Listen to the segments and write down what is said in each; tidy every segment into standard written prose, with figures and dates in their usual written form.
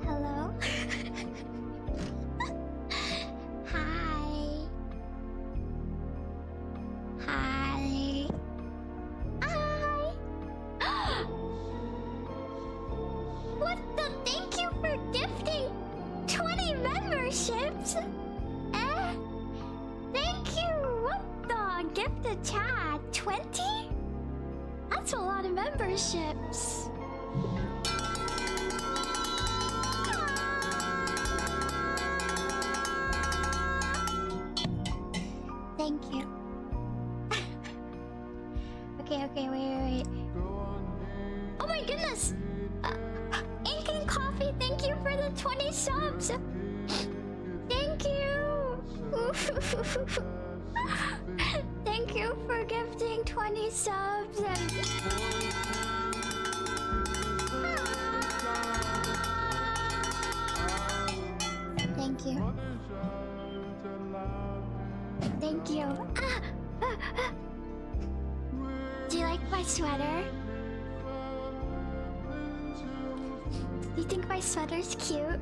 Hello? Hi. Hi. Hi. What the? Thank you for gifting 20 memberships. Thank you. What the? Gift a chat 20? That's a lot of memberships. Thank you. Okay, wait. Oh my goodness! Ink and Coffee, thank you for the 20 subs! Thank you! Thank you for gifting 20 subs and... Thank you. Thank you. Do you like my sweater? Do you think my sweater's cute?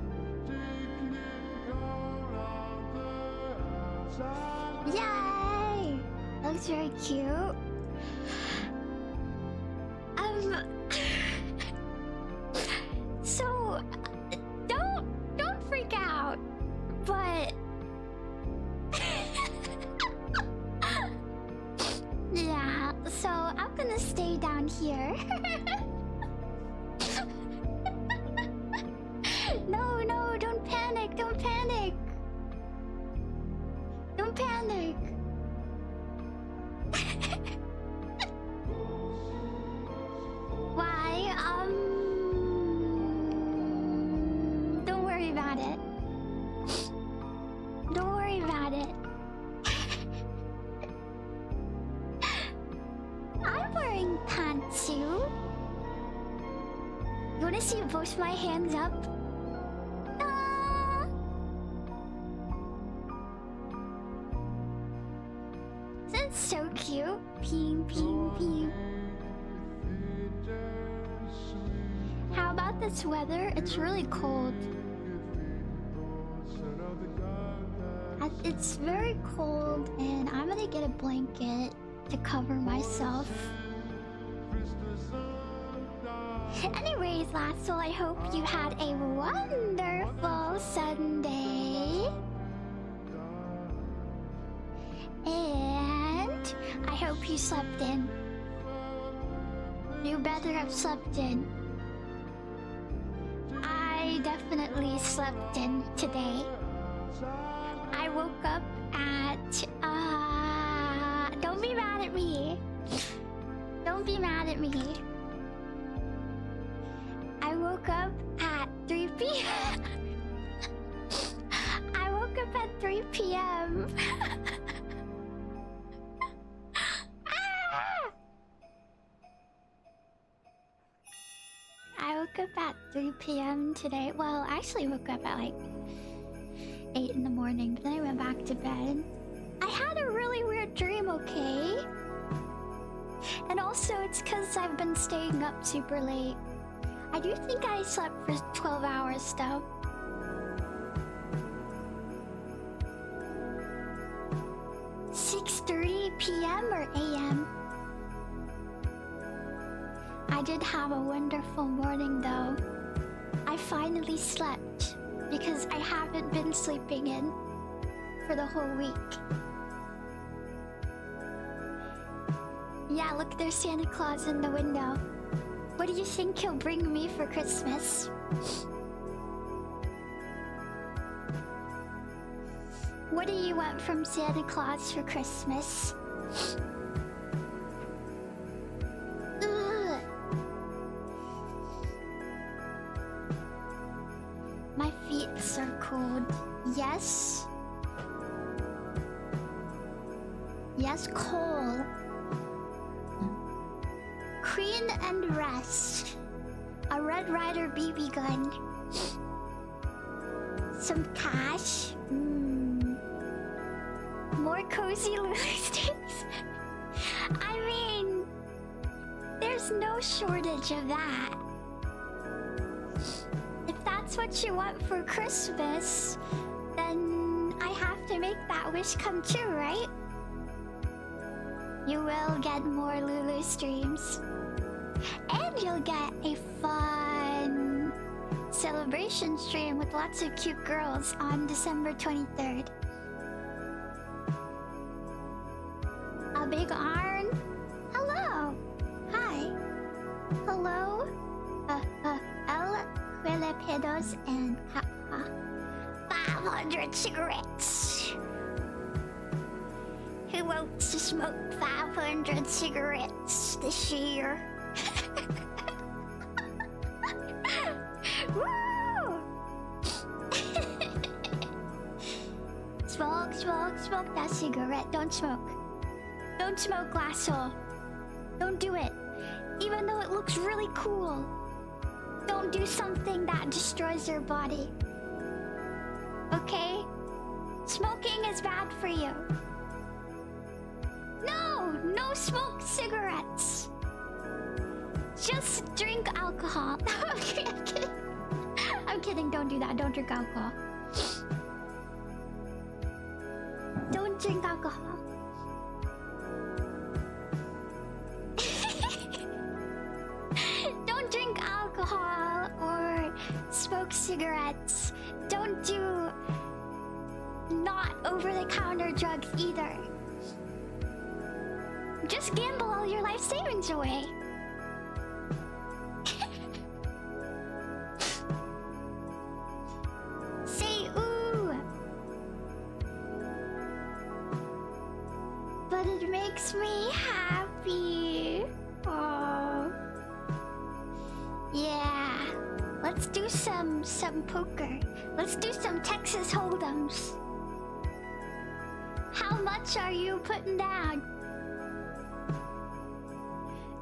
Yay! Looks very cute. So don't freak out, but yeah, so I'm gonna stay down here. No, don't panic, don't panic. Don't panic. Why? Don't worry about it. Don't worry about it. I'm wearing pantsuit. You wanna see both my hands up? That's so cute. Pew, pew, pew. How about this weather? It's really cold. It's very cold, and I'm gonna get a blanket to cover myself. Anyways, Lasso, I hope you had a wonderful Sunday. And I hope you slept in. You better have slept in. I definitely slept in today. I woke up at... Don't be mad at me. Don't be mad at me. I woke up at 3 p.m. I woke up at 3 p.m. I woke up at 3 p.m. today. Well, I actually woke up at like 8 in the morning, but then I went back to bed. I had a really weird dream, okay? And also, it's because I've been staying up super late. I do think I slept for 12 hours, though. (6:30 p.m. or a.m.? I did have a wonderful morning, though. I finally slept. because I haven't been sleeping in for the whole week. Yeah, look, there's Santa Claus in the window. What do you think he'll bring me for Christmas? What do you want from Santa Claus for Christmas? Ugh. My feet are cold. Yes. Yes, coal. Queen and rest. A Red Ryder BB gun. Some cash. More cozy Lulu sticks. I mean, there's no shortage of that. If that's what you want for Christmas, then I have to make that wish come true, right? You will get more Lulu streams. And you'll get a fun celebration stream with lots of cute girls on December 23rd. A big iron. Hello. Hi. Hello. El Quilipedos and 500 cigarettes. Who wants to smoke 500 cigarettes this year? Woo! Smoke, smoke, smoke that cigarette. Don't smoke. Don't smoke, Lasso. Don't do it. Even though it looks really cool. Don't do something that destroys your body. Okay? Smoking is bad for you. No! No smoke cigarettes! Just drink alcohol. I'm kidding. I'm kidding, don't do that. Don't drink alcohol. Don't drink alcohol. Don't drink alcohol or smoke cigarettes. Don't do not over-the-counter drugs either. Just gamble all your life savings away. Say ooh. But it makes me happy. Oh. Yeah. Let's do some poker. Let's do some Texas Hold'ems. How much are you putting down?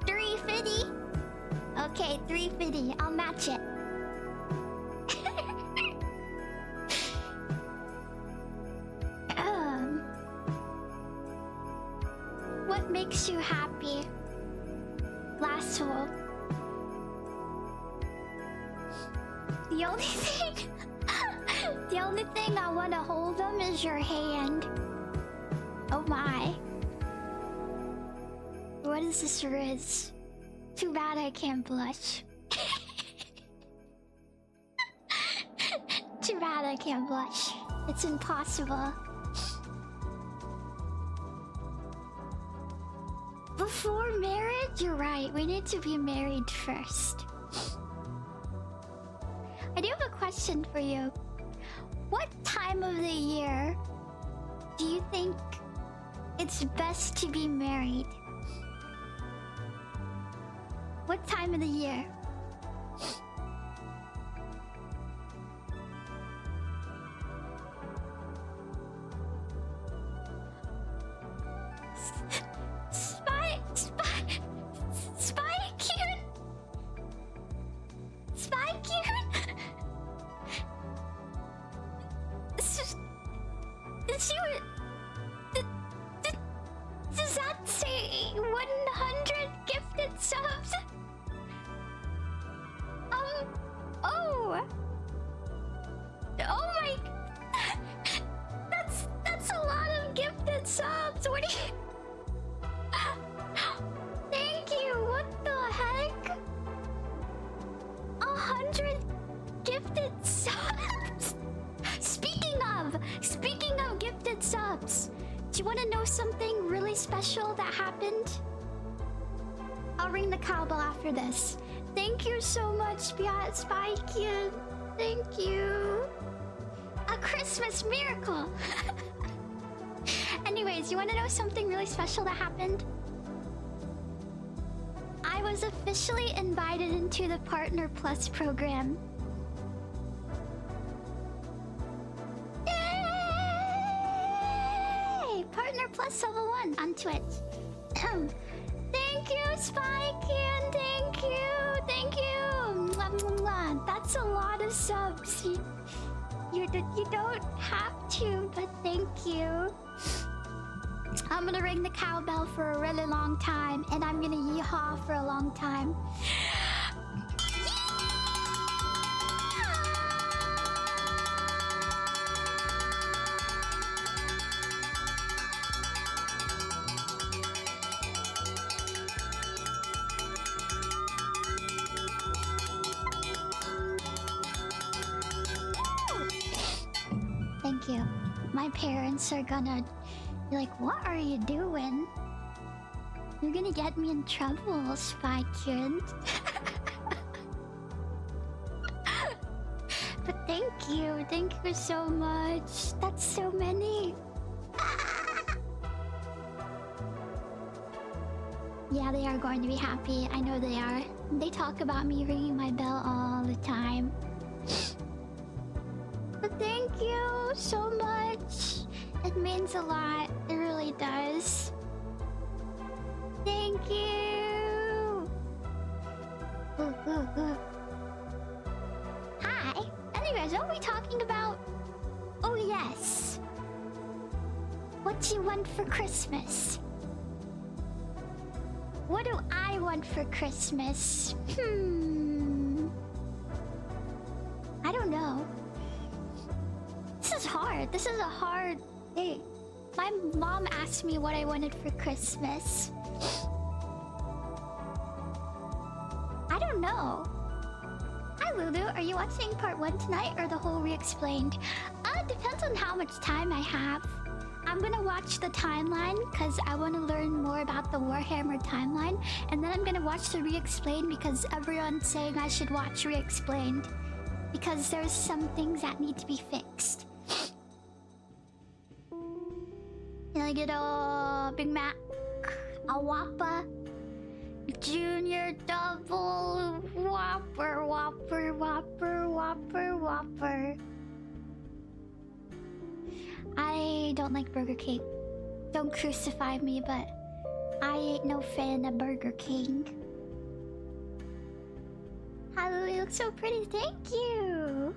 350? Okay, 350. I'll match it. What makes you happy? Lasso. The only thing I want to hold them is your hand. Oh my. What is this Riz? Too bad I can't blush. Too bad I can't blush. It's impossible. Before marriage? You're right. We need to be married first. I do have a question for you. What time of the year do you think it's best to be married? What time of the year? Does that say 100 gifted subs? Oh. Oh my. That's a lot of gifted subs. What do you? Thank you. What the heck? 100 gifted subs. you want to know something really special that happened? I'll ring the cowbell after this. Thank you so much, Spike. Thank you. A Christmas miracle. Anyways, you want to know something really special that happened? I was officially invited into the Partner Plus program. Yay! Partner Plus level 1 on Twitch. Thank you, Spike, and thank you. Mwah, mwah, mwah. That's a lot of subs. You don't have to, but thank you. I'm gonna ring the cowbell for a really long time, and I'm gonna yeehaw for a long time. Thank you. My parents are gonna be like, what are you doing? You're gonna get me in trouble, Spy Kid. But thank you so much. That's so many. Yeah, they are going to be happy. I know they are. They talk about me ringing my bell all the time. But thank you so much. It means a lot. It really does. Thank you. Hi. Anyways, what are we talking about? Oh, yes. What do you want for Christmas? What do I want for Christmas? I don't know. This is hard. This is a hard thing. My mom asked me what I wanted for Christmas. I don't know. Hi, Lulu. Are you watching part 1 tonight or the whole re-explained? Depends on how much time I have. I'm gonna watch the timeline because I want to learn more about the Warhammer timeline. And then I'm gonna watch the re-explained because everyone's saying I should watch re-explained. Because there's some things that need to be fixed. Can I get a Big Mac? A Whopper? Junior double Whopper, Whopper, Whopper, Whopper, Whopper. I don't like Burger King. Don't crucify me, but I ain't no fan of Burger King. Hello, you look so pretty. Thank you.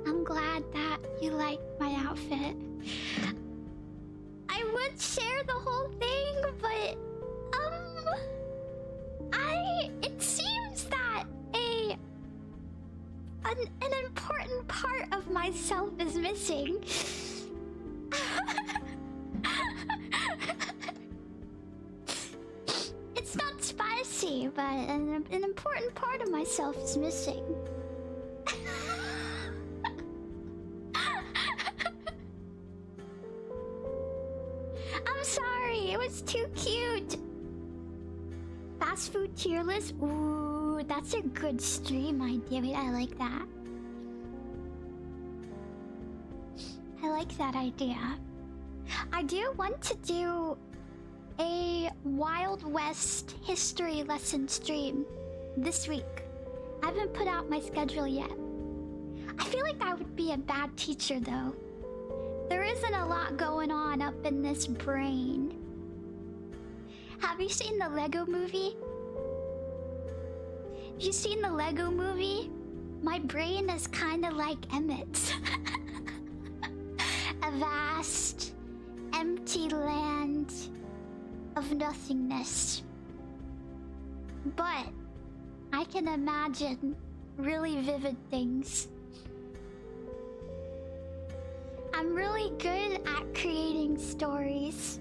I'm glad that you like my outfit. I would share the whole thing, but it seems that an important part of myself is missing. It's not spicy, but an important part of myself is missing. I'm sorry, it was too cute. Fast food tier list? Ooh, that's a good stream idea. Wait, I like that. I like that idea. I do want to do a Wild West history lesson stream this week. I haven't put out my schedule yet. I feel like I would be a bad teacher though. There isn't a lot going on up in this brain. Have you seen the Lego movie? Have you seen the Lego movie? My brain is kind of like Emmett's. A vast, empty land of nothingness. But I can imagine really vivid things. I'm really good at creating stories.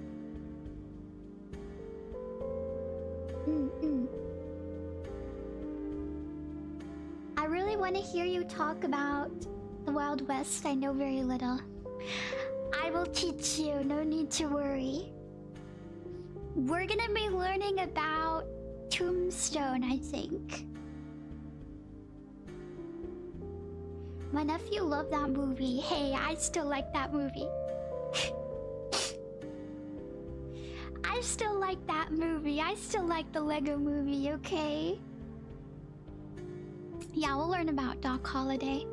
I really want to hear you talk about the Wild West, I know very little. I will teach you, no need to worry. We're gonna be learning about Tombstone, I think. My nephew loved that movie. Hey, I still like that movie. I still like that movie. I still like the Lego movie, okay? Yeah, we'll learn about Doc Holliday.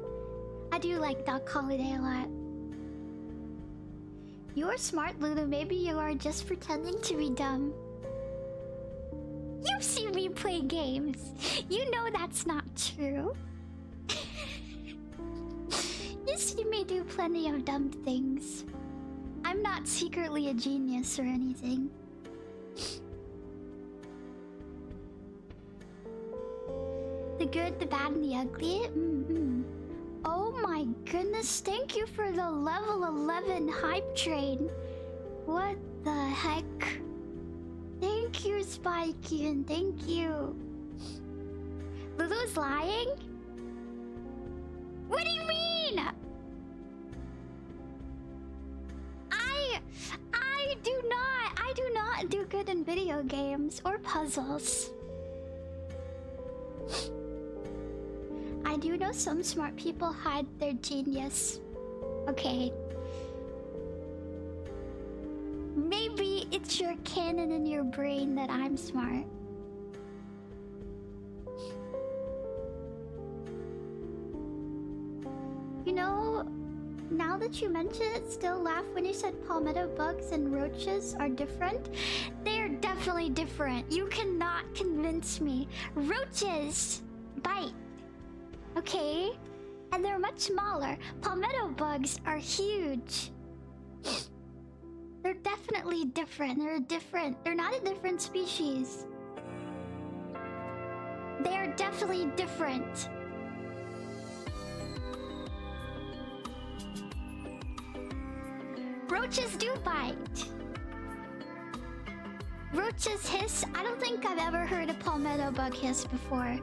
I do like Doc Holliday a lot. You're smart, Lulu. Maybe you are just pretending to be dumb. You've seen me play games. You know that's not true. You see me do plenty of dumb things. I'm not secretly a genius or anything. The good, the bad, and the ugly? Oh my goodness, thank you for the level 11 hype train. What the heck? Thank you, Spikey, and thank you. Lulu's lying? What do you mean? I do not do good in video games or puzzles. I do know some smart people hide their genius. Okay. Maybe it's your canon in your brain that I'm smart. You know, now that you mention it, still laugh when you said palmetto bugs and roaches are different. They're definitely different. You cannot convince me. Roaches bite. Okay? And they're much smaller. Palmetto bugs are huge. They're definitely different. They're not a different species. They are definitely different. Roaches do bite. Roaches hiss. I don't think I've ever heard a palmetto bug hiss before.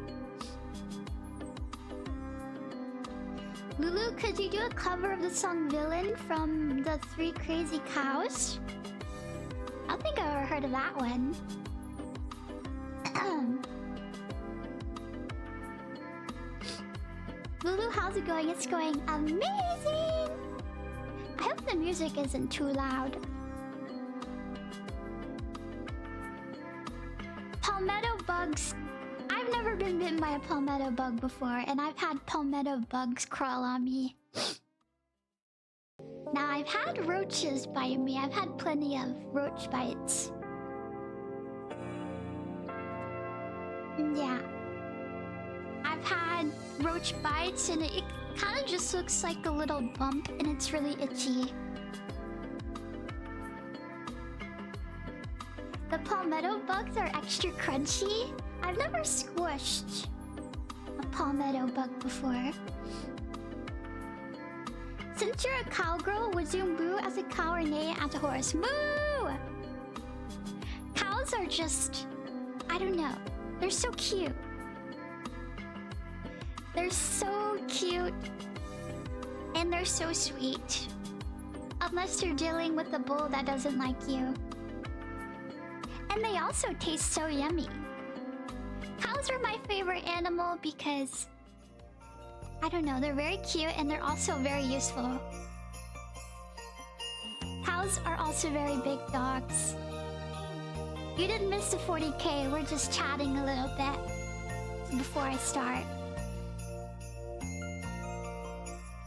Lulu, could you do a cover of the song Villain from the Three Crazy Cows? I don't think I've ever heard of that one. Lulu, how's it going? It's going amazing! I hope the music isn't too loud. Palmetto bugs. I've never been bitten by a palmetto bug before, and I've had palmetto bugs crawl on me. Now, I've had roaches bite me. I've had plenty of roach bites. Yeah. I've had roach bites, and it kind of just looks like a little bump, and it's really itchy. The palmetto bugs are extra crunchy. I've never squished a palmetto bug before. Since you're a cowgirl, would you moo as a cow or neigh as a horse? Moo! Cows are just... I don't know. They're so cute. They're so cute. And they're so sweet. Unless you're dealing with a bull that doesn't like you. And they also taste so yummy. Cows are my favorite animal because... I don't know, they're very cute and they're also very useful. Cows are also very big dogs. You didn't miss the 40k, we're just chatting a little bit before I start.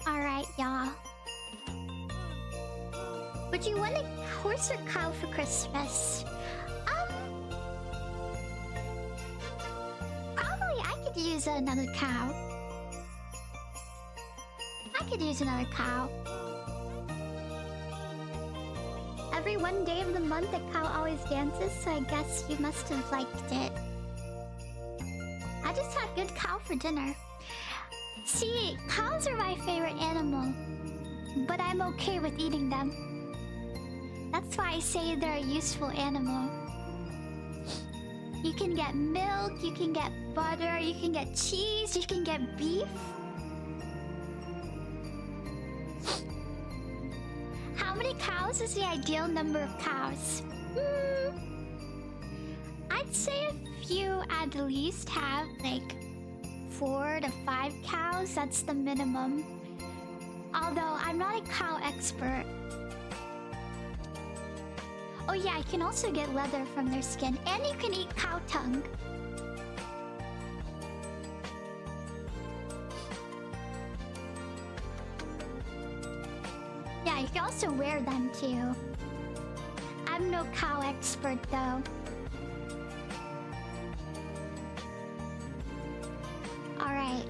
Alright, y'all. Would you want a horse or cow for Christmas? Probably I could use another cow. I could use another cow. Every one day of the month, a cow always dances, so I guess you must have liked it. I just had good cow for dinner. See, cows are my favorite animal, but I'm okay with eating them. That's why I say they're a useful animal. You can get milk, you can get butter, you can get cheese, you can get beef. many cows is the ideal number of cows? I'd say if you at least have like 4 to 5 cows, that's the minimum. Although I'm not a cow expert. Oh yeah, you can also get leather from their skin, and you can eat cow tongue. Yeah, you can also wear them too. I'm no cow expert though. Alright.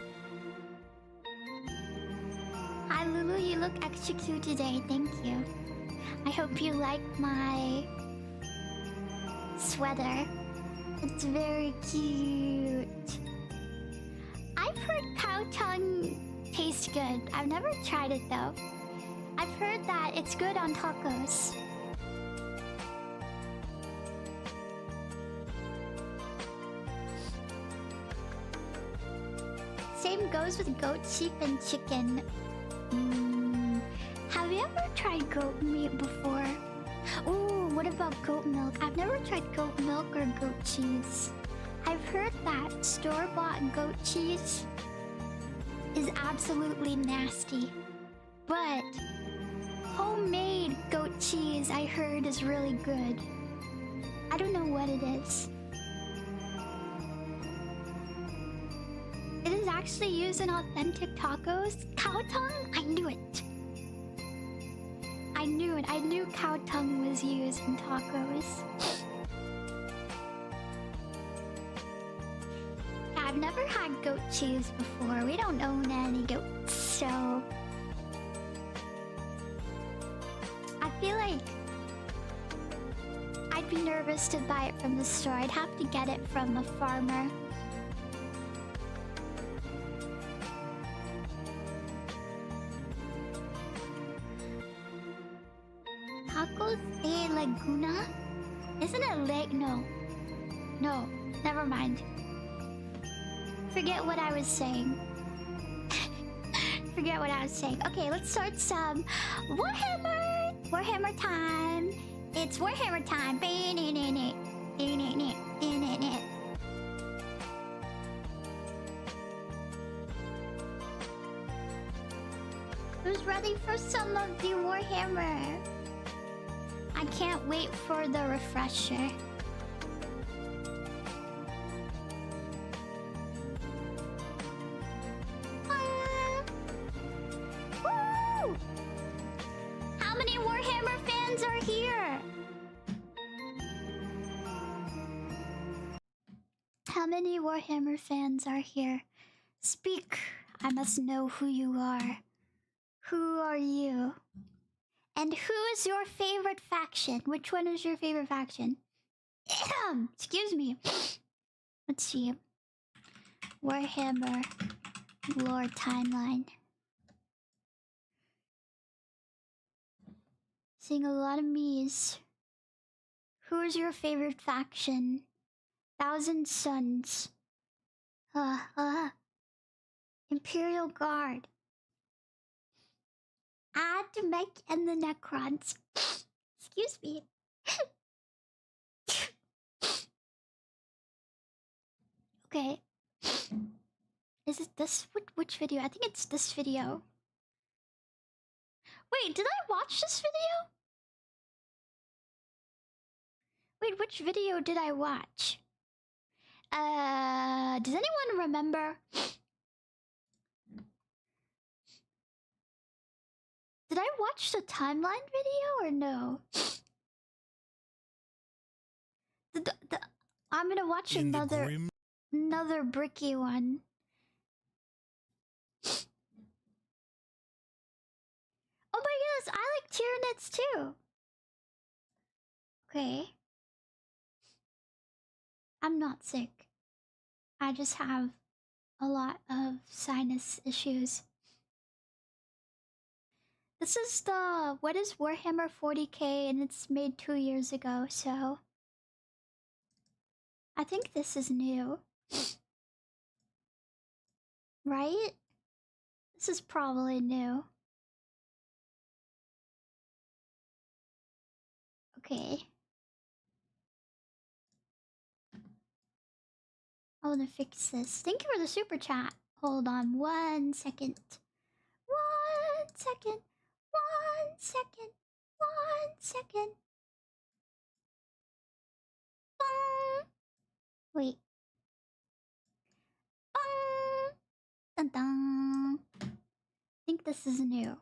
Hi Lulu, you look extra cute today, thank you. I hope you like my sweater. It's very cute. I've heard cow tongue tastes good. I've never tried it though. I've heard that it's good on tacos. Same goes with goat, sheep, and chicken. Have you ever tried goat meat before? Ooh, what about goat milk? I've never tried goat milk or goat cheese. I've heard that store-bought goat cheese is absolutely nasty. But homemade goat cheese, I heard, is really good. I don't know what it is. It is actually used in authentic tacos. Cow tongue? I knew it. I knew it. I knew cow tongue was used in tacos. I've never had goat cheese before. We don't own any goats, so... I feel like I'd be nervous to buy it from the store. I'd have to get it from a farmer. Tacos de Laguna? Isn't it lake? No. No. Never mind. Forget what I was saying. Forget what I was saying. Okay, let's start some Warhammer! Warhammer time! It's Warhammer time! Who's ready for some of the Warhammer? I can't wait for the refresher. Woo! How many Warhammer fans are here? How many Warhammer fans are here? Speak. I must know who you are. Who are you? And who is your favorite faction? Which one is your favorite faction? Excuse me. Let's see. Warhammer lore timeline. Seeing a lot of me's. Who is your favorite faction? Thousand Suns. Imperial Guard. Add the mech and the Necrons. Excuse me. Okay. Is it this? Which video? I think it's this video. Wait, did I watch this video? Wait, which video did I watch? Does anyone remember? Did I watch the timeline video or no? I'm gonna watch another bricky one. Oh my goodness, I like Tyranids too. Okay. I'm not sick. I just have a lot of sinus issues. This is the... What is Warhammer 40k, and it's made 2 years ago, so... I think this is new. Right? This is probably new. Okay. I want to fix this. Thank you for the super chat. Hold on 1 second. 1 second. 1 second. 1 second. Bong. Wait. Bong. Dun dun. I think this is new.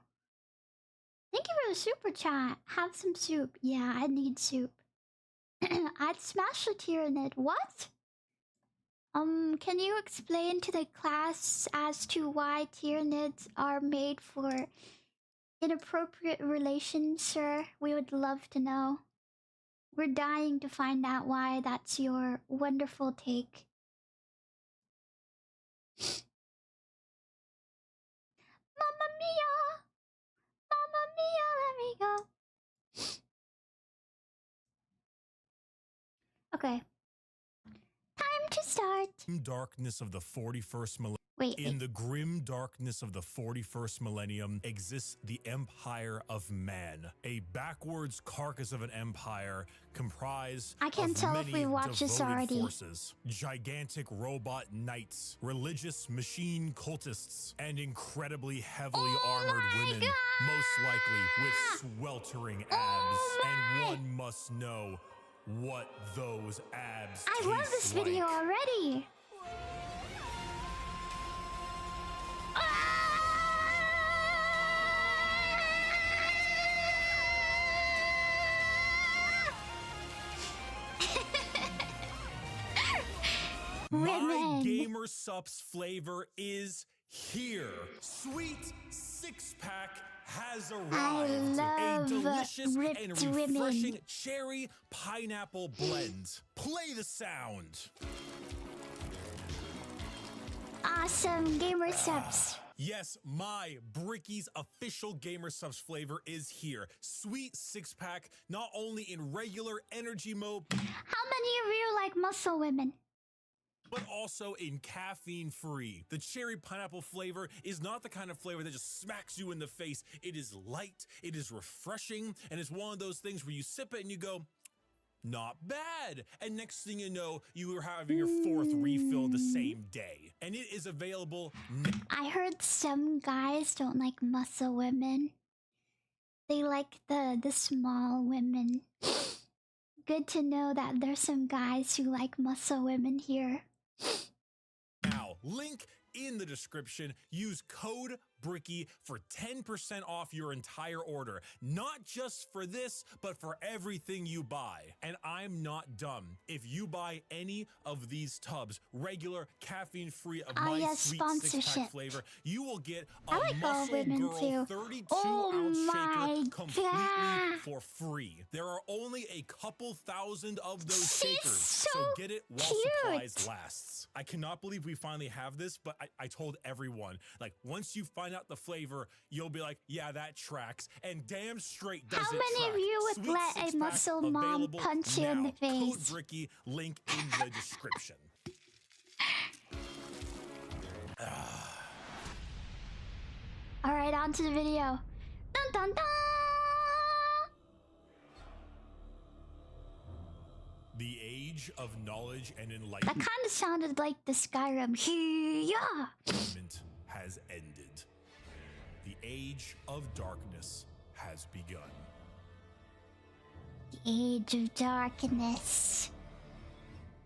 Thank you for the super chat. Have some soup. Yeah, I need soup. I'd smash the Tyranid. What? Can you explain to the class as to why Tyranids are made for inappropriate relations, sir? We would love to know. We're dying to find out why that's your wonderful take. Mamma mia! Mamma mia, let me go. Okay. Time to start. Darkness of the 41st millennium. Wait. In the grim darkness of the 41st millennium exists the Empire of Man, a backwards carcass of an empire comprised I can't of tell many if we watched this devoted already. forces, gigantic robot knights, religious machine cultists, and incredibly heavily armored women, God! most likely with sweltering abs. And one must know what those abs I love this taste video like. already. My Gamer Sup's flavor is here. Sweet six-pack has arrived. I love a delicious ripped and refreshing women. cherry pineapple blend. Play the sound. Awesome Gamer Subs. Yes, my Bricky's official Gamer Subs flavor is here. Sweet six-pack, not only in regular energy mode, How many of you like muscle women? but also in caffeine-free. The cherry pineapple flavor is not the kind of flavor that just smacks you in the face. It is light, it is refreshing, and it's one of those things where you sip it and you go, not bad. And next thing you know, you are having your fourth refill the same day. And it is available now. I heard some guys don't like muscle women. They like the small women. Good to know that there's some guys who like muscle women here. Now, link in the description. Use code Bricky for 10% off your entire order. Not just for this, but for everything you buy. And I'm not dumb. If you buy any of these tubs, regular, caffeine-free of my sweet six-pack flavor, you will get a Muscle Girl 32-ounce shaker completely for free. There are only a couple thousand of those shakers, so get it while supplies lasts. I cannot believe we finally have this, but I told everyone, like, once you find out the flavor, you'll be like, yeah, that tracks, and damn straight does it track. How many of you would let a muscle mom punch you in the face? Code Bricky, link in the description. Alright, on to the video. Dun dun dun! The age of knowledge and That enlightenment kind of sounded like the Skyrim. Yeah. has ended. The age of darkness has begun. The age of darkness.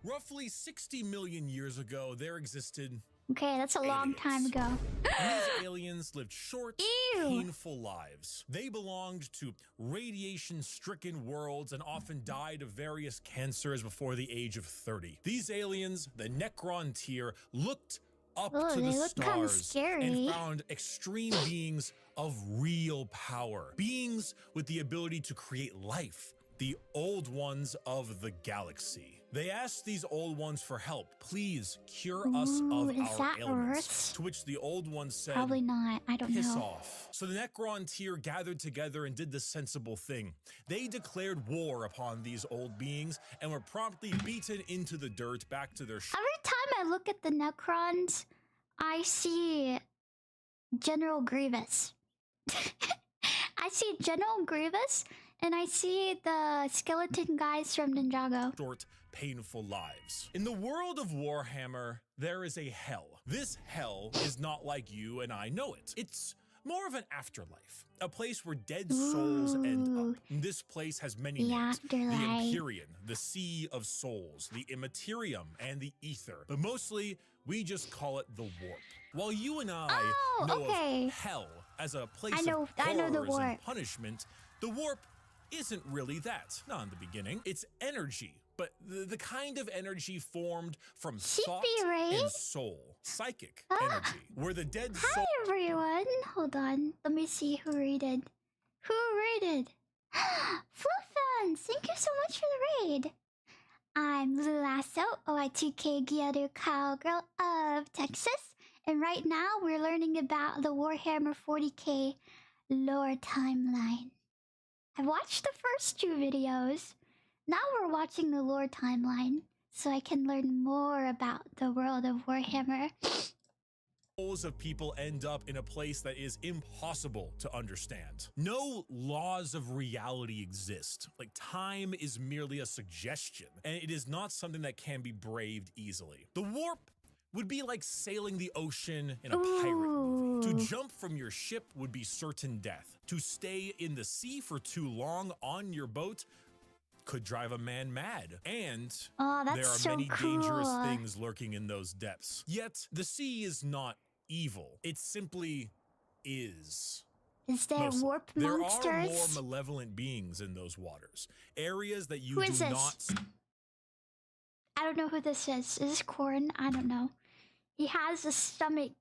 Roughly 60 million years ago, there existed Okay, that's a long time ago. These aliens lived short, Ew. painful lives. They belonged to radiation-stricken worlds and often died of various cancers before the age of 30. These aliens, the Necron tier, looked up to the stars and found extreme beings of real power. Beings with the ability to create life. The Old Ones of the galaxy. They asked these Old Ones for help. Please cure us of our ailments. To which the Old Ones said, probably not. I don't know. Piss off. So the Necron tier gathered together and did the sensible thing. They declared war upon these old beings and were promptly beaten into the dirt back to their Every time I look at the Necrons, I see General Grievous. I see General Grievous And I see the skeleton guys from Ninjago. Short, painful lives. In the world of Warhammer, there is a hell. This hell is not like you and I know it. It's more of an afterlife, a place where dead souls end up. This place has many names. The Empyrean, the Sea of Souls, the Immaterium, and the Ether. But mostly, we just call it the Warp. While you and I know of hell as a place of horrors and punishment, the Warp isn't really that. Not in the beginning. It's energy, but the kind of energy formed from thought and soul. Psychic energy, where the dead soul— Hi everyone! Hold on. Let me see who raided. Who raided? Fluffans! Thank you so much for the raid. I'm LULULASSO, OI2K Gyaru Cowgirl of Texas. And right now we're learning about the Warhammer 40k lore timeline. I've watched the first 2 videos. Now we're watching the lore timeline, so I can learn more about the world of Warhammer. Souls of people end up in a place that is impossible to understand. No laws of reality exist. Like, time is merely a suggestion, and it is not something that can be braved easily. The Warp would be like sailing the ocean in a pirate movie. To jump from your ship would be certain death. To stay in the sea for too long on your boat could drive a man mad. And there are many dangerous things lurking in those depths. Yet, the sea is not evil. It simply is. Is there warp monsters? There are more malevolent beings in those waters. Areas that you do not— I don't know who this is. Is this Corn? I don't know. He has a stomach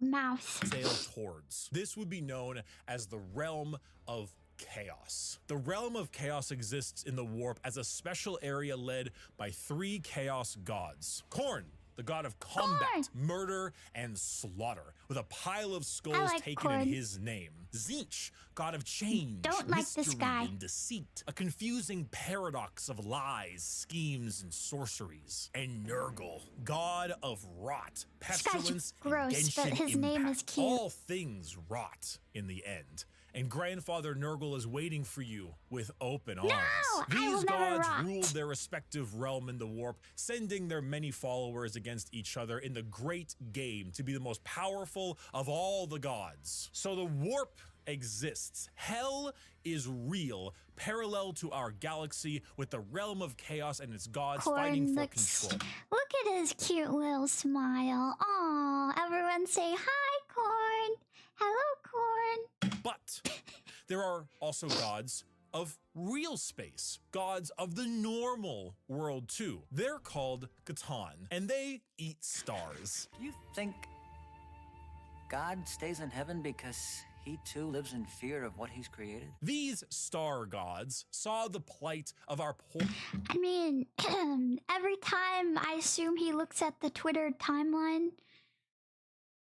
mouth. Sail towards. This would be known as the realm of chaos. The realm of chaos exists in the Warp as a special area led by 3 chaos gods. Corn, the god of combat, murder, and slaughter, with a pile of skulls taken in his name. Tzeentch, god of change, mystery, and deceit, a confusing paradox of lies, schemes, and sorceries. And Nurgle, god of rot, pestilence, and Genshin but his name is cute. All things rot in the end. And Grandfather Nurgle is waiting for you with open arms. These gods ruled their respective realm in the Warp, sending their many followers against each other in the great game to be the most powerful of all the gods. So the Warp exists. Hell is real, parallel to our galaxy, with the realm of chaos and its gods fighting for control. Look at his cute little smile. Aw, everyone say hi, Corn. Hello, Corn. But there are also gods of real space, gods of the normal world too. They're called Catan, and they eat stars. Do you think God stays in heaven because he too lives in fear of what he's created? These star gods saw the plight of our poor— I mean, every time I assume he looks at the Twitter timeline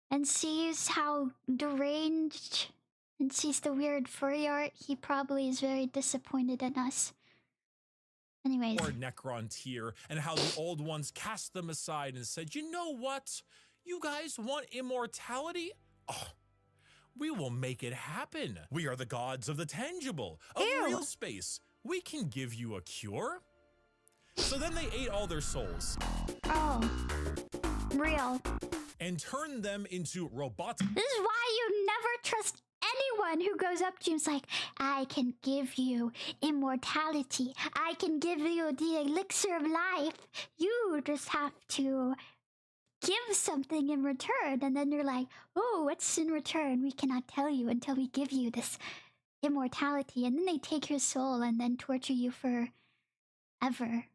and sees how deranged and sees the weird furry art, he probably is very disappointed in us. Anyways. Or Necron tier, and how the old ones cast them aside and said, you know what? You guys want immortality? Oh, we will make it happen. We are the gods of the tangible, of real space. We can give you a cure. So then they ate all their souls. Oh, real. And turned them into robots. This is why you never trust anyone who goes up to you and is like, I can give you immortality. I can give you the elixir of life. You just have to give something in return. And then you're like, oh, what's in return? We cannot tell you until we give you this immortality. And then they take your soul and then torture you forever.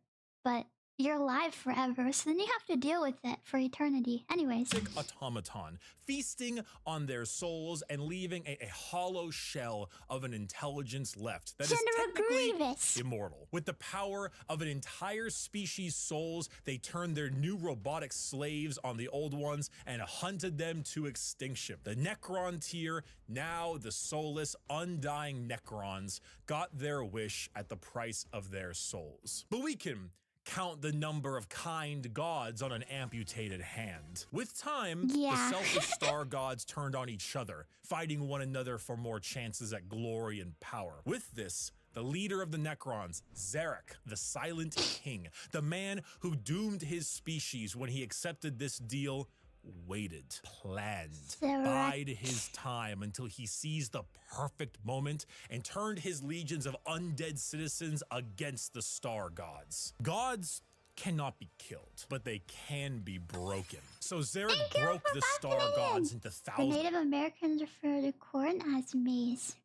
But you're alive forever, so then you have to deal with it for eternity. Anyways. Automaton, feasting on their souls and leaving a hollow shell of an intelligence left that is technically immortal. With the power of an entire species' souls, they turned their new robotic slaves on the old ones and hunted them to extinction. The Necron tier, now the soulless, undying Necrons, got their wish at the price of their souls. But we can count the number of kind gods on an amputated hand. With time, the selfish star gods turned on each other, fighting one another for more chances at glory and power. With this, the leader of the Necrons, Zarek, the Silent King, the man who doomed his species when he accepted this deal, waited, planned, bide his time until he seized the perfect moment and turned his legions of undead citizens against the star gods. Gods cannot be killed, but they can be broken. So Zarek broke the star gods into The Native Americans refer to corn as maize.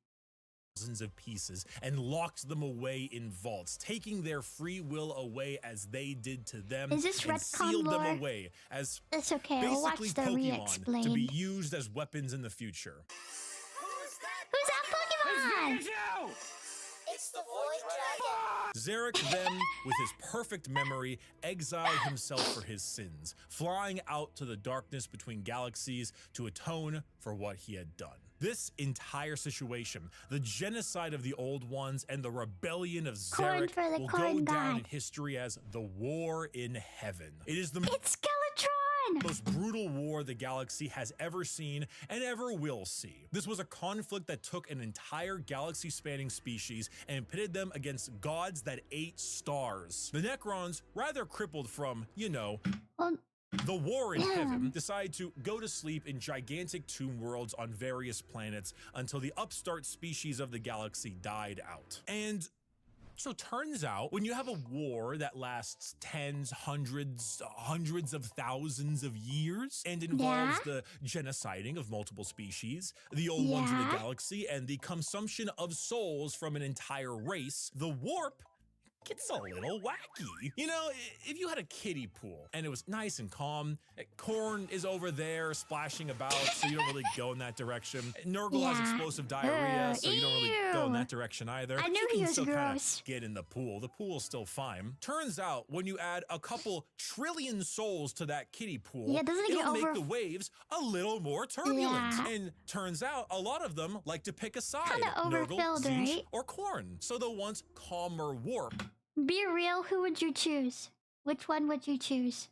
Thousands of pieces and locked them away in vaults, taking their free will away as they did to them. Is this and retcon sealed lore? them away as It's okay, I'll watch basically the Pokemon re-explain. to be used as weapons in the future. Who's that Pokemon? It's the Void Dragon. Zarek then, with his perfect memory, exiled himself for his sins, flying out to the darkness between galaxies to atone for what he had done. This entire situation, the genocide of the Old Ones and the rebellion of Corn Zarek, for the will corn go down god. in history as the War in Heaven. It is the It's Skeletron! most brutal war the galaxy has ever seen and ever will see. This was a conflict that took an entire galaxy-spanning species and pitted them against gods that ate stars. The Necrons, rather crippled from, you know, Well, the war in heaven, decide to go to sleep in gigantic tomb worlds on various planets until the upstart species of the galaxy died out. And so turns out, when you have a war that lasts tens, hundreds of thousands of years and involves the genociding of multiple species, the old ones in the galaxy, and the consumption of souls from an entire race, the warp gets a little wacky. You know, if you had a kiddie pool and it was nice and calm, Corn is over there splashing about, so you don't really go in that direction. Nurgle has explosive diarrhea, so you don't really go in that direction either. I knew you he can was still kinda gross. get in the pool. The pool's still fine. Turns out, when you add a couple trillion souls to that kiddie pool, doesn't it get it'll make over- the waves a little more turbulent. And turns out, a lot of them like to pick a side. Kinda Nurgle, overfilled, Tzeentch, right? or Corn. So the once calmer warp, be real, who would you choose? Which one would you choose?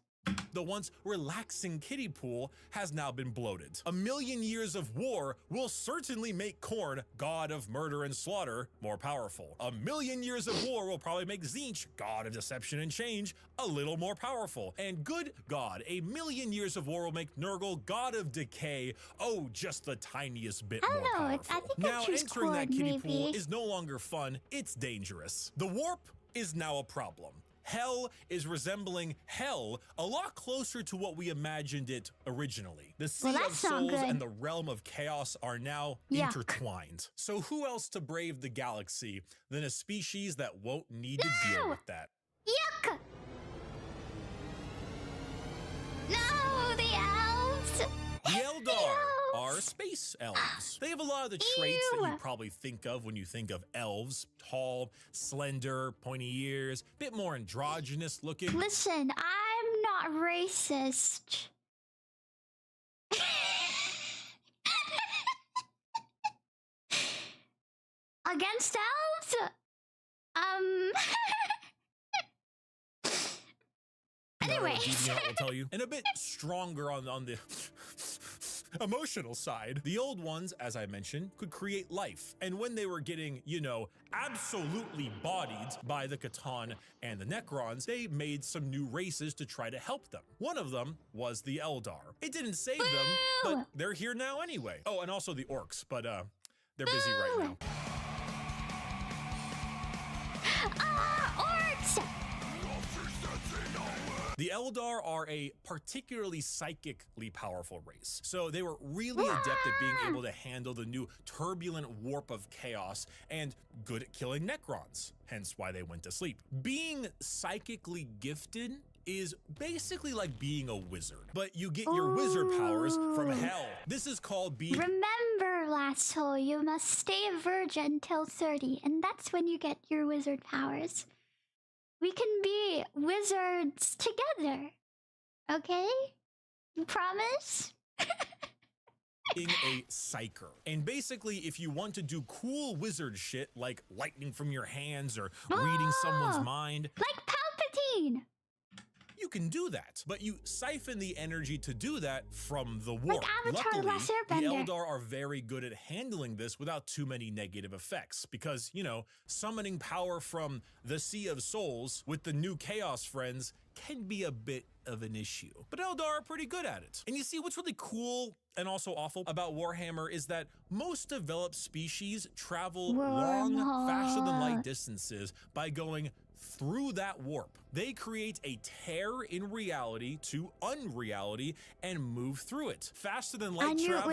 the once relaxing kiddie pool, has now been bloated. A million years of war will certainly make Corn, god of murder and slaughter, more powerful. A million years of war will probably make Tzeentch, god of deception and change, a little more powerful. And good God, a million years of war will make Nurgle, god of decay, oh, just the tiniest bit I more don't know, powerful. I think Now I'd choose entering that Corn, kiddie pool maybe. is no longer fun, it's dangerous. The warp is now a problem. Hell is resembling hell a lot closer to what we imagined it originally. The Sea of that's not Souls good. and the Realm of Chaos are now Yuck. intertwined. So who else to brave the galaxy than a species that won't need to deal with that? Yuck! No, the elves! The Eldar are space elves. They have a lot of the traits that you probably think of when you think of elves. Tall, slender, pointy ears, bit more androgynous looking. Listen, I'm not racist. Against elves? Anyway. Deviant will tell you. And a bit stronger on the emotional side. The old ones, as I mentioned, could create life. And when they were getting, you know, absolutely bodied by the Catan and the Necrons, they made some new races to try to help them. One of them was the Eldar. It didn't save them, but they're here now anyway. Oh, and also the Orcs, but they're busy right now. Orcs! The Eldar are a particularly psychically powerful race, so they were really adept at being able to handle the new turbulent warp of chaos and good at killing Necrons, hence why they went to sleep. Being psychically gifted is basically like being a wizard, but you get your wizard powers from hell. This is called being— Remember, Lasso, you must stay a virgin till 30, and that's when you get your wizard powers. We can be wizards together, okay? You promise? being a psyker. And basically, if you want to do cool wizard shit like lightning from your hands or reading someone's mind, Like Palpatine! you can do that, but you siphon the energy to do that from the warp. Avatar the Luckily, Last the Airbender. Eldar are very good at handling this without too many negative effects, because, you know, summoning power from the Sea of Souls with the new Chaos Friends can be a bit of an issue. But Eldar are pretty good at it. And you see, what's really cool and also awful about Warhammer is that most developed species travel long, faster than light distances by going through that warp. They create a tear in reality to unreality and move through it. Faster than light travel.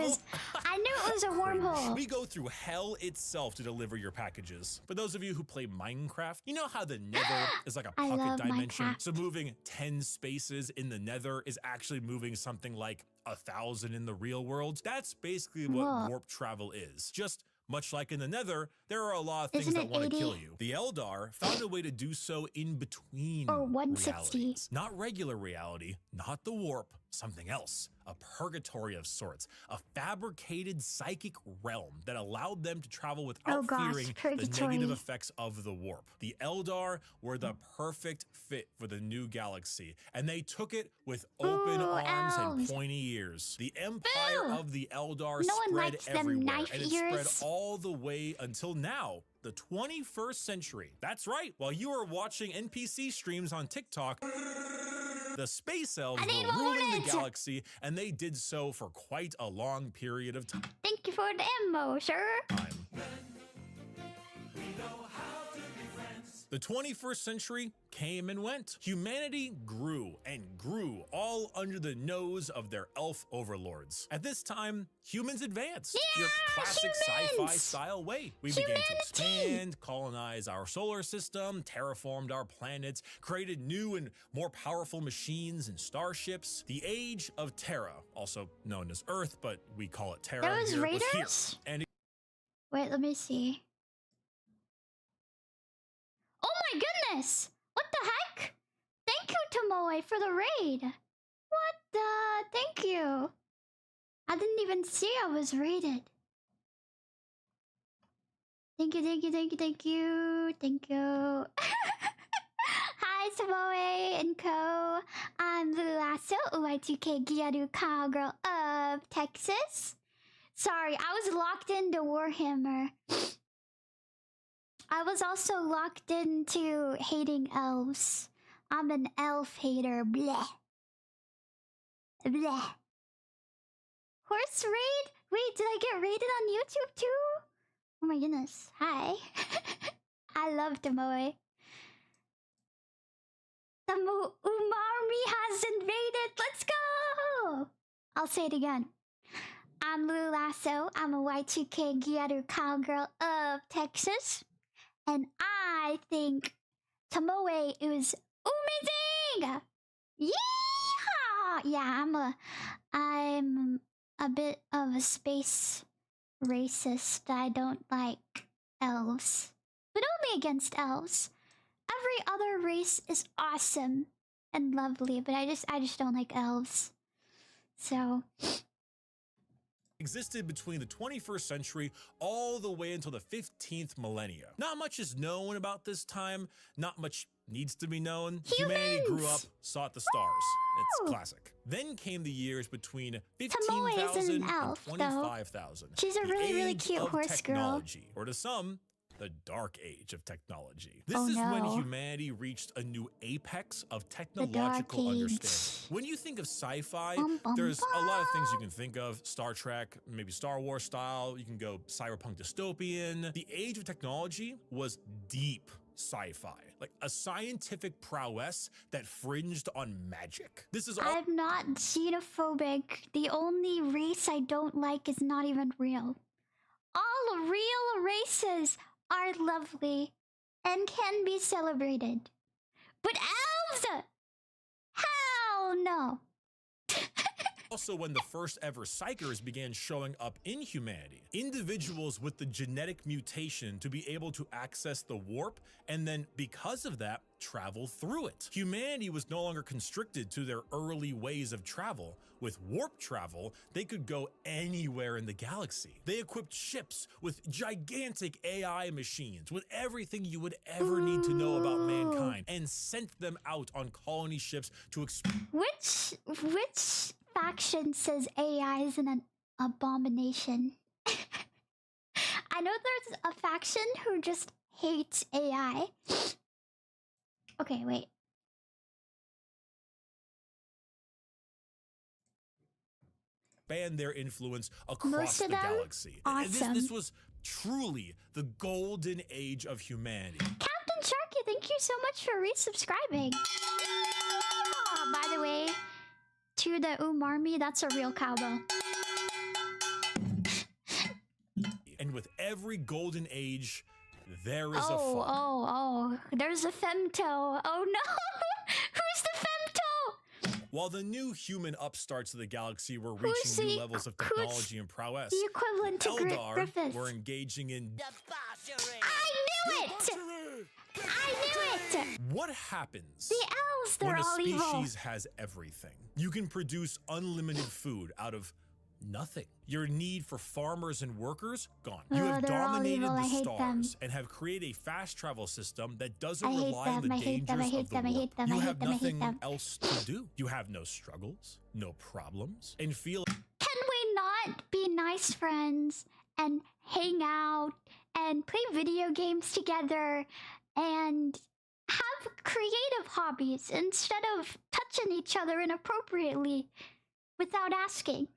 I knew it was a wormhole. We go through hell itself to deliver your packages. For those of you who play Minecraft, you know how the Nether is like a I pocket love dimension. Minecraft. So moving 10 spaces in the Nether is actually moving something like 1,000 in the real world. That's basically what warp travel is. Just much like in the Nether, there are a lot of things that want to kill you. The Eldar found a way to do so in between realities. Not regular reality, not the warp, something else. A purgatory of sorts. A fabricated psychic realm that allowed them to travel without fearing the negative effects of the warp. The Eldar were the perfect fit for the new galaxy, and they took it with open arms and pointy ears. The empire of the Eldar spread everywhere, and it spread all the way until now, the 21st century. That's right, while you were watching NPC streams on TikTok, the space elves were ruling the galaxy, and they did so for quite a long period of time. Thank you for the ammo, sir. The 21st century came and went. Humanity grew and grew, all under the nose of their elf overlords. At this time, humans advanced. Your classic sci-fi style way. We began to expand, colonize our solar system, terraformed our planets, created new and more powerful machines and starships. The age of Terra, also known as Earth, but we call it Terra. There was here, raiders? was here. And wait, let me see. Oh my goodness! What the heck? Thank you, Tomoe, for the raid. What the? Thank you. I didn't even see I was raided. Thank you, thank you, thank you, thank you, thank you. Hi, Tomoe and co. I'm LULULASSO, Y2K Gyaru cowgirl of Texas. Sorry, I was locked into Warhammer. I was also locked into hating elves. I'm an elf hater. Bleh. Bleh. Horse raid? Wait, did I get raided on YouTube too? Oh my goodness. Hi. I love Tomoe. The Umami has invaded. Let's go! I'll say it again. I'm LULULASSO. I'm a Y2K Gyaru cowgirl of Texas. And I think Tomoe is amazing! Yeehaw! Yeah, I'm a bit of a space racist. I don't like elves. But only against elves. Every other race is awesome and lovely, but I just don't like elves. So existed between the 21st century all the way until the 15th millennia. Not much is known about this time. Not much needs to be known. Humanity grew up, sought the stars. It's classic. Then came the years between 15,000 and 25,000. She's a really cute horse girl. Or to some, the dark age of technology. This is when humanity reached a new apex of technological understanding. When you think of sci-fi, there's a lot of things you can think of. Star Trek, maybe Star Wars style. You can go cyberpunk dystopian. The age of technology was deep sci-fi, like a scientific prowess that fringed on magic. This is all— I'm not xenophobic. The only race I don't like is not even real. All real races are lovely and can be celebrated. But elves? Hell no. also when the first ever psychers began showing up in humanity. Individuals with the genetic mutation to be able to access the warp, and then because of that, travel through it. Humanity was no longer constricted to their early ways of travel. With warp travel, they could go anywhere in the galaxy. They equipped ships with gigantic AI machines, with everything you would ever need to know about mankind, and sent them out on colony ships to Which faction says AI is an abomination? I know there's a faction who just hates AI. Okay, wait. expand their influence across the galaxy. Awesome. This was truly the golden age of humanity. Captain Sharky, thank you so much for resubscribing. Oh, by the way, to the Umarmi, that's a real cowbell. And with every golden age, there is a fall. Oh, there's a femto. Oh no! Who's the femto? While the new human upstarts of the galaxy were reaching new levels of technology and prowess, the equivalent to Eldar Griffith were engaging in debauchery. I knew it! I knew it! What happens The elves, they're when a all species evil. has everything? You can produce unlimited food out of nothing. Your need for farmers and workers, gone. You have they're all dominated evil. the I hate them. stars and have created a fast travel system that doesn't I hate rely on the them. I hate dangers them. I hate of the them. I warp. hate them. You I hate have them. I hate nothing them. else to do. You have no struggles, no problems, and feel Can we not be nice friends and hang out and play video games together and have creative hobbies instead of touching each other inappropriately without asking?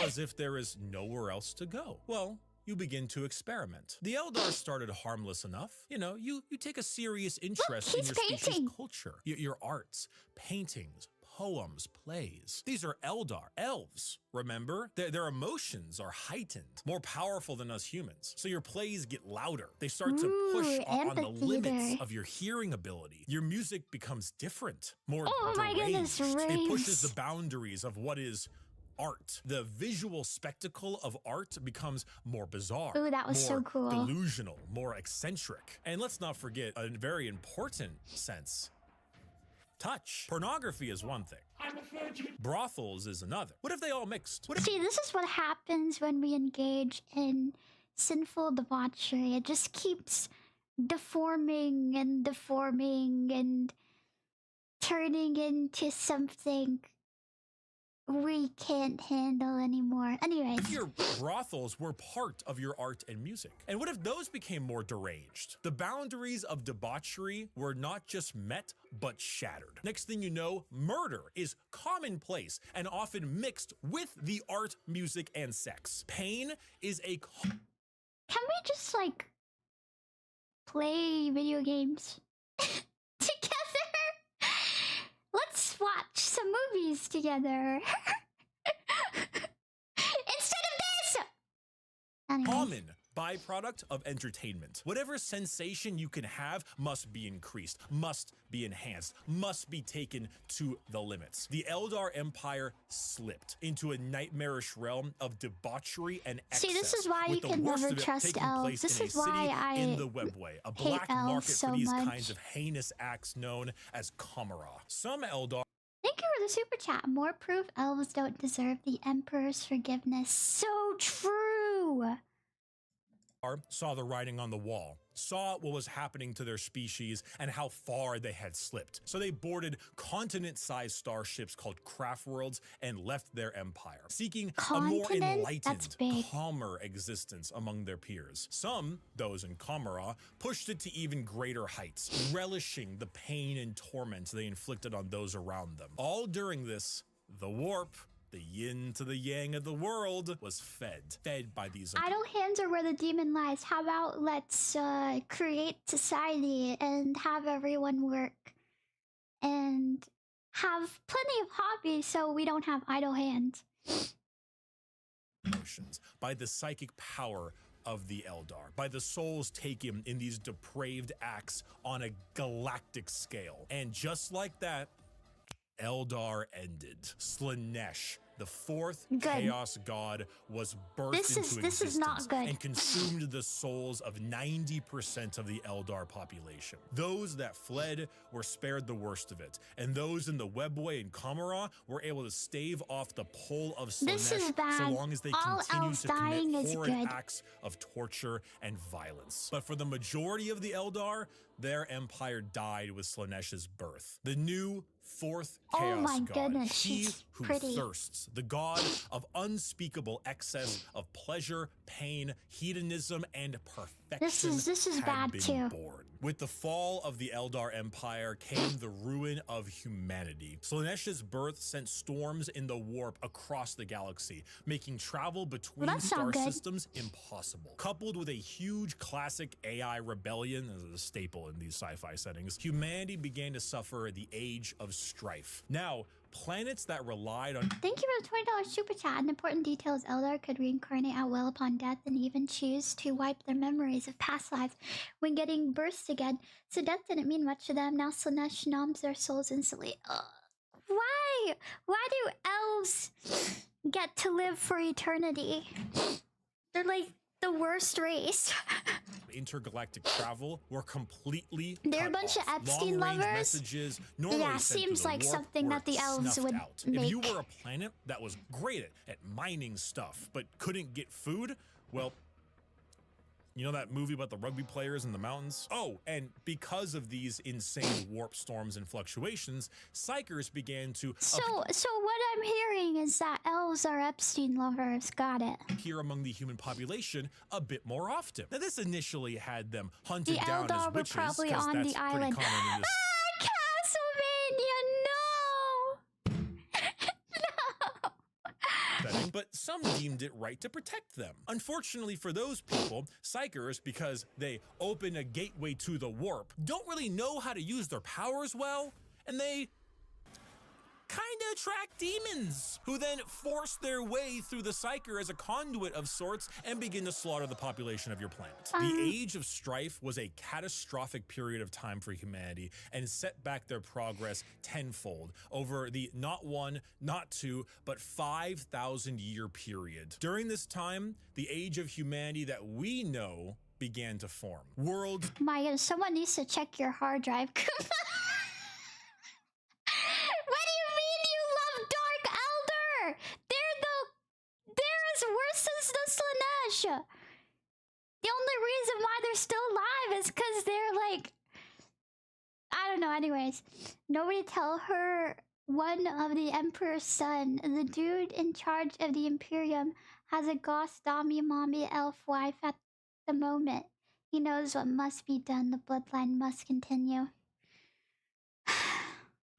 as if there is nowhere else to go. Well, you begin to experiment. The Eldar started harmless enough. You know, you take a serious interest in he's your species painting. culture, your arts, paintings, poems, plays. These are Eldar, elves, remember? Their emotions are heightened, more powerful than us humans. So your plays get louder. They start to push on the limits amphitheater. of your hearing ability. Your music becomes different, more Oh my goodness, deranged. It pushes raves. the boundaries of what is art. The visual spectacle of art becomes more bizarre, Ooh, that was so more cool. delusional, more eccentric. And let's not forget a very important sense. Touch. Pornography is one thing. Brothels is another. What if they all mixed? What if See, this is what happens when we engage in sinful debauchery. It just keeps deforming and turning into something we can't handle anymore. Anyways, if your brothels were part of your art and music? And what if those became more deranged? The boundaries of debauchery were not just met, but shattered. Next thing you know, murder is commonplace and often mixed with the art, music, and sex. Pain is a can we just like play video games together? Let's watch some movies together. Instead of this! Anyways. common byproduct of entertainment. Whatever sensation you can have must be increased, must be enhanced, must be taken to the limits. The Eldar Empire slipped into a nightmarish realm of debauchery and excess. See, this is why with you the can worst never of it trust taking elves. place This in a is why city I in the webway, a hate black elves market so for these much. kinds of heinous acts known as Kamara. Some Eldar Thank you for the super chat. More proof elves don't deserve the Emperor's forgiveness. So true. saw the writing on the wall, saw what was happening to their species and how far they had slipped. So they boarded continent-sized starships called craft worlds and left their empire, seeking a more Continent? That's enlightened, big. calmer existence among their peers. Some, those in Kamara, pushed it to even greater heights, relishing the pain and torment they inflicted on those around them. All during this, the warp, the yin to the yang of the world, was fed by these Idle hands are where the demon lies. How about let's create society and have everyone work and have plenty of hobbies so we don't have idle hands. emotions, by the psychic power of the Eldar, by the souls taken in these depraved acts on a galactic scale. And just like that, Eldar ended. Slanesh, the fourth Good. chaos god was birthed This into is existence not good. and consumed the souls of 90% of the Eldar population. Those that fled were spared the worst of it, and those in the Webway and Kamara were able to stave off the pull of This is Slaanesh bad. so long as they All continued elves to dying commit is horrid good. acts of torture and violence. But for the majority of the Eldar, their empire died with Slaanesh's birth. The new fourth Oh chaos my god, goodness, he she's who pretty. thirsts, the god of unspeakable excess of pleasure, pain, hedonism, and perfection. This is had bad been too. born. With the fall of the Eldar Empire came the ruin of humanity. Slaanesh's birth sent storms in the warp across the galaxy, making travel between Well, that star sound good. systems impossible. Coupled with a huge classic AI rebellion, as a staple in these sci-fi settings, humanity began to suffer the age of strife. Now, planets that relied on Thank you for the $20 super chat. An important detail is Eldar could reincarnate at will upon death and even choose to wipe their memories of past lives when getting births again. So death didn't mean much to them. Now Slaanesh numbs their souls instantly. Why? Why do elves get to live for eternity? They're like the worst race. intergalactic travel were completely They're a cut bunch of off. Epstein Long-range lovers. messages normally Yeah, sent seems through the like warp something were that the elves snuffed would out. If you make. were a planet that was great at mining stuff but couldn't get food, well, you know that movie about the rugby players in the mountains? Oh, and because of these insane warp storms and fluctuations, psychers began to So what I'm hearing is that elves are Epstein lovers. Got it. appear among the human population a bit more often. Now, this initially had them hunted The down Eldar as were witches, probably 'cause on that's the pretty island. common in this. Castlevania, no! setting, but some deemed it right to protect them. Unfortunately for those people, psychers, because they open a gateway to the warp, don't really know how to use their powers well, and they kind of attract demons, who then force their way through the psyker as a conduit of sorts and begin to slaughter the population of your planet. The Age of Strife was a catastrophic period of time for humanity and set back their progress tenfold over the not one, not two, but 5,000 year period. During this time, the age of humanity that we know began to form. Worlds My goodness, someone needs to check your hard drive. What do you mean you love Dark Elder? They're as worse as the Slanesh. The only reason why they're still alive is because they're like, I don't know. Anyways, nobody tell her one of the Emperor's son, the dude in charge of the Imperium, has a Goss Dami Mommy elf wife at the moment. He knows what must be done. The bloodline must continue.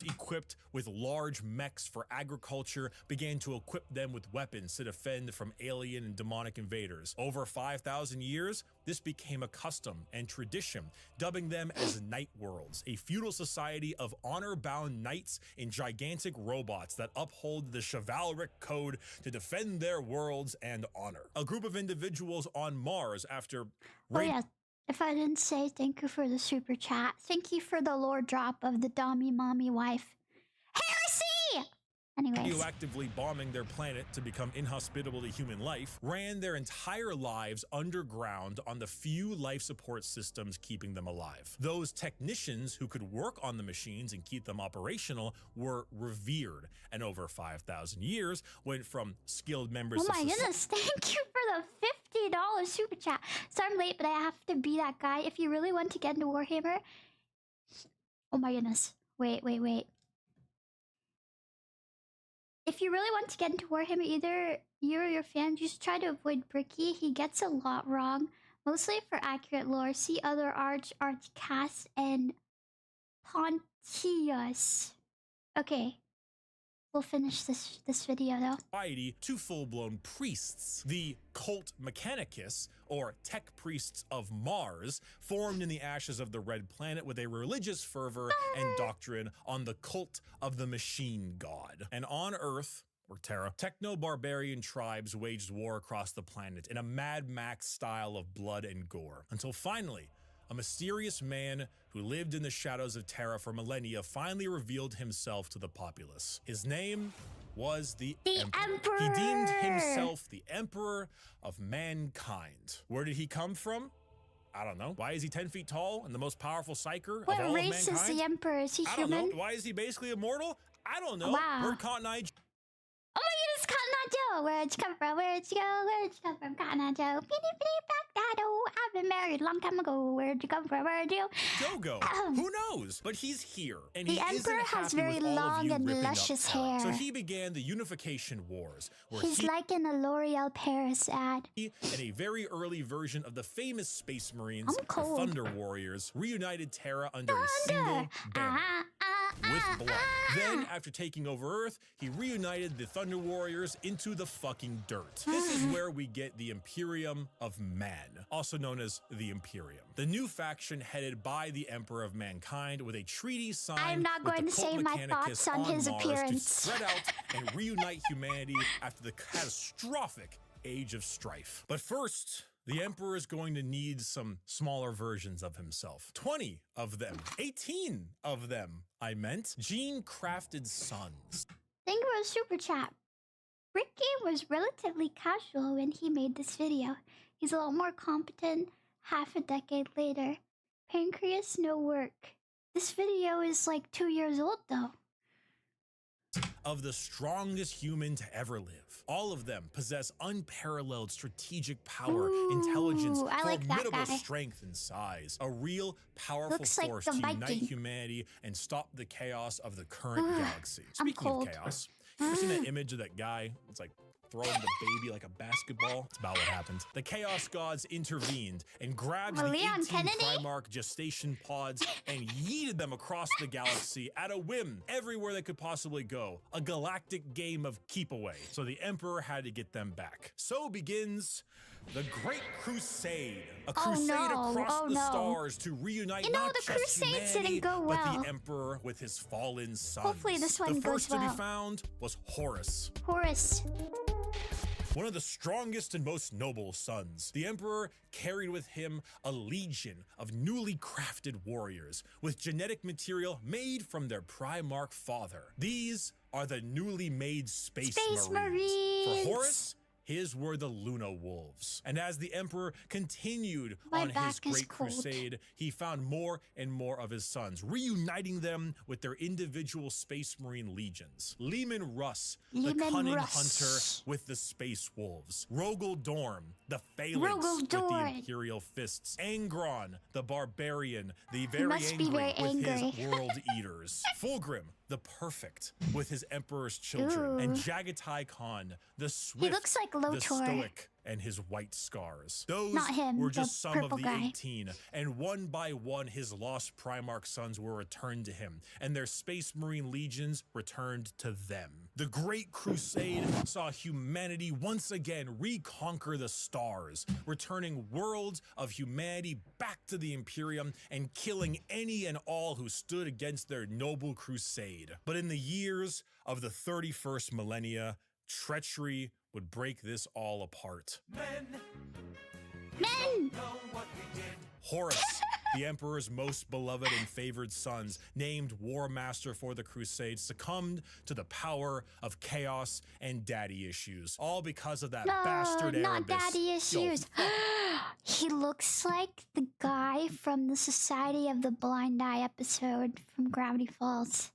equipped with large mechs for agriculture began to equip them with weapons to defend from alien and demonic invaders. Over 5,000 years, this became a custom and tradition, dubbing them as Night Worlds, a feudal society of honor-bound knights in gigantic robots that uphold the chivalric code to defend their worlds and honor. A group of individuals on Mars after Oh yeah, if I didn't say thank you for the super chat, thank you for the lore drop of the Dami Mommy wife. Heresy! Anyways, radioactively bombing their planet to become inhospitable to human life, ran their entire lives underground on the few life support systems keeping them alive. Those technicians who could work on the machines and keep them operational were revered, and over 5,000 years went from skilled members oh my of society. goodness, thank you for the $50 super chat. So I'm late, but I have to be that guy. If you really want to get into Warhammer, oh my goodness, wait. If you really want to get into Warhammer, either you or your fan, just try to avoid Bricky. He gets a lot wrong. Mostly for accurate lore, see other Archcast, and Pontius. Okay, we'll finish this video though. To full-blown priests. The cult Mechanicus, or tech priests of Mars, formed in the ashes of the Red Planet with a religious fervor and doctrine on the cult of the machine god. And on Earth, or Terra, techno-barbarian tribes waged war across the planet in a Mad Max style of blood and gore, until finally, a mysterious man who lived in the shadows of Terra for millennia finally revealed himself to the populace. His name was the Emperor. He deemed himself the Emperor of Mankind. Where did he come from? I don't know. Why is he 10 feet tall and the most powerful psyker of all of mankind? What race is the Emperor? Is he I don't human? know. Why is he basically immortal? I don't know. Wow. Where'd Cotton Eye Oh my goodness, Cotton Eye Joe! Where'd you come from? Where'd you go? Where'd you come from, Cotton Eye Joe? Beep, beep, back that, oh, I've been married a long time ago. Where'd you come from? Where'd you go? Who knows? But he's here, and the he Emperor isn't has happy very with all of long you and ripping up luscious Terra. hair. So he began the Unification Wars, where He's like in a L'Oreal Paris ad. he and a very early version of the famous Space Marines, I'm the cold. Thunder Warriors, reunited Terra under a single banner. With blood. Then, after taking over Earth, he reunited the Thunder Warriors into the fucking dirt. This is where we get the Imperium of Man, also known as the Imperium. The new faction headed by the Emperor of Mankind with a treaty signed I'm not with going the to say Cult my Mechanicus thoughts on his Mars appearance. to spread out and reunite humanity after the catastrophic Age of Strife. But first, the Emperor is going to need some smaller versions of himself. 20 of them, 18 of them, I meant, gene-crafted sons. Thank you for a super chat. Ricky was relatively casual when he made this video. He's a lot more competent half a decade later. Pancreas, no work. This video is like 2 years old though. Of the strongest human to ever live. All of them possess unparalleled strategic power, intelligence, I like that formidable guy. strength and size. A real powerful Looks like force the to unite Viking. humanity and stop the chaos of the current galaxy. I'm Speaking cold. of chaos, you ever seen that image of that guy? It's like throwing the baby like a basketball. It's about what happened. The Chaos Gods intervened and grabbed the 18 Leon Kennedy? Primarch gestation pods and yeeted them across the galaxy at a whim, everywhere they could possibly go. A galactic game of keep away. So the Emperor had to get them back. So begins the Great Crusade. A crusade across the stars to reunite not the just Crusades humanity, didn't go but well. the Emperor with his fallen sons. Hopefully this one the goes first to well. be found was Horus. Horus. One of the strongest and most noble sons. The Emperor carried with him a legion of newly crafted warriors with genetic material made from their Primarch father. These are the newly made Space Marines. For Horus, his were the Luna Wolves. And as the Emperor continued My on his back is great cold. crusade, he found more and more of his sons, reuniting them with their individual Space Marine legions. Leman Russ, the cunning hunter with the Space Wolves. Rogel Dorm, the phalanx with the Imperial fists. Angron, the barbarian, the very must be angry very with angry. his world eaters. Fulgrim, the perfect with his Emperor's children. And Jagatai Khan, the swift, looks like the Lotor. stoic, and his white scars. Those Not him, were the just some of purple the guy. 18, and one by one his lost Primarch sons were returned to him, and their Space Marine legions returned to them. The Great Crusade saw humanity once again reconquer the stars, returning worlds of humanity back to the Imperium and killing any and all who stood against their noble crusade. But in the years of the 31st millennia, treachery would break this all apart. Men! Horus, the Emperor's most beloved and favored sons, named War Master for the Crusade, succumbed to the power of chaos and daddy issues. All because of that bastard No, Erebus. not daddy issues. He looks like the guy from the Society of the Blind Eye episode from Gravity Falls.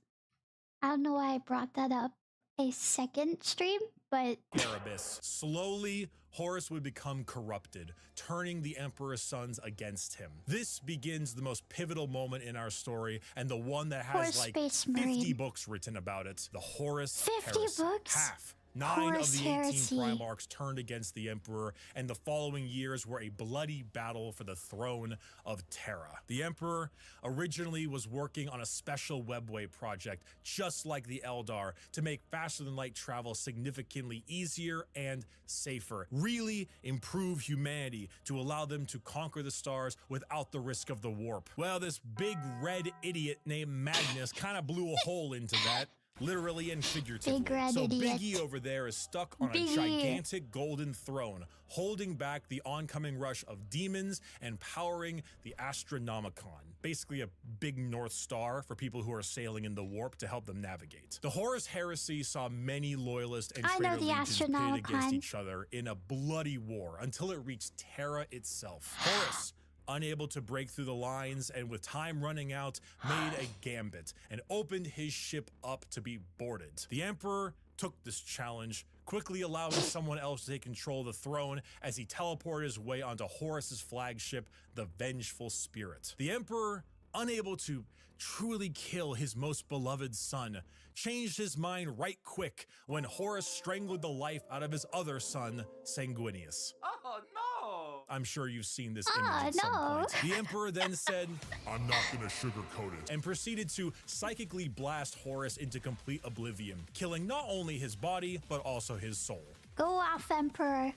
I don't know why I brought that up a second stream, but Erebus. Slowly, Horus would become corrupted, turning the Emperor's sons against him. This begins the most pivotal moment in our story, and the one that has Horus like Space 50 Marine. books written about it. The Horus 50 Heresy. books? Half. 9 Horus of the 18 Heresy. Primarchs turned against the Emperor, and the following years were a bloody battle for the throne of Terra. The Emperor originally was working on a special webway project, just like the Eldar, to make faster-than-light travel significantly easier and safer. Really improve humanity to allow them to conquer the stars without the risk of the warp. Well, this big red idiot named Magnus kind of blew a hole into that. literally and figuratively. Big red So idiot. Biggie over there is stuck on Biggie. a gigantic golden throne, holding back the oncoming rush of demons and powering the Astronomicon, basically a big North Star for people who are sailing in the warp to help them navigate. The Horus Heresy saw many loyalist and I know traitor the legions pitted against Astronomicon. each other in a bloody war until it reached Terra itself. Horus, unable to break through the lines and with time running out, made a gambit and opened his ship up to be boarded. The Emperor took this challenge, quickly allowing someone else to take control of the throne as he teleported his way onto Horus's flagship, the Vengeful Spirit. The Emperor, unable to truly kill his most beloved son, changed his mind right quick when Horus strangled the life out of his other son, Sanguinius. Oh no! I'm sure you've seen this image at some no. point. The Emperor then said, "I'm not gonna sugarcoat it," and proceeded to psychically blast Horus into complete oblivion, killing not only his body, but also his soul. Go off, Emperor.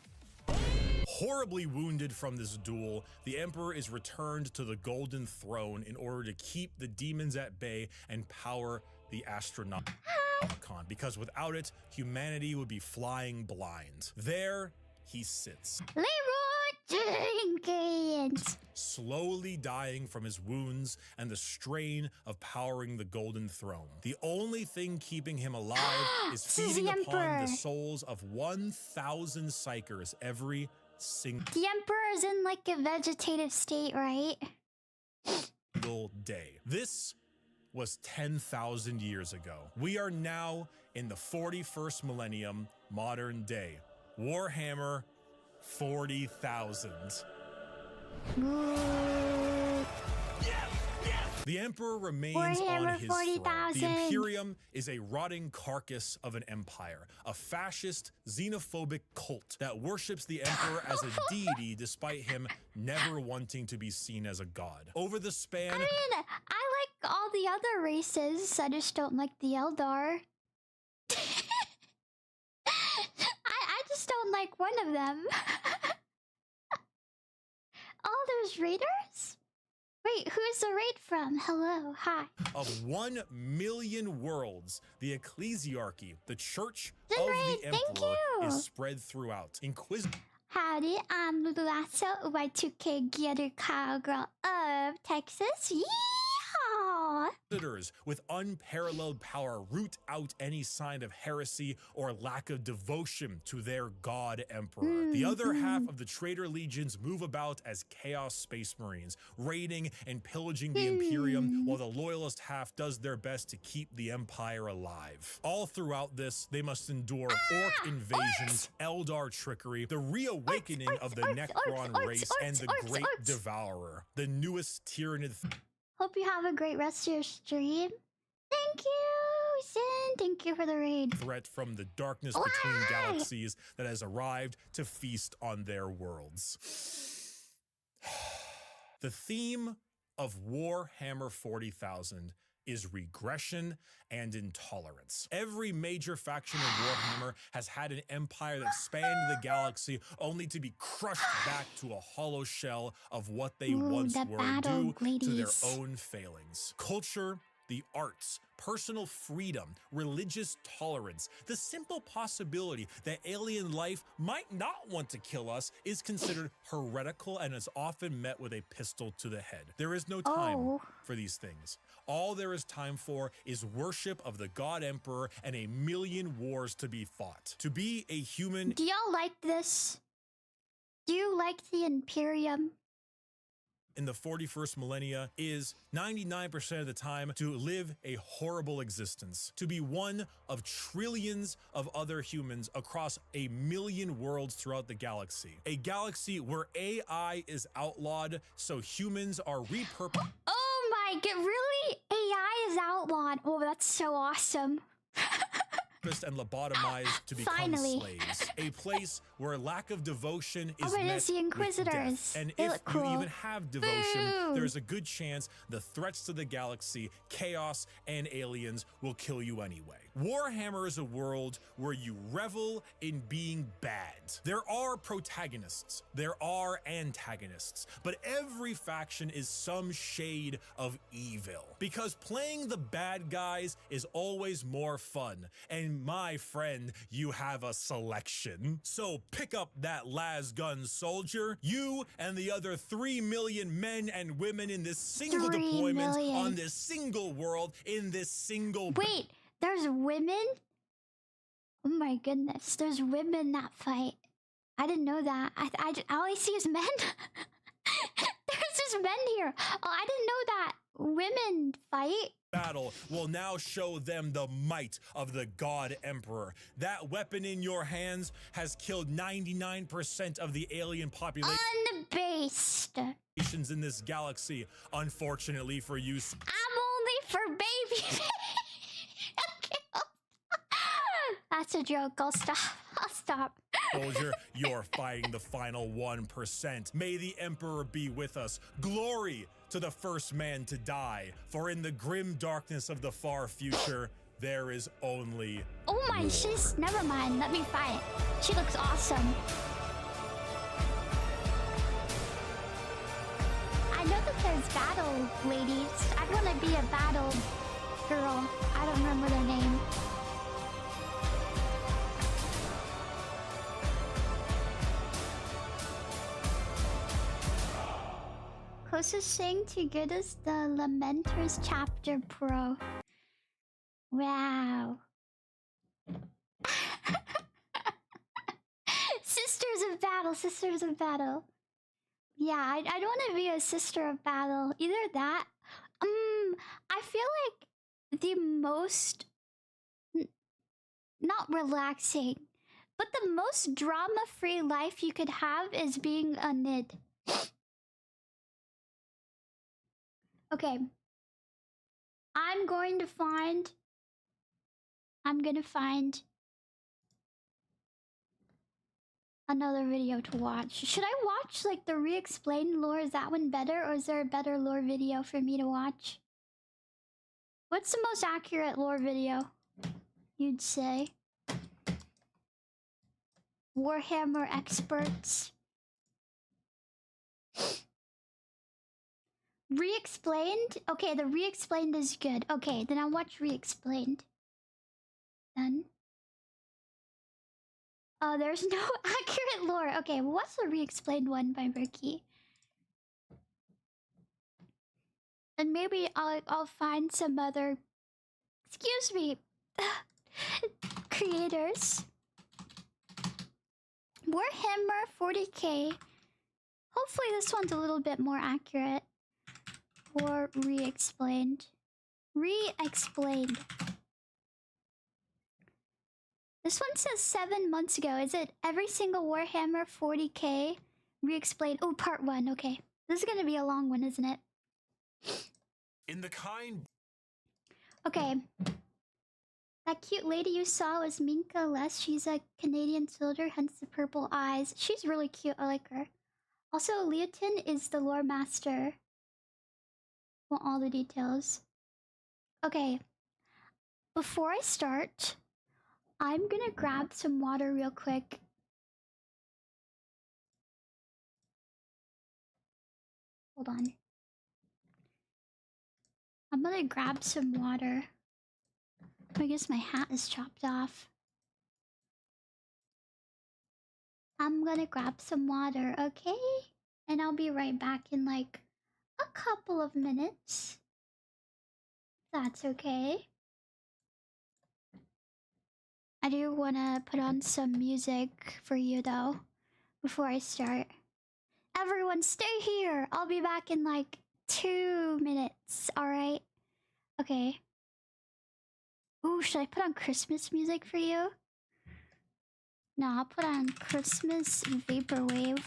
Horribly wounded from this duel, the Emperor is returned to the Golden Throne in order to keep the demons at bay and power the Astronomicon, because without it, humanity would be flying blind. There he sits, Leroy Jenkins. slowly dying from his wounds and the strain of powering the Golden Throne. The only thing keeping him alive is This is feeding the upon Emperor. the souls of 1,000 psychers every single The Emperor is in like a vegetative state, right? day. This was 10,000 years ago. We are now in the 41st millennium, modern day. Warhammer 40,000. Ooh. The Emperor remains Warhammer on his throne. 40,000. The Imperium is a rotting carcass of an empire, a fascist, xenophobic cult that worships the Emperor as a deity despite him never wanting to be seen as a god. Over the span I mean, I like all the other races. I just don't like the Eldar. I just don't like one of them. Oh, there's raiders? Wait, who's the raid from? Hello, hi. of 1 million worlds, the ecclesiarchy, the church Good of raid, the thank Emperor, you. is spread throughout. Howdy, I'm LULULASSO, Y2K Getter Cowgirl of Texas. Yeehaw! Inquisitors with unparalleled power root out any sign of heresy or lack of devotion to their god emperor. The other half of the traitor legions move about as chaos space marines, raiding and pillaging the Imperium, while the loyalist half does their best to keep the empire alive. All throughout this, they must endure orc invasions, Eldar trickery, the reawakening of the Necron race, and the Great Devourer, the newest tyrannid. Hope you have a great rest of your stream. Thank you, Sin. Thank you for the raid. Threat from the darkness between galaxies that has arrived to feast on their worlds. The theme of Warhammer 40,000 is regression and intolerance. Every major faction in Warhammer has had an empire that spanned the galaxy only to be crushed back to a hollow shell of what they once the were battle, due to their ladies. own failings. Culture, the arts, personal freedom, religious tolerance, the simple possibility that alien life might not want to kill us is considered heretical and is often met with a pistol to the head. There is no time for these things. All there is time for is worship of the God Emperor and a million wars to be fought. To be a human. Do y'all like this? Do you like the Imperium? In the 41st millennia is 99% of the time to live a horrible existence, to be one of trillions of other humans across a million worlds throughout the galaxy. A galaxy where AI is outlawed, so humans are repurposed. Oh my god, really? AI is outlawed. Oh, that's so awesome. And lobotomized to become Finally. slaves. A place where lack of devotion Oh, is but met it's the with Inquisitors. death. And They if look you cool. even have devotion, Boo! there's a good chance the threats to the galaxy, chaos, and aliens will kill you anyway. Warhammer is a world where you revel in being bad. There are protagonists, there are antagonists, but every faction is some shade of evil. Because playing the bad guys is always more fun. And my friend, you have a selection. So pick up that las gun soldier, you and the other 3 million men and women in this single 3 deployment million. on this single world in this single Wait, there's women? Oh my goodness, there's women that fight. I didn't know that. All I see is men. There's just men here. Oh, I didn't know that women fight. battle will now show them the might of the God Emperor. That weapon in your hands has killed 99% of the alien population Unbased. in this galaxy. Unfortunately for you, I'm only for babies. Okay. That's a joke. I'll stop. I'll stop. soldier, you're fighting the final 1%. May the Emperor be with us. Glory to the first man to die, for in the grim darkness of the far future, there is only Oh my, she's... Never mind. Let me fight. She looks awesome. I know that there's battle ladies. I want to be a battle girl. I don't remember their name. Closest thing to good is the Lamenters Chapter Pro. Wow. Sisters of Battle, Sisters of Battle. Yeah, I don't want to be a Sister of Battle. Either that. I feel like the most... not relaxing, but the most drama-free life you could have is being a Nid. Okay. I'm gonna find another video to watch. Should I watch like the re-explained lore? Is that one better, or is there a better lore video for me to watch? What's the most accurate lore video, you'd say? Warhammer experts. Re-explained? Okay, the re-explained is good. Okay, then I'll watch re-explained. Done. Oh, there's no accurate lore. Okay, well, what's the re-explained one by Ricky? And maybe I'll find some other... Excuse me. Creators. Warhammer 40k. Hopefully this one's a little bit more accurate. Or re-explained. Re-explained. This one says 7 months ago. Is it every single Warhammer 40k? Re-explained. Oh, part 1. Okay. This is gonna be a long one, isn't it? in the kind. Okay. That cute lady you saw was Minka Les. She's a Canadian soldier, hence the purple eyes. She's really cute. I like her. Also, Leotin is the lore master. Want all the details. Okay. Before I start, I'm gonna grab some water real quick. Hold on. I'm gonna grab some water. I guess my hat is chopped off. I'm gonna grab some water, okay? And I'll be right back in like a couple of minutes. That's okay. I do wanna put on some music for you though, before I start. Everyone stay here! I'll be back in like 2 minutes, alright? Okay. Ooh, should I put on Christmas music for you? No, I'll put on Christmas Vaporwave.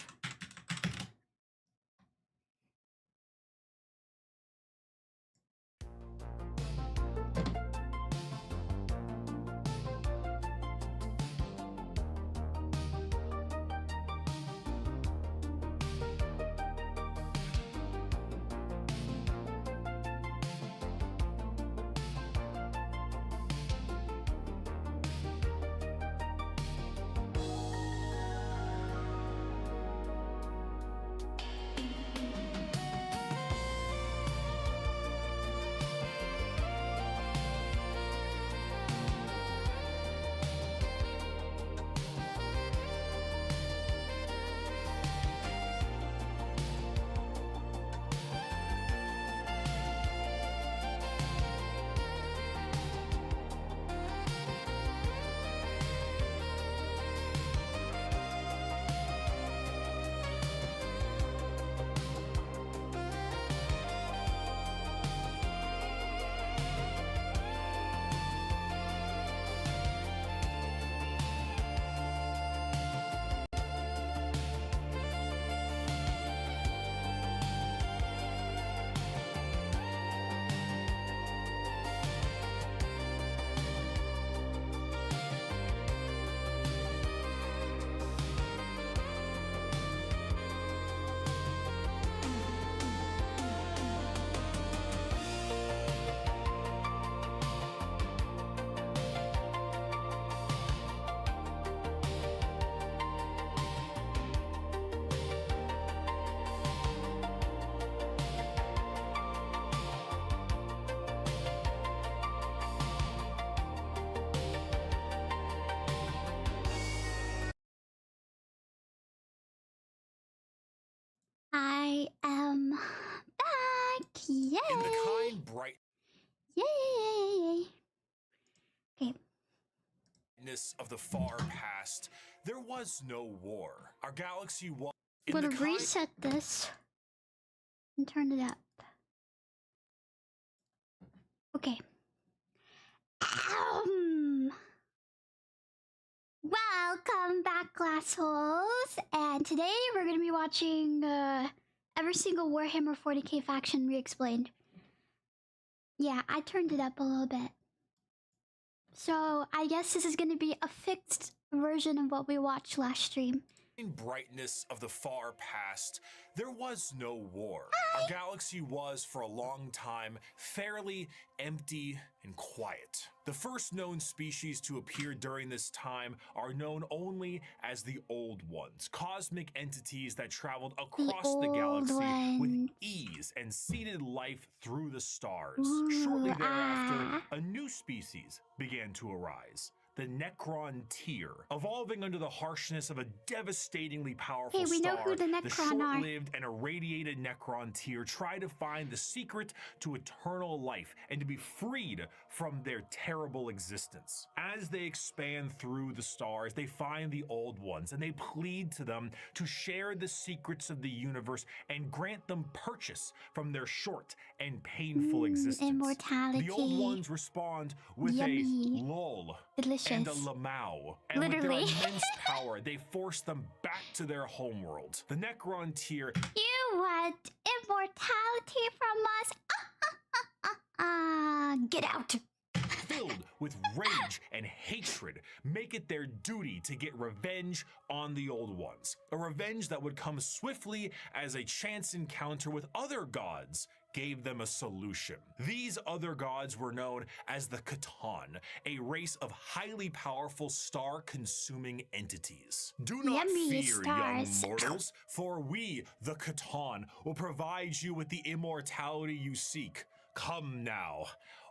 back. Yay! In the kind bright Yay! Okay. brightness of the far past, there was no war. Our galaxy was I'm gonna reset this and turn it up. Okay. Welcome back, glassholes. And today we're gonna be watching every single Warhammer 40k faction re-explained. Yeah, I turned it up a little bit. So I guess this is gonna be a fixed version of what we watched last stream. In brightness of the far past, there was no war. Our galaxy was, for a long time, fairly empty and quiet. The first known species to appear during this time are known only as the Old Ones, cosmic entities that traveled across the galaxy with ease and seeded life through the stars. Shortly thereafter, a new species began to arise. The Necron tier, evolving under the harshness of a devastatingly powerful Hey, we know star. who the Necron are. Short-lived and irradiated Necron tier try to find the secret to eternal life and to be freed from their terrible existence. As they expand through the stars, they find the Old Ones and they plead to them to share the secrets of the universe and grant them purchase from their short and painful existence. Immortality. The Old Ones respond with Yummy. a lol Delicious. and a lamau. And Literally. with their immense power, they force them back to their homeworld. The Necron tier You want immortality from us? Get out. filled with rage and hatred make it their duty to get revenge on the Old Ones. A revenge that would come swiftly as a chance encounter with other gods gave them a solution. These other gods were known as the Catan, a race of highly powerful star-consuming entities. Do not Yummy fear, stars. young mortals, for we, the Catan, will provide you with the immortality you seek. Come now,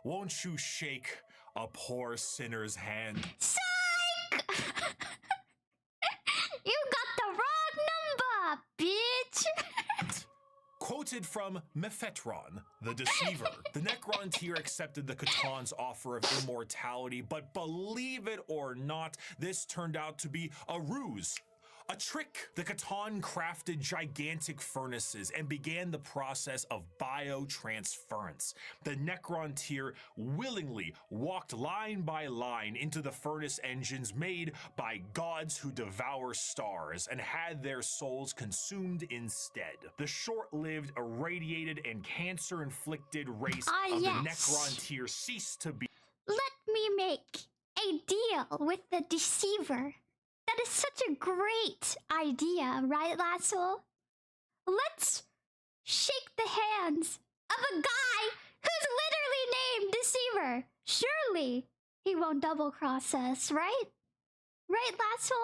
won't you shake a poor sinner's hand? Psych! You got the wrong number, bitch! Quoted from Mephetron, the Deceiver. The Necron tier accepted the Catan's offer of immortality, but believe it or not, this turned out to be a ruse. A trick. The Catan crafted gigantic furnaces and began the process of biotransference. The Necron tier willingly walked line by line into the furnace engines made by gods who devour stars and had their souls consumed instead. The short-lived, irradiated, and cancer-inflicted race of the Necron tier ceased to be. Let me make a deal with the Deceiver. That is such a great idea, right, Lasso? Let's shake the hands of a guy who's literally named Deceiver. Surely he won't double-cross us, right? Right, Lasso?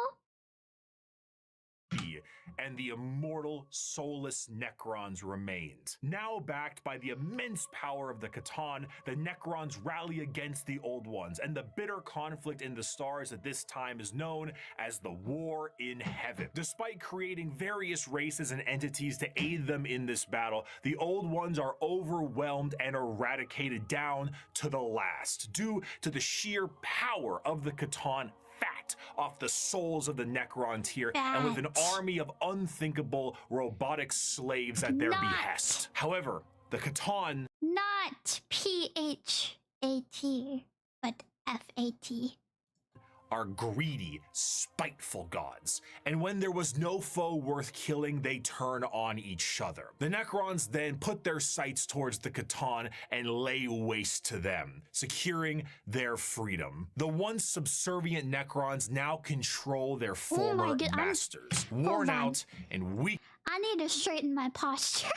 And the immortal, soulless Necrons remained. Now backed by the immense power of the Catan, the Necrons rally against the Old Ones, and the bitter conflict in the stars at this time is known as the War in Heaven. Despite creating various races and entities to aid them in this battle, the Old Ones are overwhelmed and eradicated down to the last, due to the sheer power of the Catan fat off the souls of the Necron tier, and with an army of unthinkable robotic slaves at their behest. However, the Catan, not P-H-A-T, but F-A-T. are greedy, spiteful gods, and when there was no foe worth killing, they turn on each other. The Necrons then put their sights towards the Catan and lay waste to them, securing their freedom. The once subservient Necrons now control their former masters, worn out and weak. I need to straighten my posture.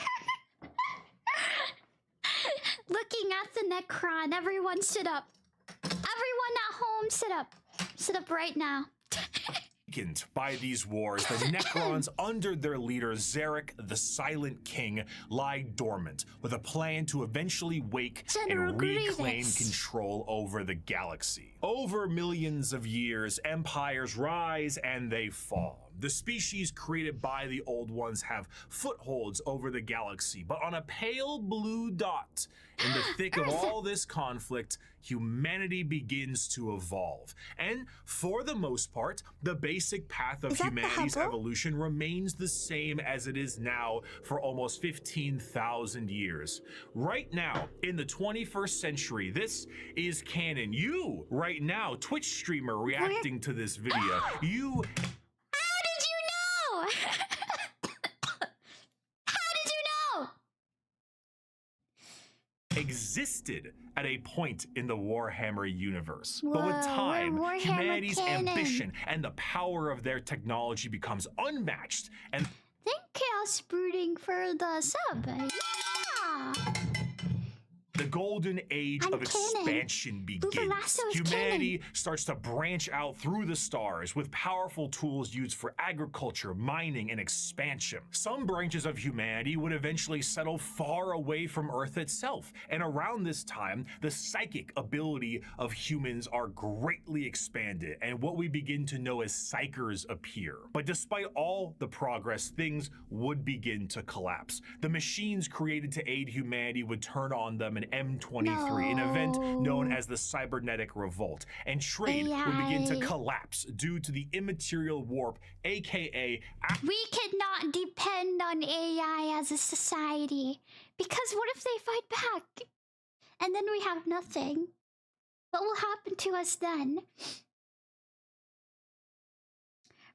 Looking at the Necron, everyone sit up. Everyone at home, sit up. Sit up right now. Weakened by these wars, the Necrons under their leader Zarek, the Silent King, lie dormant with a plan to eventually wake and reclaim control over the galaxy. Over millions of years, empires rise and they fall. The species created by the Old Ones have footholds over the galaxy, but on a pale blue dot in the thick of all this conflict, humanity begins to evolve. And for the most part, the basic path of humanity's evolution remains the same as it is now for almost 15,000 years. Right now, in the 21st century, this is canon. You, right now, Twitch streamer reacting to this video, you... How did you know? How did you know? Existed at a point in the Warhammer universe. Whoa, but with time, Warhammer humanity's canon. ambition and the power of their technology becomes unmatched, and Thank Chaos Brooding for the sub. Yeah. the golden age I'm of canon. expansion begins. LULULASSO is Humanity starts to branch out through the stars with powerful tools used for agriculture, mining, and expansion. Some branches of humanity would eventually settle far away from Earth itself, and around this time, the psychic ability of humans are greatly expanded, and what we begin to know as psychers appear. But despite all the progress, things would begin to collapse. The machines created to aid humanity would turn on them in M23, an event known as the Cybernetic Revolt, and trade would begin to AI. collapse due to the immaterial warp, aka We cannot depend on AI as a society. Because what if they fight back? And then we have nothing. What will happen to us then?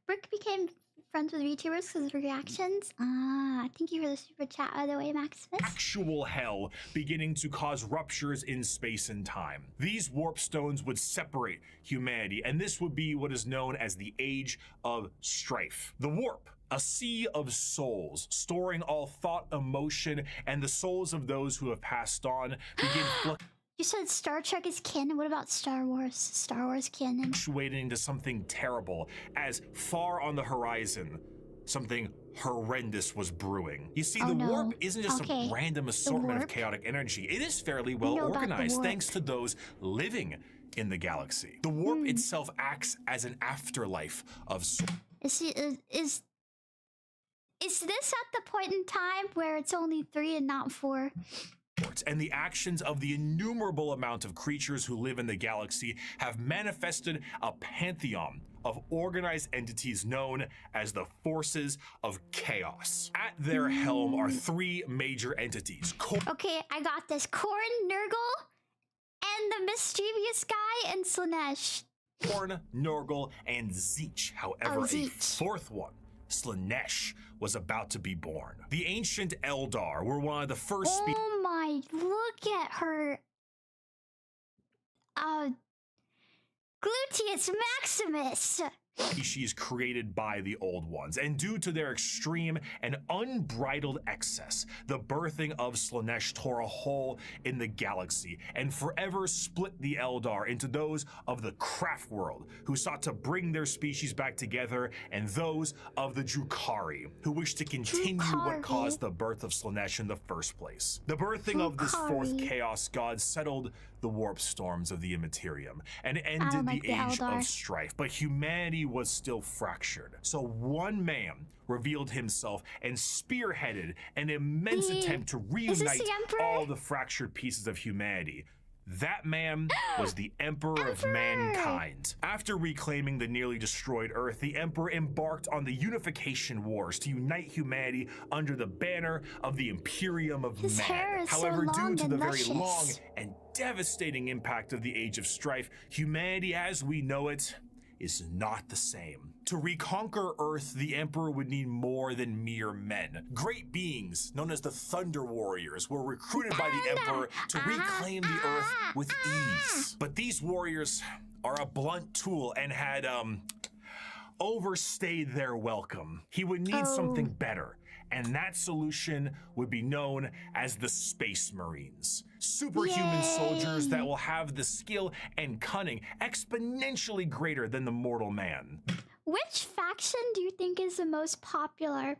Brick became friends with VTubers because of reactions. Thank you for the super chat, by the way, Maximus. actual hell beginning to cause ruptures in space and time. These warp stones would separate humanity, and this would be what is known as the Age of Strife. The warp, a sea of souls, storing all thought, emotion, and the souls of those who have passed on, begin You said Star Trek is canon. What about Star Wars? Star Wars canon. fluctuating into something terrible, as far on the horizon, something horrendous was brewing. You see, Oh, the no. warp isn't just Okay. a random assortment of warp? chaotic energy. It is fairly well know about the organized warp. thanks to those living in the galaxy. The warp itself acts as an afterlife of sorts. Is this at the point in time where it's only 3 and not 4? And the actions of the innumerable amount of creatures who live in the galaxy have manifested a pantheon of organized entities known as the Forces of Chaos. At their helm are 3 major entities: Okay, I got this. Korn, Nurgle, and the mischievous guy, and Slanesh. Korn, Nurgle, and Zeech. However, a Zeech. 4th one, Slanesh, was about to be born. The ancient Eldar were one of the first Oh my, look at her. Gluteus Maximus. species created by the Old Ones, and due to their extreme and unbridled excess, the birthing of Slanesh tore a hole in the galaxy and forever split the Eldar into those of the craft world, who sought to bring their species back together, and those of the Drukhari, who wished to continue what Drukhari. caused the birth of Slanesh in the first place. The birthing of this 4th Drukhari. chaos god settled the warp storms of the Immaterium and ended don't the like the Age Eldar. of Strife, but humanity was still fractured. So one man revealed himself and spearheaded an immense attempt to Is this reunite the Emperor? all the fractured pieces of humanity. That man was the Emperor of Emperor! Mankind. After reclaiming the nearly destroyed Earth, the Emperor embarked on the Unification Wars to unite humanity under the banner of the Imperium of His Man. hair is so However, due long to and the very luscious. long and devastating impact of the Age of Strife, humanity as we know it is not the same. To reconquer Earth, the Emperor would need more than mere men. Great beings, known as the Thunder Warriors, were recruited by the Emperor to reclaim the Earth with ease. But these warriors are a blunt tool and had, overstayed their welcome. He would need something better, and that solution would be known as the Space Marines. Superhuman soldiers that will have the skill and cunning exponentially greater than the mortal man. Which faction do you think is the most popular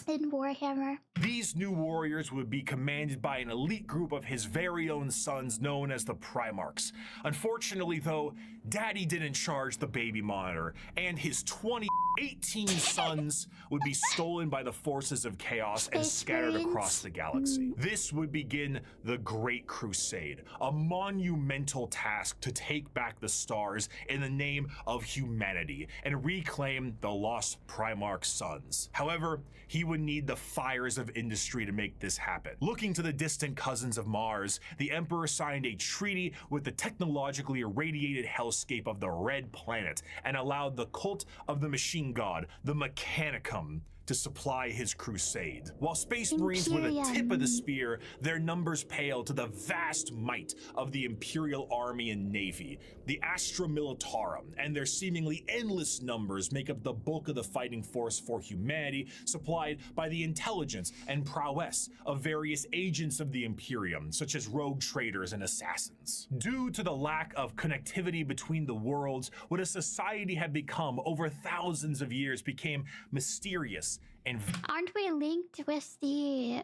in Warhammer? These new warriors would be commanded by an elite group of his very own sons known as the Primarchs. Unfortunately though, Daddy didn't charge the baby monitor, and his 20 18 suns would be stolen by the forces of chaos and Space scattered Marines. across the galaxy. This would begin the Great Crusade, a monumental task to take back the stars in the name of humanity and reclaim the lost Primarch suns. However, he would need the fires of industry to make this happen. Looking to the distant cousins of Mars, the Emperor signed a treaty with the technologically irradiated hellscape of the Red Planet and allowed the cult of the machine god, the Mechanicum, to supply his crusade. While Space Marines were the tip of the spear, their numbers pale to the vast might of the Imperial Army and Navy. The Astra Militarum and their seemingly endless numbers make up the bulk of the fighting force for humanity, supplied by the intelligence and prowess of various agents of the Imperium, such as rogue traders and assassins. Due to the lack of connectivity between the worlds, what a society had become over thousands of years became mysterious and Aren't we linked with the...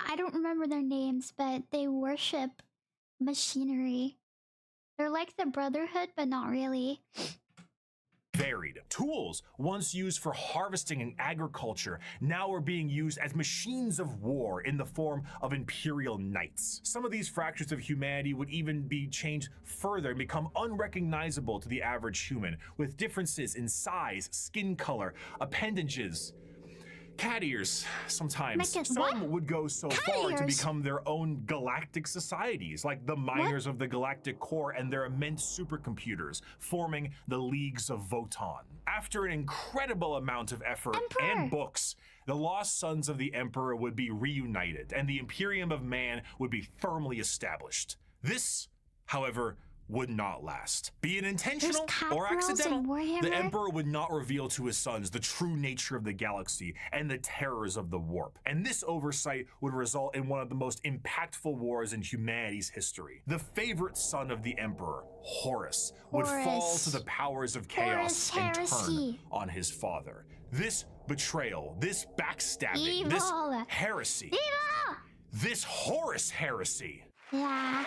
I don't remember their names, but they worship machinery. They're like the Brotherhood, but not really. varied. Tools, once used for harvesting and agriculture, now are being used as machines of war in the form of Imperial Knights. Some of these fractures of humanity would even be changed further and become unrecognizable to the average human, with differences in size, skin color, appendages, cat ears sometimes. Some would go so far to become their own galactic societies, like the miners of the Galactic Core and their immense supercomputers, forming the Leagues of Voton. After an incredible amount of effort and books, the lost sons of the Emperor would be reunited, and the Imperium of Man would be firmly established. This, however, would not last. Be it intentional or accidental, the Emperor would not reveal to his sons the true nature of the galaxy and the terrors of the warp. And this oversight would result in one of the most impactful wars in humanity's history. The favorite son of the Emperor, Horus, would fall to the powers of chaos and turn on his father. This betrayal, this backstabbing, this heresy, this Horus heresy. Yeah.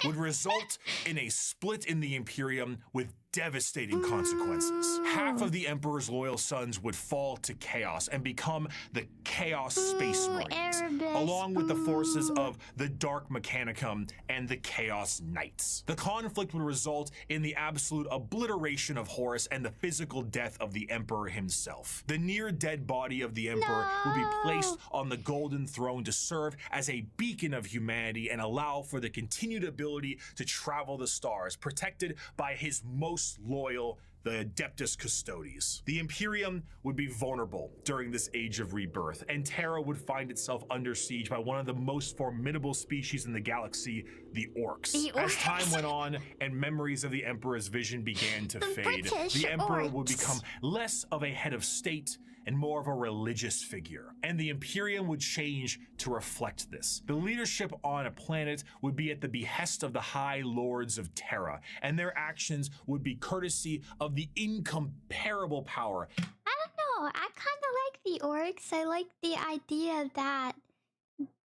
Would result in a split in the Imperium with devastating consequences. Half of the Emperor's loyal sons would fall to chaos and become the Chaos Space Marines, along with the forces of the Dark Mechanicum and the Chaos Knights. The conflict would result in the absolute obliteration of Horus and the physical death of the Emperor himself. The near-dead body of the Emperor would be placed on the Golden Throne to serve as a beacon of humanity and allow for the continued ability to travel the stars, protected by his most loyal, the Adeptus Custodes. The Imperium would be vulnerable during this age of rebirth, and Terra would find itself under siege by one of the most formidable species in the galaxy, the Orcs. As time went on and memories of the Emperor's vision began to fade, the Emperor would become less of a head of state and more of a religious figure. And the Imperium would change to reflect this. The leadership on a planet would be at the behest of the High Lords of Terra, and their actions would be courtesy of the incomparable power. I don't know, I kind of like the orcs. I like the idea that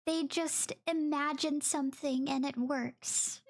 they just imagine something and it works.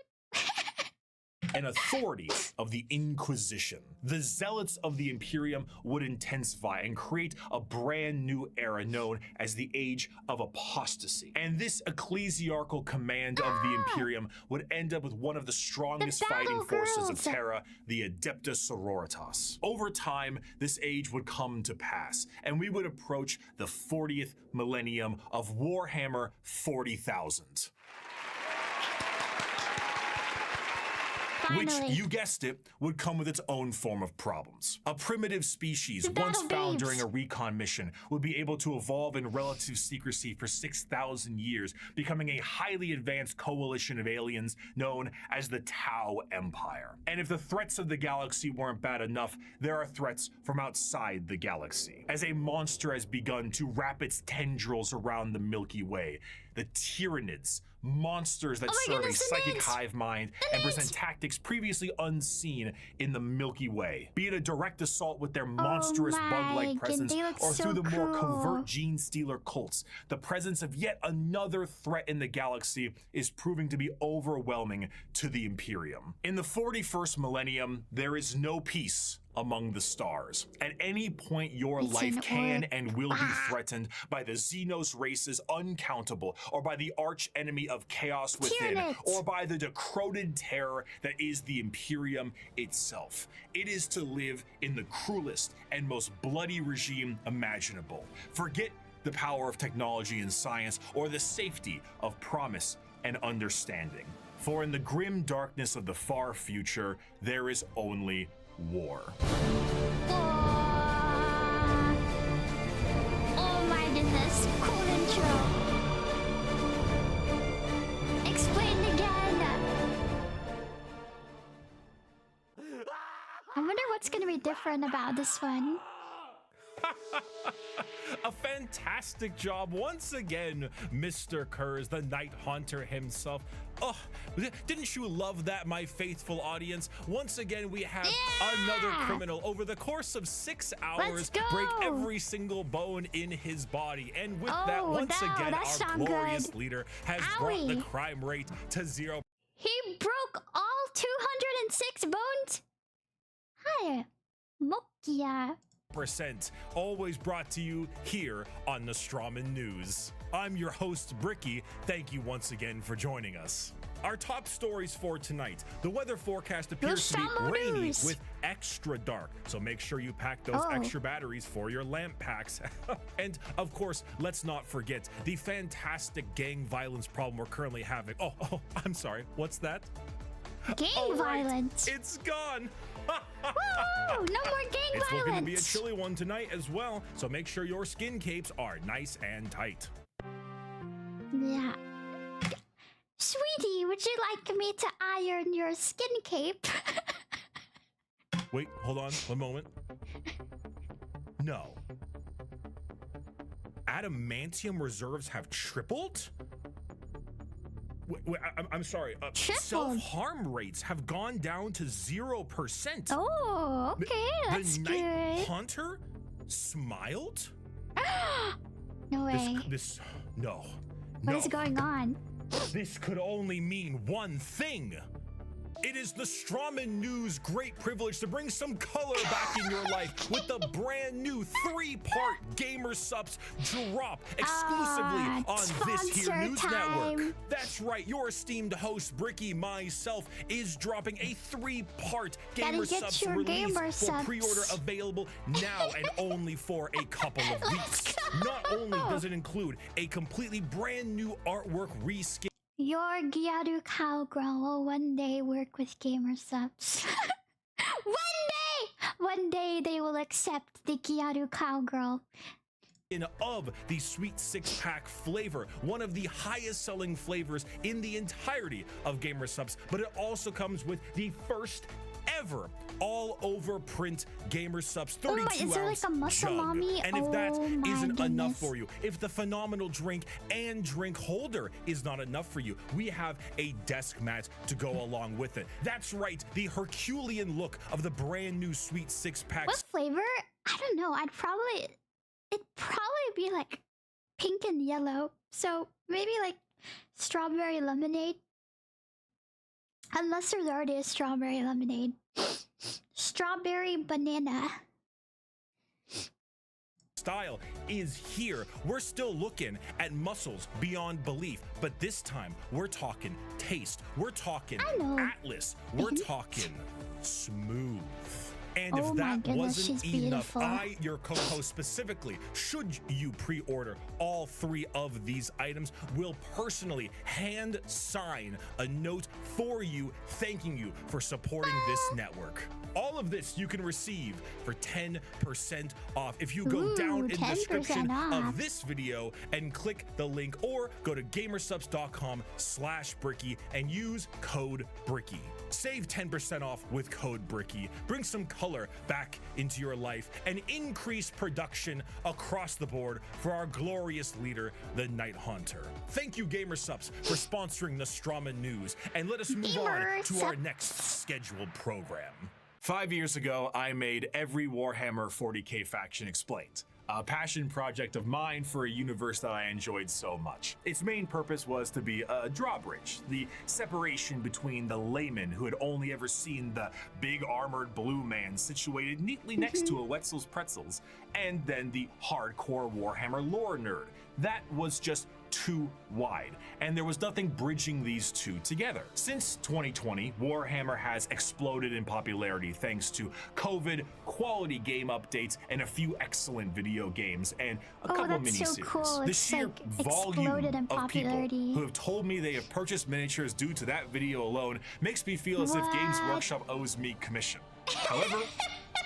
And authority of the Inquisition. The zealots of the Imperium would intensify and create a brand new era known as the Age of Apostasy. And this ecclesiarchal command of the Imperium would end up with one of the strongest fighting forces of Terra, the Adepta Sororitas. Over time, this age would come to pass, and we would approach the 40th millennium of Warhammer 40,000. Which, you guessed it, would come with its own form of problems. A primitive species, once found during a recon mission, would be able to evolve in relative secrecy for 6,000 years, becoming a highly advanced coalition of aliens known as the Tau Empire. And if the threats of the galaxy weren't bad enough, there are threats from outside the galaxy. As a monster has begun to wrap its tendrils around the Milky Way, the Tyranids, monsters that serve a psychic hive mind and present tactics previously unseen in the Milky Way. Be it a direct assault with their monstrous bug-like presence or through the more covert gene stealer cults, the presence of yet another threat in the galaxy is proving to be overwhelming to the Imperium. In the 41st millennium, there is no peace among the stars. At any point, your It's life an can orb. and will be threatened by the Xenos races uncountable, or by the arch enemy of chaos within, Tyrant. or by the decroded terror that is the Imperium itself. It is to live in the cruelest and most bloody regime imaginable. Forget the power of technology and science, or the safety of promise and understanding. For in the grim darkness of the far future, there is only war. Oh my goodness, cool intro. Explained again. I wonder what's gonna be different about this one. A fantastic job once again, Mr. Kurz, the Night Haunter himself. Oh, didn't you love that, my faithful audience? Once again, we have another criminal over the course of 6 hours go. break every single bone in his body. And with that, Oh, once no, again, that our sound glorious good. leader has brought the Owie. crime rate to 0%. He broke all 206 bones? Hi, Mokia. Always brought to you here on Nostroman News. I'm your host, Bricky. Thank you once again for joining us. Our top stories for tonight. The weather forecast appears to be Nostromo rainy News. with extra dark, so make sure you pack those Oh. extra batteries for your lamp packs. And of course, let's not forget the fantastic gang violence problem we're currently having. Oh, I'm sorry. What's that? Gang Oh, right. violence. It's gone. Woo! No more gang It's looking to be a violence. chilly one tonight as well, so make sure your skin capes are nice and tight. Yeah. Sweetie, would you like me to iron your skin cape? Wait, hold on, one moment. No. Adamantium reserves have tripled? Wait, I'm sorry. Tripled? Self-harm rates have gone down to 0%. Oh, okay, that's the good. Night Hunter smiled? No way. No. What is going on? This could only mean one thing. It is the Strawman News' great privilege to bring some color back in your life with the brand new 3-part Gamer Subs drop exclusively on this here sponsor news time. network. That's right, your esteemed host Bricky myself is dropping a 3-part Gamer get Subs your release Gamer for Subs. pre-order available now and only for a couple of weeks. Not only does it include a completely brand new artwork reskin. Your Gyaru Cowgirl will one day work with Gamer Subs. One day they will accept the Gyaru Cowgirl. Of the sweet 6-pack flavor, one of the highest selling flavors in the entirety of Gamer Subs, but it also comes with the first ever all over print Gamer Subs 32 my, is there like ounce a muscle jug. mommy? And if that Oh my isn't enough goodness. for you, if the phenomenal drink and drink holder is not enough for you, we have a desk mat to go along with it. That's right, the Herculean look of the brand new sweet 6-pack. What flavor? I don't know. It'd probably be like pink and yellow. So maybe like strawberry lemonade. Unless there's already a strawberry lemonade. Strawberry banana. Style is here. We're still looking at muscles beyond belief, but this time we're talking taste. We're talking I know. Atlas. We're talking smooth. And Oh if my that goodness, wasn't she's enough, beautiful. I, your co-host specifically, should you pre-order all 3 of these items, will personally hand sign a note for you, thanking you for supporting this network. All of this you can receive for 10% off if you go Ooh, down in the 10% description off. of this video and click the link, or go to gamersubs.com/bricky and use code bricky. Save 10% off with code bricky. Bring some color back into your life and increase production across the board for our glorious leader, the Night Haunter. Thank you, Gamersubs, for sponsoring Nostroman News, and let us move on to our next scheduled program. 5 years ago, I made every Warhammer 40k faction explained. a passion project of mine for a universe that I enjoyed so much. Its main purpose was to be a drawbridge, the separation between the layman who had only ever seen the big armored blue man situated neatly next to a Wetzel's Pretzels, and then the hardcore Warhammer lore nerd. That was just too wide, and there was nothing bridging these two together. Since 2020, Warhammer has exploded in popularity thanks to COVID, quality game updates, and a few excellent video games, and a couple of miniseries. So cool. The sheer volume of people who have told me they have purchased miniatures due to that video alone makes me feel as if Games Workshop owes me commission. However,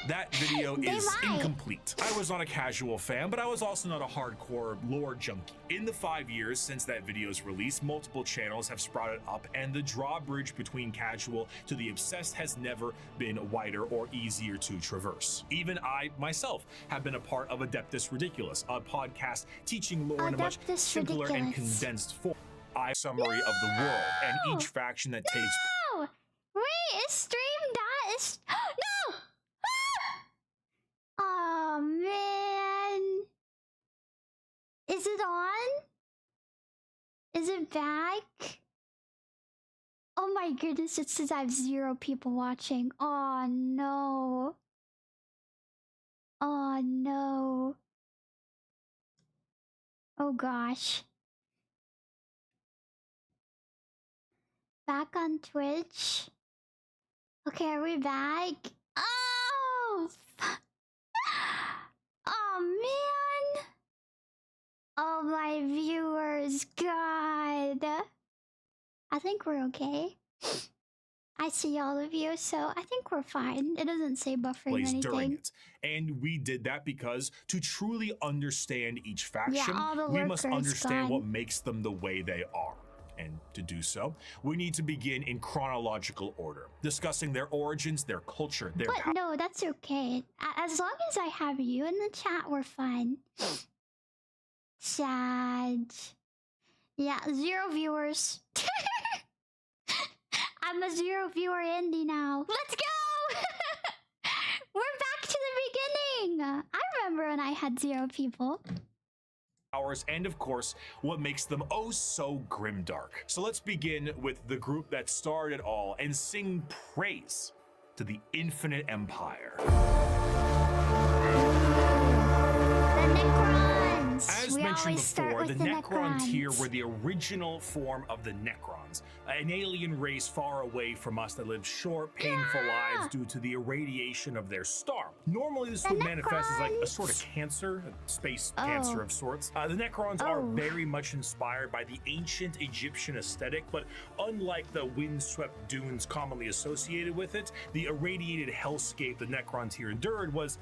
that video is incomplete. I was not a casual fan, but I was also not a hardcore lore junkie. In the 5 years since that video's release, multiple channels have sprouted up, and the drawbridge between casual to the obsessed has never been wider or easier to traverse. Even I, myself, have been a part of Adeptus Ridiculous, a podcast teaching lore in a much simpler and condensed form. Summary of the world, and each faction that takes... No! Wait, is stream that? Is... No! Oh man. Is it on? Is it back? Oh my goodness, it says I have 0 people watching. Oh no. Oh no. Oh gosh. Back on Twitch. Okay, are we back? Oh! Oh man! Oh my viewers, God! I think we're okay. I see all of you, so I think we're fine. It doesn't say buffering or anything. During it. And we did that because to truly understand each faction, we must understand what makes them the way they are. And to do so, we need to begin in chronological order, discussing their origins, their culture, their power. But no, that's okay. As long as I have you in the chat, we're fine. Sad. Yeah, 0 viewers. I'm a 0 viewer indie now. Let's go! We're back to the beginning. I remember when I had 0 people. And of course, what makes them oh so grimdark. So let's begin with the group that started it all and sing praise to the Infinite Empire. The Necrons! As mentioned before, the Necrons here were the original form of the Necrons, an alien race far away from us that lived short, painful lives due to the irradiation of their star. Normally, this would manifest as like a sort of cancer, a space cancer of sorts. The Necrons are very much inspired by the ancient Egyptian aesthetic, but unlike the windswept dunes commonly associated with it, the irradiated hellscape the Necrons here endured was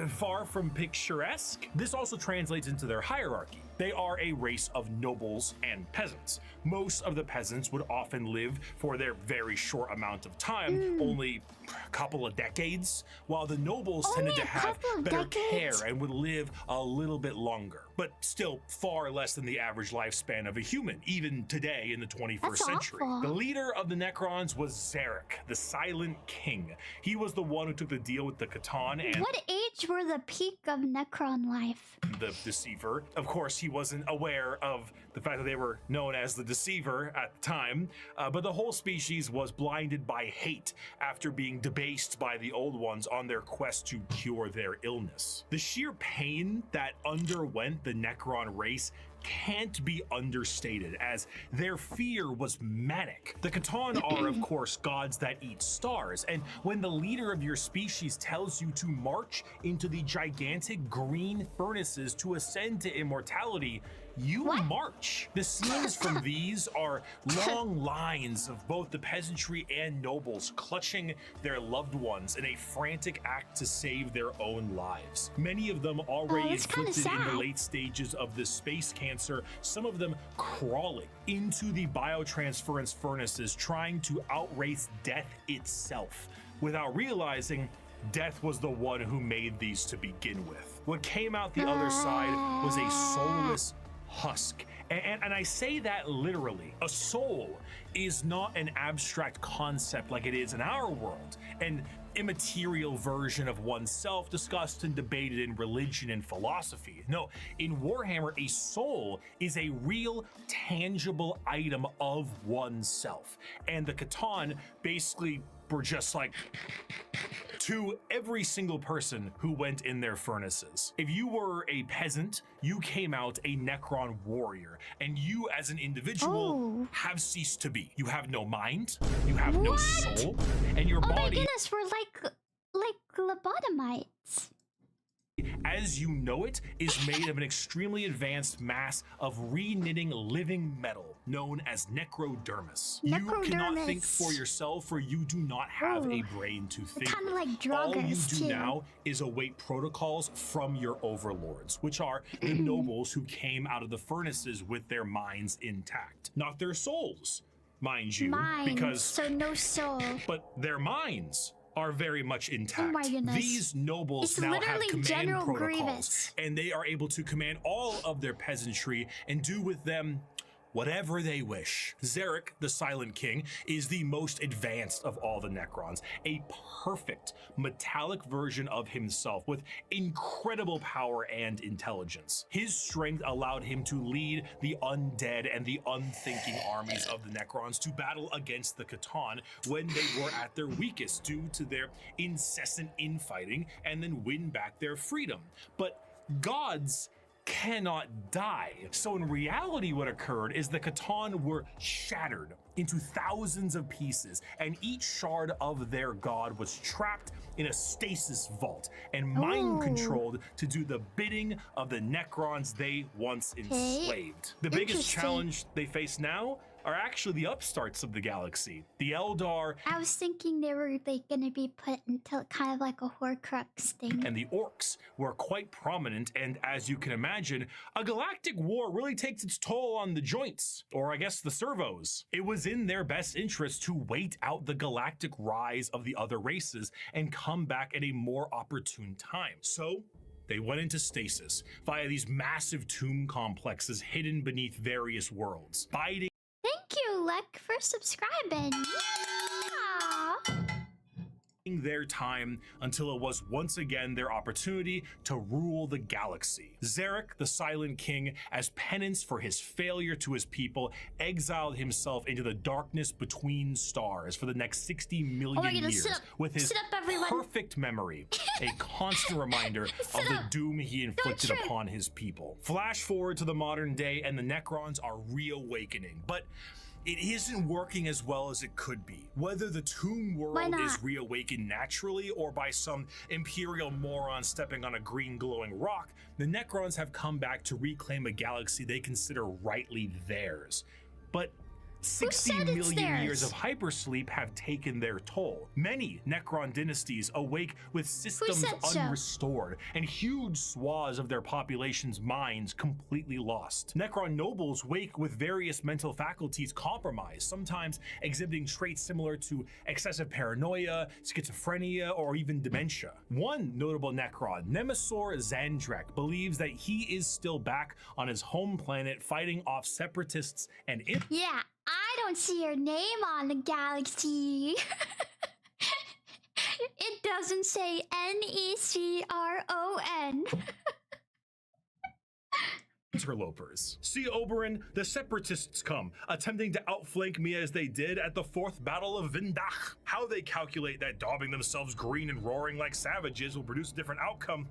far from picturesque. This also translates into their hierarchy. They are a race of nobles and peasants. Most of the peasants would often live for their very short amount of time, only a couple of decades, while the nobles tended to have better care and would live a little bit longer, but still far less than the average lifespan of a human, even today in the 21st century. The leader of the Necrons was Zarek, the Silent King. He was the one who took the deal with the Catan and... What age were the peak of Necron life? The Deceiver. Of course, he wasn't aware of the fact that they were known as the Deceiver at the time, but the whole species was blinded by hate after being debased by the Old Ones on their quest to cure their illness. The sheer pain that underwent the Necron race can't be understated, as their fear was manic. The Catan are, of course, gods that eat stars, and when the leader of your species tells you to march into the gigantic green furnaces to ascend to immortality, you march. The scenes from these are long lines of both the peasantry and nobles clutching their loved ones in a frantic act to save their own lives. Many of them already inflicted in the late stages of this space cancer, some of them crawling into the biotransference furnaces trying to outrace death itself, without realizing death was the one who made these to begin with. What came out the other side was a soulless husk. And I say that literally. A soul is not an abstract concept like it is in our world. And immaterial version of oneself discussed and debated in religion and philosophy. No, in Warhammer, a soul is a real, tangible item of oneself. And the Catan basically were just like to every single person who went in their furnaces. If you were a peasant, you came out a Necron warrior, and you as an individual have ceased to be. You have no mind, you have no soul, and your Oh my body, goodness, we're like lobotomites. as you know it, is made of an extremely advanced mass of re-knitting living metal known as necrodermis. You cannot think for yourself, for you do not have a brain to think. Kind of like All you druggers do too. now is await protocols from your overlords, which are the nobles who came out of the furnaces with their minds intact. Not their souls, mind you, Minds, because so no soul. but their minds are very much intact. Oh my goodness. These nobles It's now have literally command General protocols, Grievous. and they are able to command all of their peasantry and do with them whatever they wish. Zarek, the Silent King, is the most advanced of all the Necrons, a perfect metallic version of himself with incredible power and intelligence. His strength allowed him to lead the undead and the unthinking armies of the Necrons to battle against the Catan when they were at their weakest due to their incessant infighting, and then win back their freedom. But gods cannot die. So in reality, what occurred is the Catan were shattered into thousands of pieces, and each shard of their god was trapped in a stasis vault and mind controlled to do the bidding of the Necrons they once enslaved. The biggest challenge they face now are actually the upstarts of the galaxy, the Eldar I was thinking they were like gonna be put into kind of like a Horcrux thing. and the orcs were quite prominent, and as you can imagine, a galactic war really takes its toll on the joints, or I guess the servos. It was in their best interest to wait out the galactic rise of the other races and come back at a more opportune time. So they went into stasis via these massive tomb complexes hidden beneath various worlds, biding Thank you, Lek, for subscribing. Yeah. their time until it was once again their opportunity to rule the galaxy. Zarek, the Silent King, as penance for his failure to his people, exiled himself into the darkness between stars for the next 60 million goodness, years sit up. with his Sit up, everyone. perfect memory, a constant reminder of the doom he inflicted trip. upon his people. Flash forward to the modern day, and the Necrons are reawakening, but it isn't working as well as it could be. Whether the tomb world is reawakened naturally or by some imperial moron stepping on a green glowing rock, the Necrons have come back to reclaim a galaxy they consider rightly theirs. But 60 million years of hypersleep have taken their toll. Many Necron dynasties awake with systems unrestored and huge swaths of their population's minds completely lost. Necron nobles wake with various mental faculties compromised, sometimes exhibiting traits similar to excessive paranoia, schizophrenia, or even dementia. One notable Necron, Nemesaur Zandrek, believes that he is still back on his home planet fighting off separatists and Yeah, I don't see your name on the galaxy. It doesn't say Necron. interlopers. See Oberyn, the separatists come, attempting to outflank me as they did at the 4th Battle of Vindach. How they calculate that daubing themselves green and roaring like savages will produce a different outcome,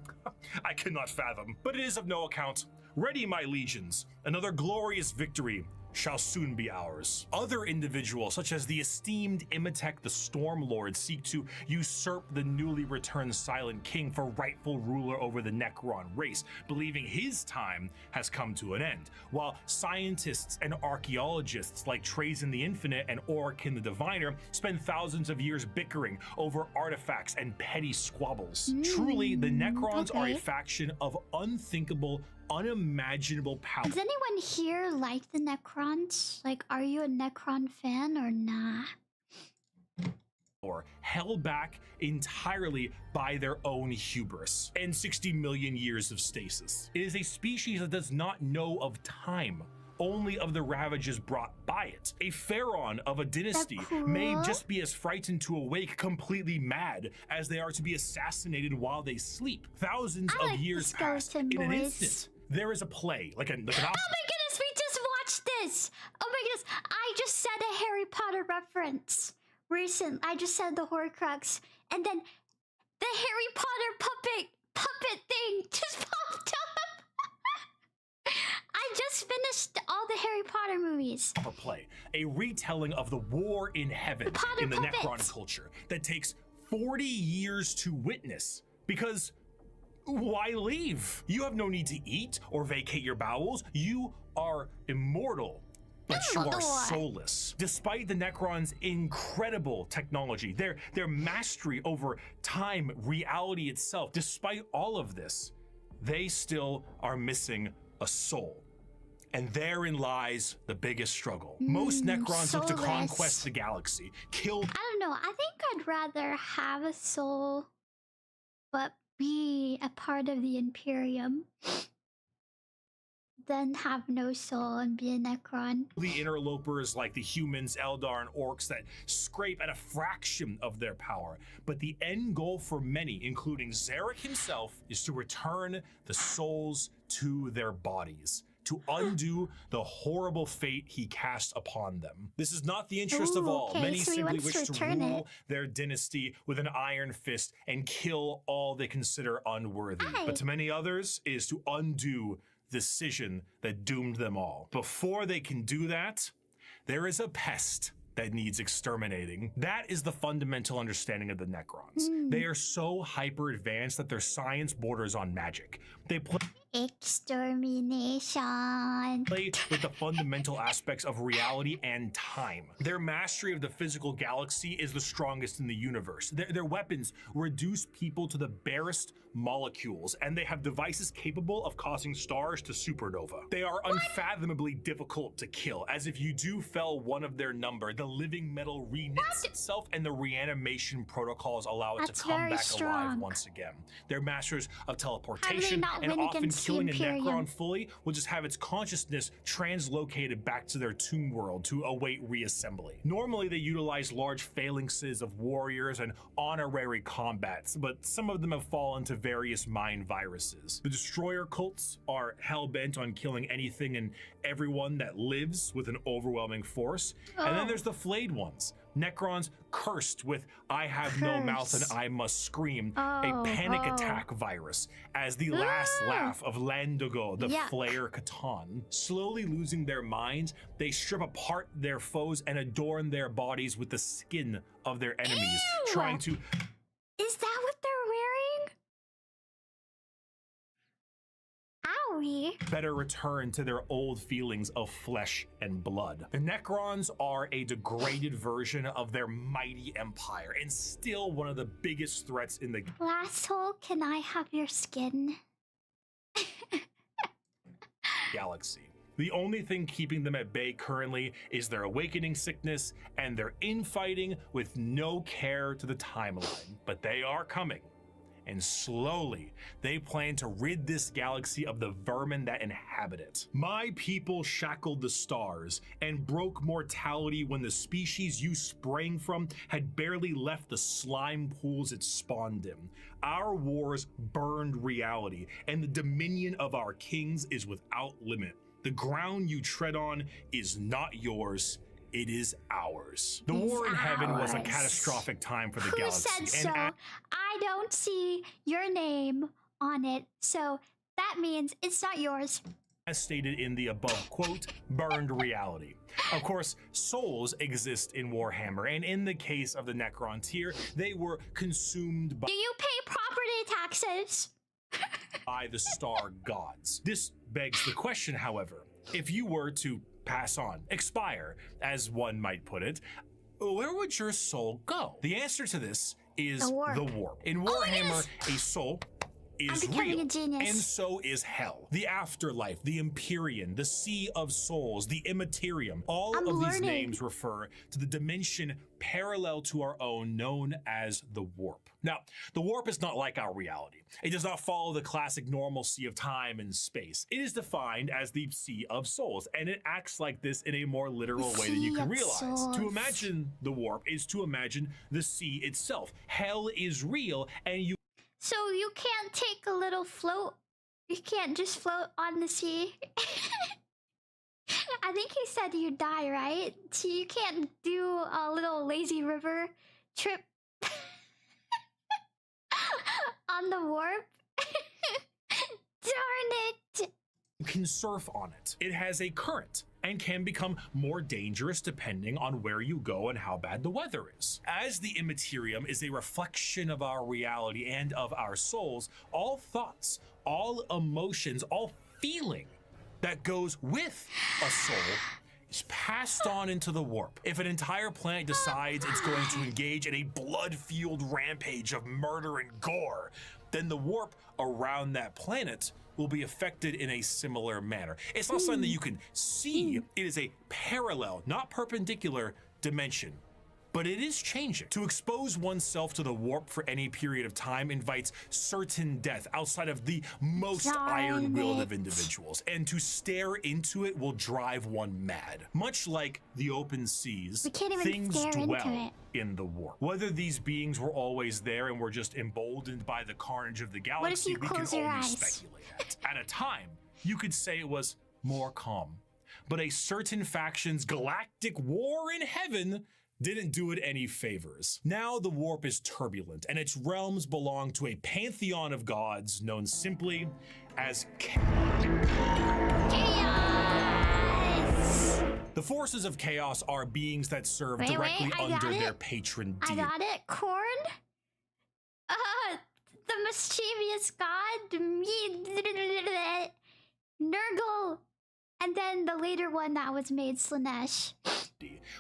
I cannot fathom. But it is of no account. Ready, my legions. Another glorious victory shall soon be ours. Other individuals, such as the esteemed Imhotep the Stormlord, seek to usurp the newly returned Silent King for rightful ruler over the Necron race, believing his time has come to an end, while scientists and archaeologists like Trazen the Infinite and Orikin the Diviner spend thousands of years bickering over artifacts and petty squabbles. Truly, the Necrons are a faction of unthinkable, unimaginable power. Does anyone here like the Necrons? Like, are you a Necron fan or nah? Or held back entirely by their own hubris and 60 million years of stasis. It is a species that does not know of time, only of the ravages brought by it. A pharaoh of a dynasty cool. may just be as frightened to awake completely mad as they are to be assassinated while they sleep. Thousands I of like years the pass skeleton in an boys. instant. There is a play, like an Oh my goodness, we just watched this! Oh my goodness, I just said a Harry Potter reference. Recent, I just said the Horcrux, and then the Harry Potter puppet thing just popped up. I just finished all the Harry Potter movies. proper play, a retelling of the war in heaven Potter in the puppets. Necron culture that takes 40 years to witness. Because why leave? You have no need to eat or vacate your bowels. You are immortal, but you are Immortal. soulless. Despite the Necrons' incredible technology, their mastery over time, reality itself, despite all of this, they still are missing a soul. And therein lies the biggest struggle. Most Necrons look to soulless. conquest the galaxy, kill I don't know, I think I'd rather have a soul, but be a part of the Imperium than have no soul and be a Necron. the interlopers like the humans, Eldar, and orcs that scrape at a fraction of their power. But the end goal for many, including Zarek himself, is to return the souls to their bodies, to undo the horrible fate he cast upon them. This is not the interest of Ooh, all. okay, Many so he simply wants wish to to return rule it. their dynasty with an iron fist and kill all they consider unworthy. Aye. But to many others is to undo the decision that doomed them all. Before they can do that, there is a pest that needs exterminating. That is the fundamental understanding of the Necrons. They are so hyper advanced that their science borders on magic. They Extermination. play with the fundamental aspects of reality and time. Their mastery of the physical galaxy is the strongest in the universe. Their weapons reduce people to the barest molecules, and they have devices capable of causing stars to supernova. They are unfathomably difficult to kill, as if you do fell one of their number, the living metal reknits itself, and the reanimation protocols allow it That's to come very back alive strong. once again. They're masters of teleportation, not and win often against the killing a Imperium? Necron fully will just have its consciousness translocated back to their tomb world to await reassembly. Normally, they utilize large phalanxes of warriors and honorary combats, but some of them have fallen to various mind viruses. The destroyer cults are hell-bent on killing anything and everyone that lives with an overwhelming force. And then there's the flayed ones. Necrons cursed with I have no mouth and Curse. I must scream, Oh, a panic oh. attack virus, as the last laugh of Landogo, the Yuck. Flayer Catan. Slowly losing their minds, they strip apart their foes and adorn their bodies with the skin of their enemies, Ew. trying to Is that what they're wearing? Owie. better return to their old feelings of flesh and blood. The Necrons are a degraded version of their mighty empire, and still one of the biggest threats in the Last hole, can I have your skin? galaxy. The only thing keeping them at bay currently is their awakening sickness and their infighting with no care to the timeline. But they are coming. And slowly, they plan to rid this galaxy of the vermin that inhabit it. My people shackled the stars and broke mortality when the species you sprang from had barely left the slime pools it spawned in. Our wars burned reality, and the dominion of our kings is without limit. The ground you tread on is not yours. It is ours. The It's war in heaven was a ours. catastrophic time for the Who galaxy. said so? and I don't see your name on it, so that means it's not yours. as stated in the above quote, burned reality. Of course, souls exist in Warhammer, and in the case of the Necron tier, they were consumed Do you pay property taxes? by the star gods. This begs the question, however, if you were to pass on, expire, as one might put it, where would your soul go? The answer to this is The warp. the warp. In Oh my Warhammer, goodness. a soul is becoming real, a genius. and so is hell. The afterlife, the Empyrean, the Sea of Souls, the Immaterium, all I'm of these learning. names refer to the dimension parallel to our own, known as the warp. Now, the warp is not like our reality. It does not follow the classic normalcy of time and space. It is defined as the Sea of Souls, and it acts like this in a more literal way than you Sea can of realize. Souls. To imagine the warp is to imagine the sea itself. Hell is real, and you So you can't take a little float. You can't just float on the sea. I think he said you die, right? So you can't do a little lazy river trip on the warp. Darn it! can surf on it. It has a current and can become more dangerous depending on where you go and how bad the weather is. As the Immaterium is a reflection of our reality and of our souls, all thoughts, all emotions, all feeling that goes with a soul is passed on into the warp. If an entire planet decides it's going to engage in a blood-fueled rampage of murder and gore, then the warp around that planet will be affected in a similar manner. It's not something that you can see. It is a parallel, not perpendicular dimension. But it is changing. To expose oneself to the warp for any period of time invites certain death outside of the most iron-willed of individuals, and to stare into it will drive one mad. Much like the open seas, We can't even things stare into dwell it. in the warp. Whether these beings were always there and were just emboldened by the carnage of the galaxy, you we can close your only eyes? speculate at. At a time, you could say it was more calm. But a certain faction's galactic war in heaven didn't do it any favors. Now the warp is turbulent, and its realms belong to a pantheon of gods known simply as Chaos! The forces of chaos are beings that serve Wait, directly I got under it. their patron I deity. got it. Corn? The mischievous god? Nurgle. And then the later one that was made, Slanesh.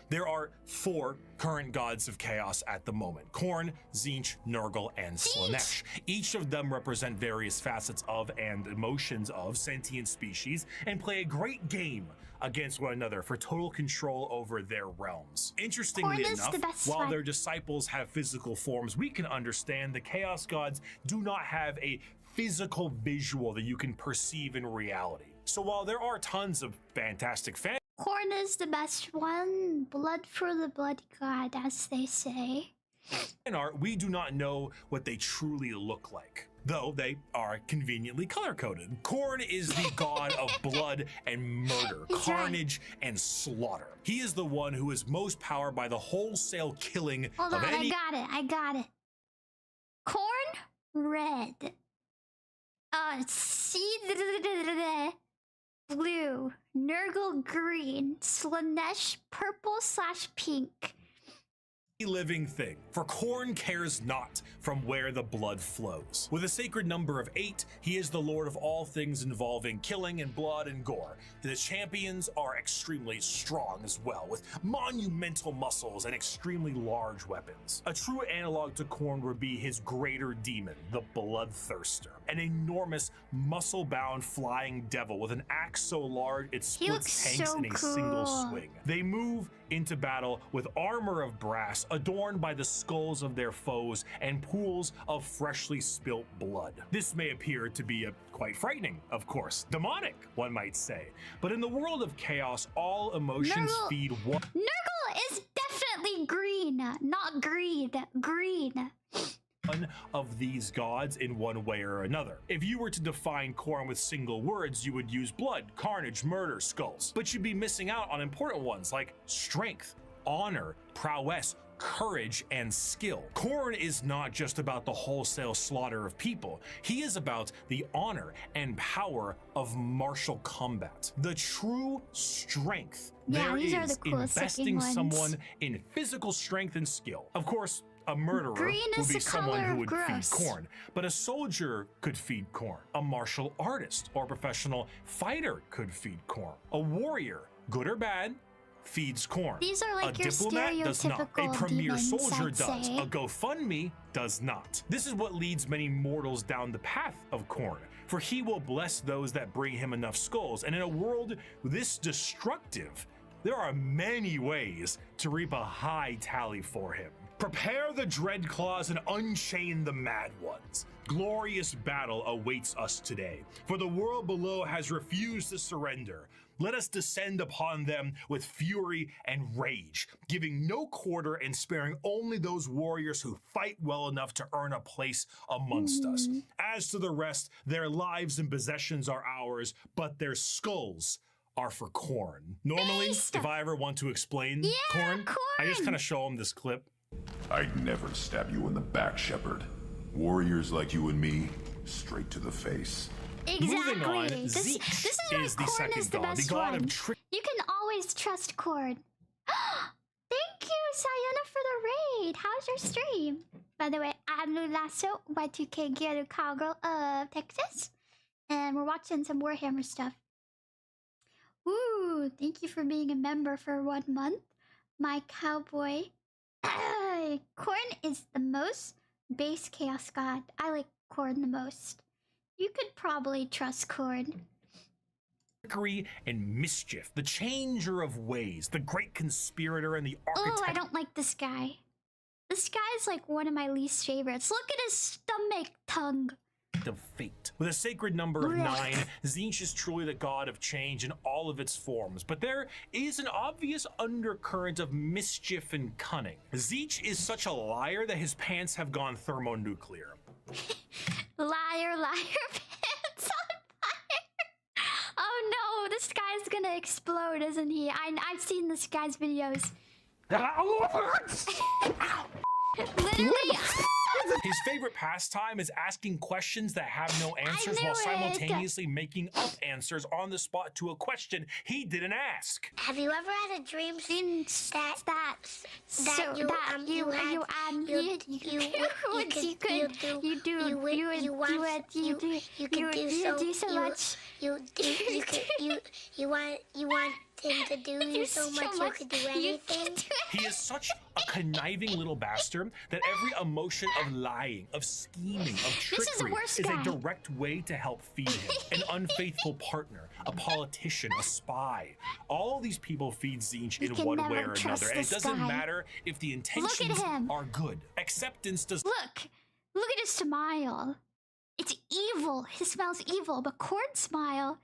There are 4 current gods of chaos at the moment: Khorne, Tzeentch, Nurgle, and Slanesh. Each of them represent various facets of and emotions of sentient species and play a great game against one another for total control over their realms. Interestingly Khorne is enough, the best while one. their disciples have physical forms we can understand, the chaos gods do not have a physical visual that you can perceive in reality. So while there are tons of fantastic fan Corn is the best one. Blood for the blood god, as they say. art, we do not know what they truly look like, though they are conveniently color-coded. Khorne is the god of blood and murder, He's carnage and slaughter. He is the one who is most powered by the wholesale killing Hold of on, any I got it. Corn, red. Blue. Nurgle, green. Slanesh, purple/pink. living thing, for Khorne cares not from where the blood flows. With a sacred number of 8, he is the lord of all things involving killing and blood and gore. The champions are extremely strong as well, with monumental muscles and extremely large weapons. A true analog to Khorne would be his greater demon, the Bloodthirster, an enormous muscle-bound flying devil with an axe so large it He splits looks tanks so in a single cool. swing. They move into battle with armor of brass adorned by the skulls of their foes and pools of freshly spilt blood. This may appear to be quite frightening, of course, demonic, one might say. But in the world of chaos, all emotions Nurgle- feed one. Nurgle is definitely green, not green. Green. One of these gods in one way or another. If you were to define Khorne with single words, you would use blood, carnage, murder, skulls. But you'd be missing out on important ones like strength, honor, prowess, courage, and skill. Khorne is not just about the wholesale slaughter of people. He is about the honor and power of martial combat. The true strength Yeah, there these are is the coolest investing looking ones. someone in physical strength and skill. Of course, a murderer Green would is be the someone color who of would feed gross. Khorne, but a soldier could feed Khorne. A martial artist or professional fighter could feed Khorne. A warrior, good or bad, feeds corn. These are like a your diplomat does not. A stereotypical premier demons, soldier I'd does. say. A GoFundMe does not. This is what leads many mortals down the path of corn, for he will bless those that bring him enough skulls. And in a world this destructive, there are many ways to reap a high tally for him. Prepare the dread claws and unchain the mad ones. Glorious battle awaits us today, for the world below has refused to surrender. Let us descend upon them with fury and rage, giving no quarter and sparing only those warriors who fight well enough to earn a place amongst us. As to the rest, their lives and possessions are ours, but their skulls are for corn. Normally, Beast. if I ever want to explain corn, I just kind of show them this clip. I'd never stab you in the back, Shepard. Warriors like you and me, straight to the face. Exactly. Moving on, this Zeech is why is the Korn second is the god, best the god one. of trick. You can always trust Korn. Thank you, Sayana, for the raid. How's your stream? By the way, I'm LULULASSO, Y2K Gyaru Cowgirl of Texas, and we're watching some Warhammer stuff. Ooh, thank you for being a member for 1 month, my cowboy. Korn is the most base chaos god. I like Korn the most. You could probably trust Korn. Trickery and mischief, the changer of ways, the great conspirator and the architect Oh, I don't like this guy. This guy's like one of my least favorites. Look at his stomach tongue. of fate. With a sacred number of 9, Zeech is truly the god of change in all of its forms, but there is an obvious undercurrent of mischief and cunning. Zeech is such a liar that his pants have gone thermonuclear. Liar, liar, pants on fire. Oh no, this guy's gonna explode, isn't he? I've seen this guy's videos. Literally. His favorite pastime is asking questions that have no answers knew while it. simultaneously making up answers on the spot to a question he didn't ask. Have you ever had a dream that you want him to do so much you could do anything? He is such a conniving little bastard that every emotion of lying, of scheming, of is the trickery worst is guy. a direct way to help feed him. An unfaithful partner, a politician, a spy. All these people feed Zeech in can one never way or trust another. And it this doesn't guy. matter if the intentions him. are good. Acceptance does Look at his smile. It's evil. He smells evil, but Korn's smile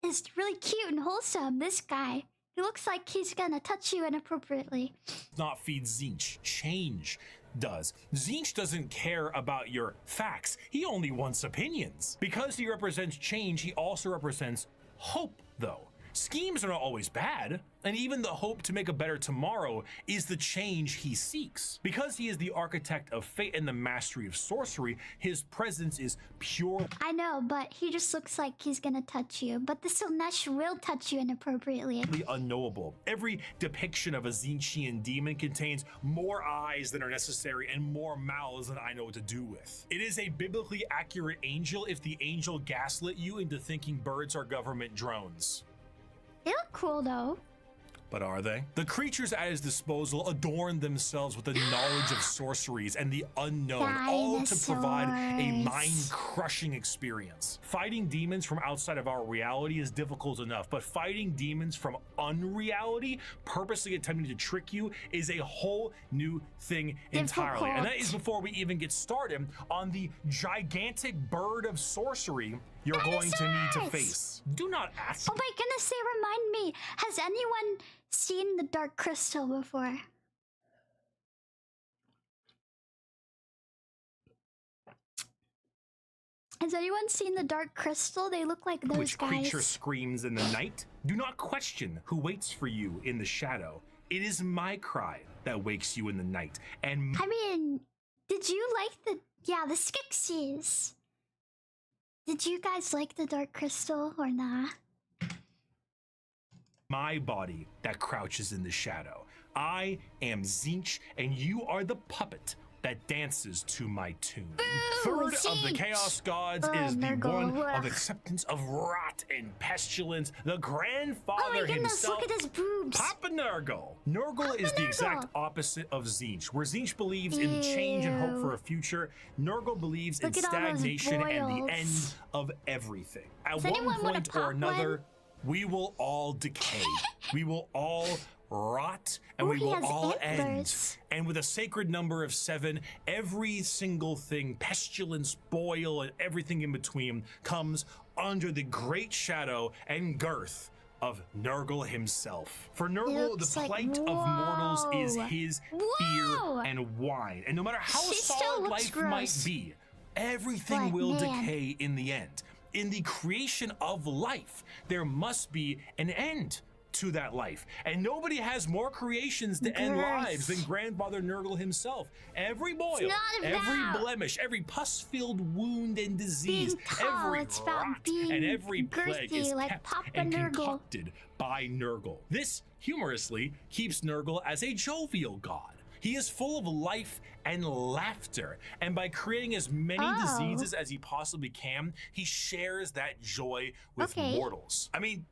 is really cute and wholesome. This guy, he looks like he's gonna touch you inappropriately. not feed Zeech. Change does. Zeech doesn't care about your facts. He only wants opinions. Because he represents change, he also represents hope, though. Schemes are not always bad, and even the hope to make a better tomorrow is the change he seeks. Because he is the architect of fate and the mastery of sorcery, his presence is pure. I know, but he just looks like he's gonna touch you. But the Silnesh will touch you inappropriately. Unknowable. Every depiction of a Zeechian demon contains more eyes than are necessary and more mouths than I know what to do with. It is a biblically accurate angel if the angel gaslit you into thinking birds are government drones. They look cool though. But are they? The creatures at his disposal adorn themselves with the knowledge of sorceries and the unknown, all to provide a Dinosaurs. mind-crushing experience. Fighting demons from outside of our reality is difficult enough, but fighting demons from unreality, purposely attempting to trick you, is a whole new thing entirely. And that is before we even get started on the gigantic bird of sorcery you're going to need to face. Do not ask. Oh my goodness, they remind me. Has anyone seen the Dark Crystal before? Has anyone seen the Dark Crystal? They look like those Which guys. creature screams in the night? Do not question who waits for you in the shadow. It is my cry that wakes you in the night. And I mean, did you like the Skeksis? Did you guys like the Dark Crystal or nah? my body that crouches in the shadow. I am Zeech, and you are the puppet that dances to my tune. Boo, Third of the Siege. Chaos Gods Oh, is the Nurgle, one of ugh. acceptance of rot and pestilence, the Oh grandfather my goodness, himself, look at his boobs. Papa Nurgle. Nurgle is the Nurgle. exact opposite of Tzeentch. Where Tzeentch believes in change and hope Ew. for a future, Nurgle believes Look in at all those stagnation and the boils. end of everything. At Does one anyone wanna point or pop another, one? we will all decay. We will all rot, and Ooh, we he will has all end. antlers. And with a sacred number of 7, every single thing, pestilence, boil, and everything in between, comes under the great shadow and girth of Nurgle himself. For Nurgle, looks the like- plight of mortals is whoa. his Whoa. fear and wine. And no matter how She still solid looks life gross. might be, everything But, will man. decay in the end. In the creation of life, there must be an end to that life. And nobody has more creations to end Girth. lives than Grandfather Nurgle himself. Every boil, not every about blemish, every pus-filled wound and disease, being tall, every it's about rot being and every plague girthy is like kept Papa and Nurgle. concocted by Nurgle. This, humorously, keeps Nurgle as a jovial god. He is full of life and laughter, and by creating as many Oh. diseases as he possibly can, he shares that joy with Okay. mortals. I mean,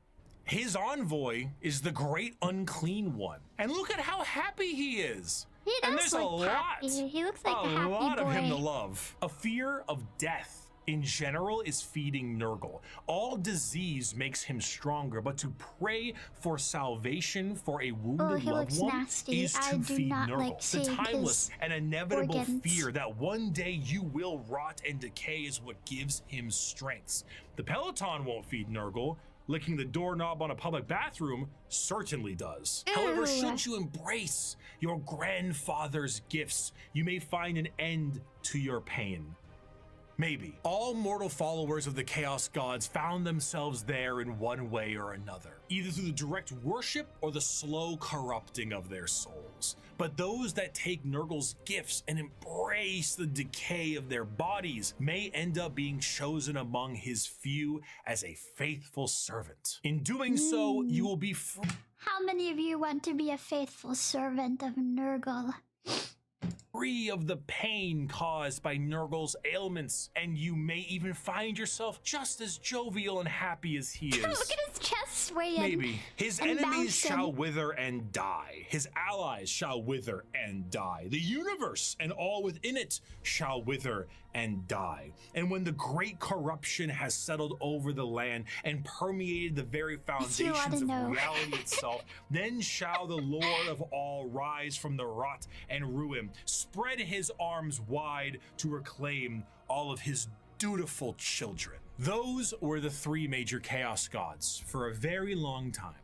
his envoy is the great unclean one, and look at how happy he is. He And does there's a look happy. lot, He looks like a a happy lot boy. of him to love. A fear of death in general is feeding Nurgle. All disease makes him stronger, but to pray for salvation for a Oh, wounded he loved looks one nasty. is I to do feed not Nurgle. like The seeing timeless his and inevitable organs. fear that one day you will rot and decay is what gives him strength. The Peloton won't feed Nurgle. Licking the doorknob on a public bathroom certainly does. However, Ew. should you embrace your grandfather's gifts, you may find an end to your pain. Maybe. All mortal followers of the Chaos Gods found themselves there in one way or another, either through the direct worship or the slow corrupting of their souls. But those that take Nurgle's gifts and embrace the decay of their bodies may end up being chosen among his few as a faithful servant. In doing so, you will be How many of you want to be a faithful servant of Nurgle? free of the pain caused by Nurgle's ailments, and you may even find yourself just as jovial and happy as he is. Look at his chest swaying. Maybe. His and enemies bouncing. shall wither and die. His allies shall wither and die. The universe and all within it shall wither and die. And when the great corruption has settled over the land and permeated the very you ought to foundations of know. reality itself, then shall the Lord of all rise from the rot and ruin, spread his arms wide to reclaim all of his dutiful children. Those were the 3 major Chaos Gods for a very long time,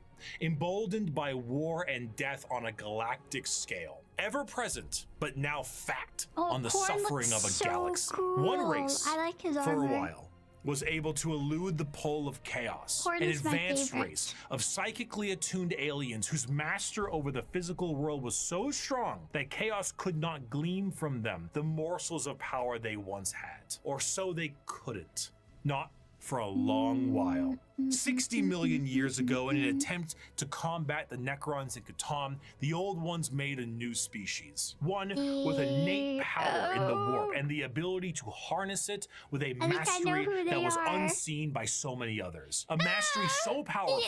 emboldened by war and death on a galactic scale. Ever present, but now fact Oh, on the Korn suffering looks of a so galaxy. cool. One race, I like his for armor. a while, was able to elude the pull of chaos. Korn An is my advanced favorite. race of psychically attuned aliens whose master over the physical world was so strong that chaos could not glean from them the morsels of power they once had. Or so they couldn't. Not for a long while. 60 million years ago, in an attempt to combat the Necrons and Catan, the old ones made a new species. One with innate power in the warp and the ability to harness it with a I think I know mastery who that they was are. unseen by so many others. A mastery so powerful,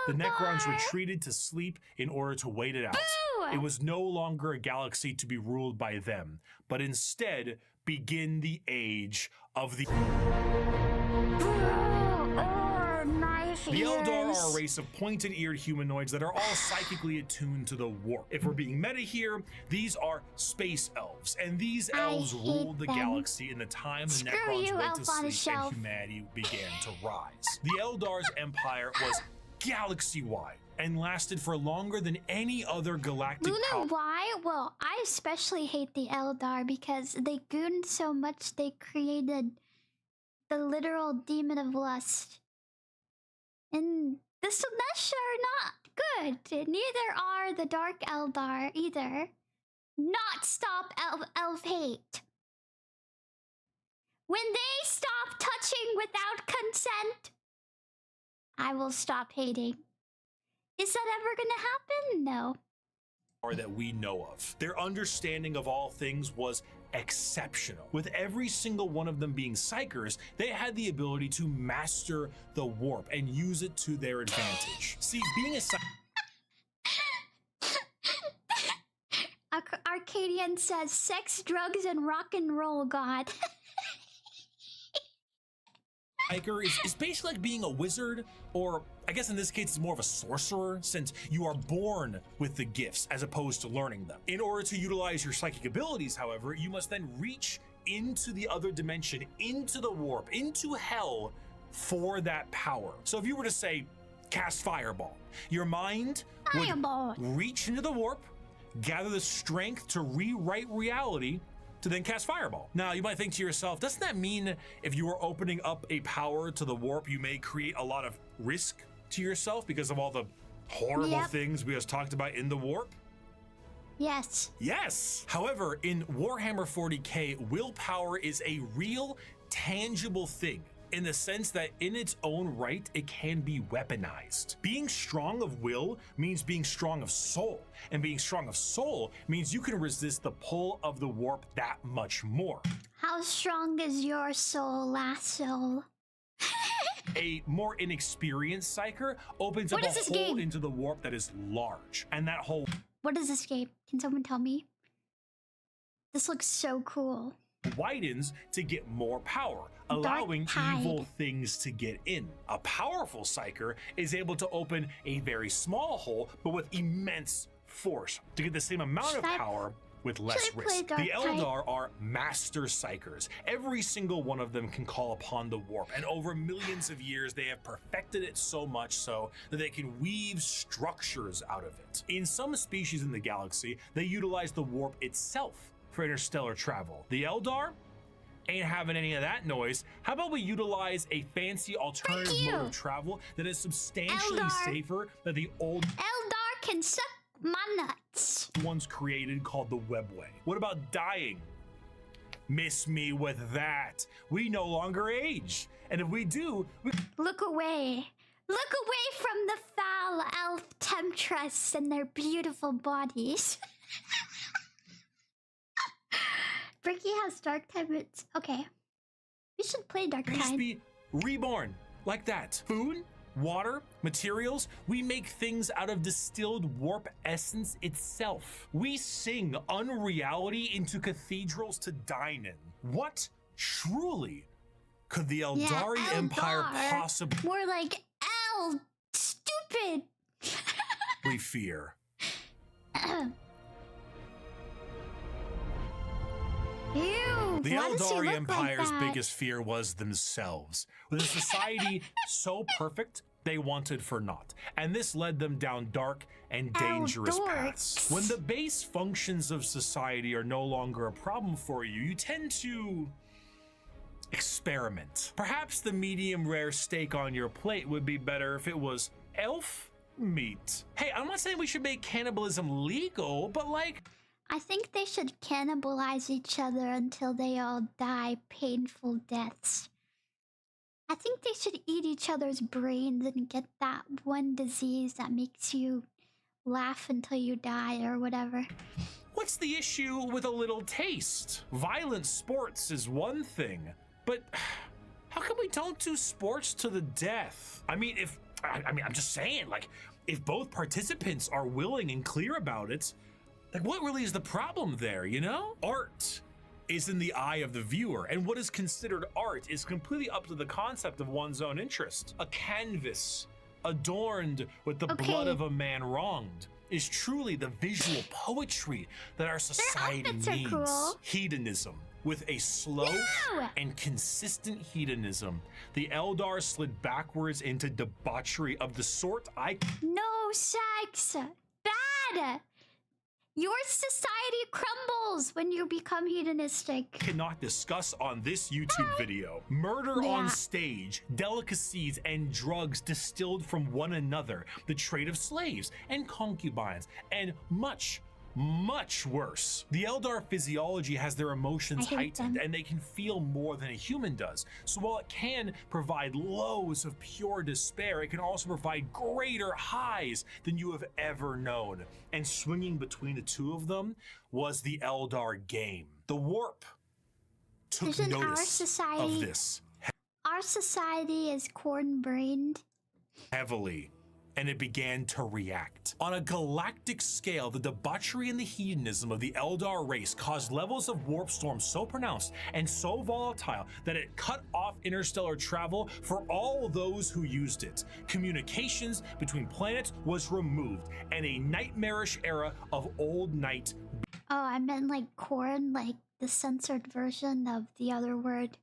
the Necrons Eldar. retreated to sleep in order to wait it out. Boo! It was no longer a galaxy to be ruled by them, but instead begin the age of the... Oh, nice The Eldar ears. are a race of pointed-eared humanoids that are all psychically attuned to the warp. If we're being meta here, these are space elves, and these I elves hate ruled the them. galaxy in the time the Screw Necrons you, went to elf on a sleep and shelf. humanity began to rise. The Eldar's empire was galaxy-wide and lasted for longer than any other galactic power. Luna, why? Well, I especially hate the Eldar because they gooned so much they created the literal demon of lust. And the Slanesh are not good. Neither are the Dark Eldar either. Not stop elf hate. When they stop touching without consent, I will stop hating. Is that ever gonna happen? No. that we know of. Their understanding of all things was exceptional. With every single one of them being psychers, they had the ability to master the warp and use it to their advantage. See, being a Arcadian says sex, drugs, and rock and roll, God. psyker is basically like being a wizard, or I guess in this case it's more of a sorcerer, since you are born with the gifts as opposed to learning them. In order to utilize your psychic abilities, however, you must then reach into the other dimension, into the warp, into hell for that power. So if you were to say, cast Fireball, your mind would reach into the warp, gather the strength to rewrite reality, to then cast Fireball. Now, you might think to yourself, doesn't that mean if you are opening up a power to the warp, you may create a lot of risk to yourself because of all the horrible things we just talked about in the warp? Yes. Yes. However, in Warhammer 40K, willpower is a real, tangible thing, in the sense that in its own right, it can be weaponized. Being strong of will means being strong of soul, and being strong of soul means you can resist the pull of the warp that much more. How strong is your soul, Lasso? A more inexperienced psyker opens up a hole into the warp that is large, and that hole... What is this game? Can someone tell me? This looks so cool. Widens to get more power, allowing evil things to get in. A powerful psyker is able to open a very small hole, but with immense force, to get the same amount of power with less risk. The Eldar are master psychers. Every single one of them can call upon the warp, and over millions of years they have perfected it so much so that they can weave structures out of it. In some species in the galaxy, they utilize the warp itself for interstellar travel. The Eldar ain't having any of that noise. How about we utilize a fancy alternative mode of travel that is substantially safer than the old Eldar can suck my nuts ones created, called the Webway. What about dying? Miss me with that. We no longer age, and if we do, look away. Look away from the foul elf temptress and their beautiful bodies. Bricky has dark templates. Okay. We should play Dark Tide. Be reborn like that. Food, water, materials, we make things out of distilled warp essence itself. We sing unreality into cathedrals to dine in. What truly could the Eldari Empire possibly... More like stupid. we fear? Ew, the Eldari Empire's biggest fear was themselves, with a society so perfect they wanted for naught, and this led them down dark and dangerous paths. When the base functions of society are no longer a problem for you, you tend to experiment. Perhaps the medium rare steak on your plate would be better if it was elf meat. Hey, I'm not saying we should make cannibalism legal, but like... I think they should cannibalize each other until they all die painful deaths. I think they should eat each other's brains and get that one disease that makes you laugh until you die or whatever. What's the issue with a little taste? Violent sports is one thing, but how come we don't do sports to the death? I mean, I'm just saying, like, if both participants are willing and clear about it, like, what really is the problem there, you know? Art is in the eye of the viewer, and what is considered art is completely up to the concept of one's own interest. A canvas adorned with the blood of a man wronged is truly the visual poetry that our society needs. Cool. Hedonism. With a slow and consistent hedonism, the Eldar slid backwards into debauchery of the sort No sex! Bad! Your society crumbles when you become hedonistic. Cannot discuss on this YouTube video. Murder on stage, delicacies and drugs distilled from one another, the trade of slaves and concubines, and much, much worse. The Eldar physiology has their emotions I hate heightened, them. and they can feel more than a human does. So while it can provide lows of pure despair, it can also provide greater highs than you have ever known. And swinging between the two of them was the Eldar game. The warp took Isn't our notice society- of this Our society is corn-brained. heavily, and it began to react. On a galactic scale, the debauchery and the hedonism of the Eldar race caused levels of warp storm so pronounced and so volatile that it cut off interstellar travel for all those who used it. Communications between planets was removed, and a nightmarish era of old night Oh, I meant like corn, like the censored version of the other word.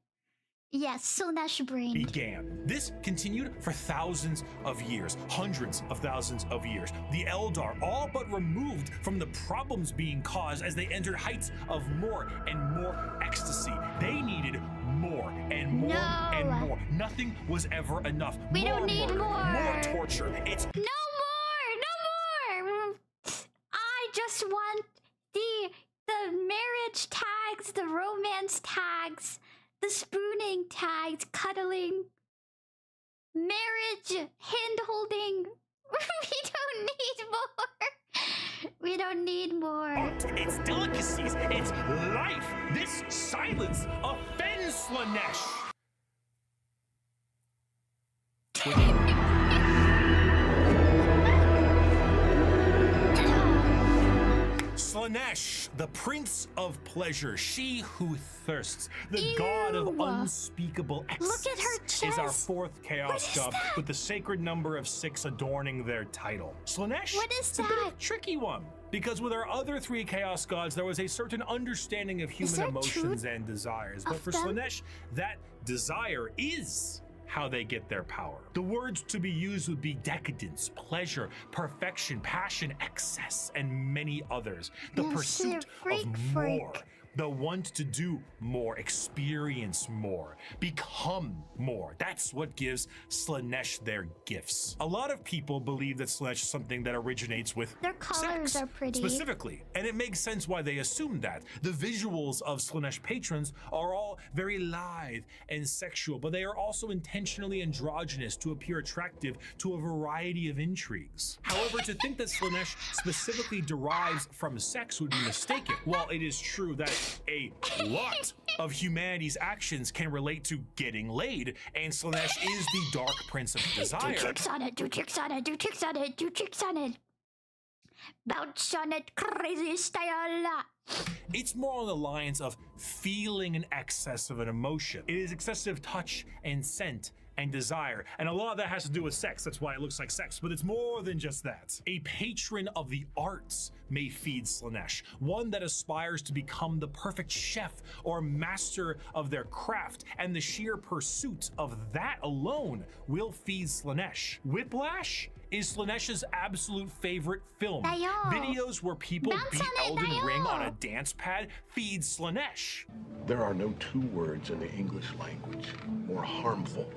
Yes, Slanesh brained. began. This continued for thousands of years, hundreds of thousands of years. The Eldar all but removed from the problems being caused as they entered heights of more and more ecstasy. They needed more and more and No. more. Nothing was ever enough. We more don't need murder, more. more torture. It's No more! I just want the marriage tags, the romance tags, the spooning tags, cuddling, marriage, hand holding. We don't need more. We don't need more. art, it's delicacies, it's life. This silence offends Slanesh. Slanesh, the prince of pleasure, she who thirsts, the god of Ew. unspeakable excess, Look at her is our chest. fourth chaos What is god that? with the sacred number of 6 adorning their title. Slanesh What is is a bit of a that? tricky one, because with our other 3 chaos gods, there was a certain understanding of human there emotions truth and desires. But of for them? Slanesh, that desire is how they get their power. The words to be used would be decadence, pleasure, perfection, passion, excess, and many others. The Yes, pursuit freak, of freak. more. The want to do more, experience more, become more. That's what gives Slanesh their gifts. A lot of people believe that Slanesh is something that originates with Their colors sex, are pretty. specifically, and it makes sense why they assume that. The visuals of Slanesh patrons are all very lithe and sexual, but they are also intentionally androgynous to appear attractive to a variety of intrigues. However, to think that Slanesh specifically derives from sex would be mistaken. While it is true that a lot of humanity's actions can relate to getting laid, and Slanesh is the dark prince of Do desire. tricks on it, do tricks on it, do tricks on it, do tricks on it. Bounce on it, crazy style. It's more on the lines of feeling an excess of an emotion. It is excessive touch and scent and desire, and a lot of that has to do with sex. That's why it looks like sex, but it's more than just that. A patron of the arts may feed Slanesh, one that aspires to become the perfect chef or master of their craft, and the sheer pursuit of that alone will feed Slanesh. Whiplash is Slanesh's absolute favorite film. Dayo. Videos where people Bounce beat on it, Elden dayo. Ring on a dance pad feed Slanesh. There are no 2 words in the English language more harmful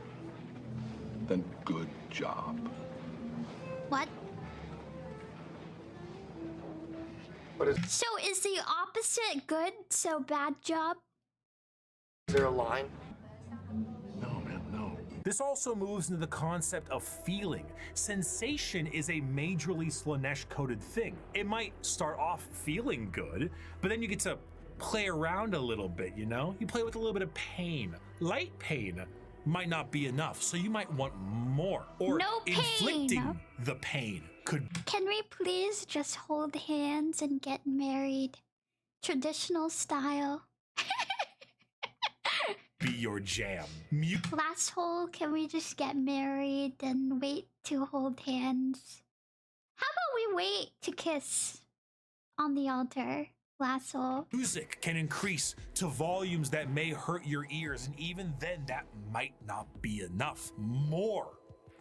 than good job. What? But is So is the opposite good, so bad job? there a line? No, man, no. This also moves into the concept of feeling. Sensation is a majorly Slanesh-coded thing. It might start off feeling good, but then you get to play around a little bit, you know? You play with a little bit of pain. Light pain might not be enough, so you might want more. Or No pain. inflicting the pain could Can we please just hold hands and get married? Traditional style. be your jam. Last hole, can we just get married and wait to hold hands? How about we wait to kiss on the altar? Last hole. Music can increase to volumes that may hurt your ears, and even then that might not be enough. More.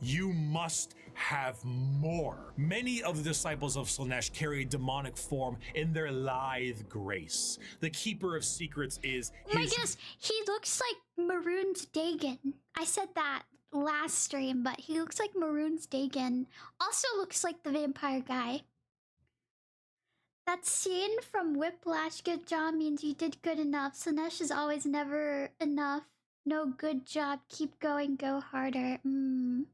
You must have more. Many of the disciples of Slanesh carry a demonic form in their lithe grace. The keeper of secrets is Oh my his goodness, he looks like Maroon's Dagon. I said that last stream, but he looks like Maroon's Dagon. Also looks like the vampire guy. That scene from Whiplash, good job means you did good enough. Slanesh is always never enough. No, good job. Keep going, go harder.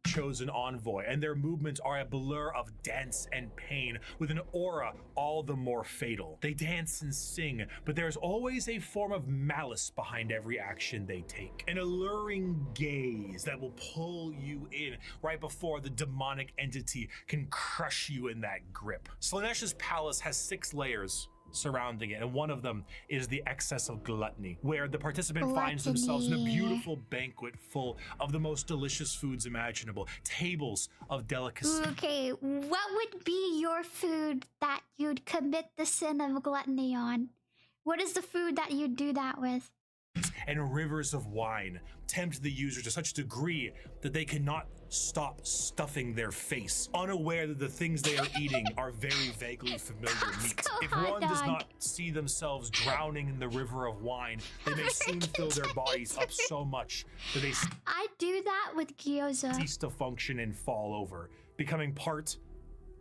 Chosen envoy, and their movements are a blur of dance and pain with an aura all the more fatal. They dance and sing, but there's always a form of malice behind every action they take. An alluring gaze that will pull you in right before the demonic entity can crush you in that grip. Slanesh's palace has 6 layers surrounding it, and one of them is the excess of gluttony, where the participant finds themselves in a beautiful banquet full of the most delicious foods imaginable, tables of delicacy. Okay, what would be your food that you'd commit the sin of gluttony on? What is the food that you'd do that with? And rivers of wine tempt the user to such a degree that they cannot stop stuffing their face, unaware that the things they are eating are very vaguely familiar meat. If one does not see themselves drowning in the river of wine, they may soon fill their bodies up so much that they I do that with gyoza. cease to function and fall over, becoming part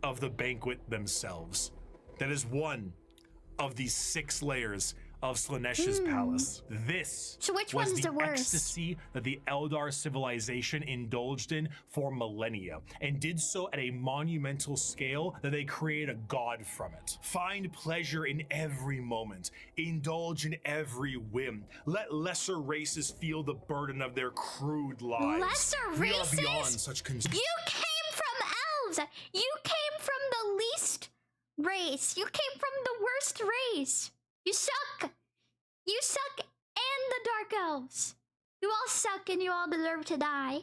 of the banquet themselves. That is one of these 6 layers of Slanesh's palace. This So which was one's the the worst? ecstasy that the Eldar civilization indulged in for millennia, and did so at a monumental scale that they create a god from it. Find pleasure in every moment, indulge in every whim. Let lesser races feel the burden of their crude lives. Lesser We are races? beyond such You came from elves! You came from the least race! You came from the worst race! You suck! You suck and the Dark Elves! You all suck and you all deserve to die.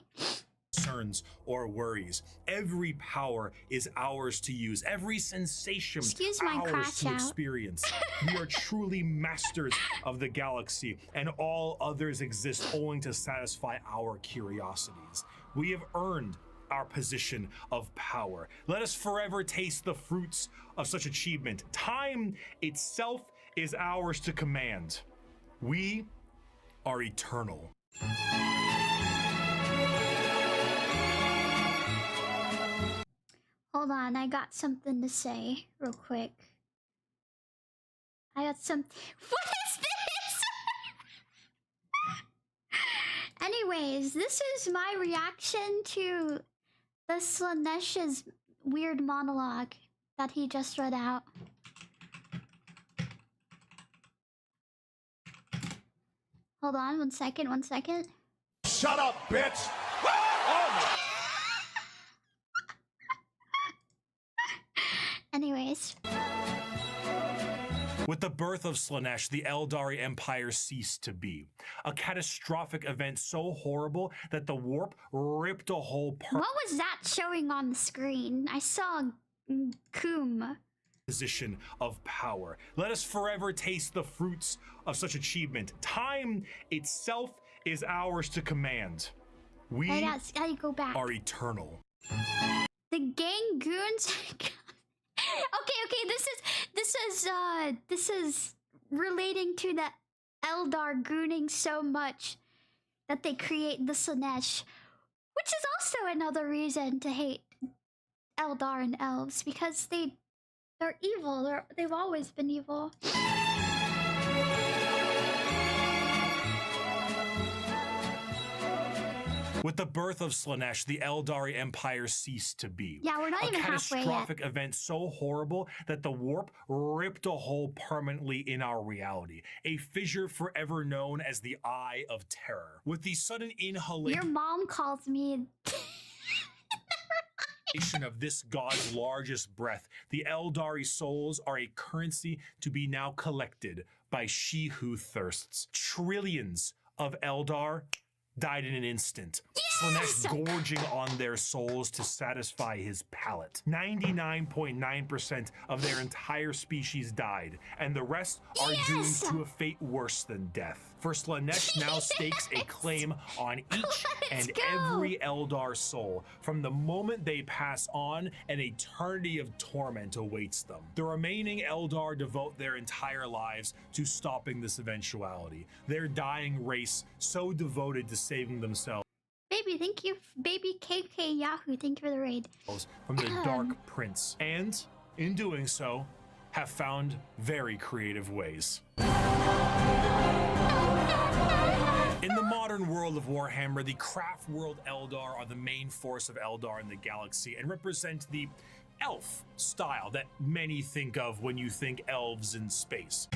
Concerns or worries. Every power is ours to use. Every sensation Excuse my ours crash to out. experience. We are truly masters of the galaxy, and all others exist only to satisfy our curiosities. We have earned our position of power. Let us forever taste the fruits of such achievement. Time itself is ours to command. We are eternal. Hold on, I got something to say real quick. I got something. What is this? Anyways, this is my reaction to the Slanesh's weird monologue that he just read out. Hold on, one second. Shut up, bitch! Anyways. With the birth of Slanesh, the Eldari Empire ceased to be. A catastrophic event so horrible that the warp ripped a hole What was that showing on the screen? I saw Coom. position of power. Let us forever taste the fruits of such achievement. Time itself is ours to command. We I gotta go back. are eternal. The gang goons. Okay. This is relating to the Eldar gooning so much that they create the Slanesh, which is also another reason to hate Eldar and elves, because they're evil. They've always been evil. With the birth of Slanesh, the Eldari Empire ceased to be. Yeah, we're not even halfway yet. A catastrophic event so horrible that the warp ripped a hole permanently in our reality. A fissure forever known as the Eye of Terror. With the sudden inhalation Your mom calls me. of this god's largest breath, the Eldari souls are a currency to be now collected by she who thirsts. Trillions of Eldar died in an instant. Slanesh gorging on their souls to satisfy his palate. 99.9% of their entire species died, and the rest are doomed to a fate worse than death. For Slanesh now stakes a claim on each and every Eldar soul. From the moment they pass on, an eternity of torment awaits them. The remaining Eldar devote their entire lives to stopping this eventuality. Their dying race so devoted to saving themselves Baby, thank you. Baby KK Yahoo, thank you for the raid. from the Dark Prince. And in doing so, have found very creative ways. In the modern world of Warhammer, the craft world Eldar are the main force of Eldar in the galaxy and represent the elf style that many think of when you think elves in space.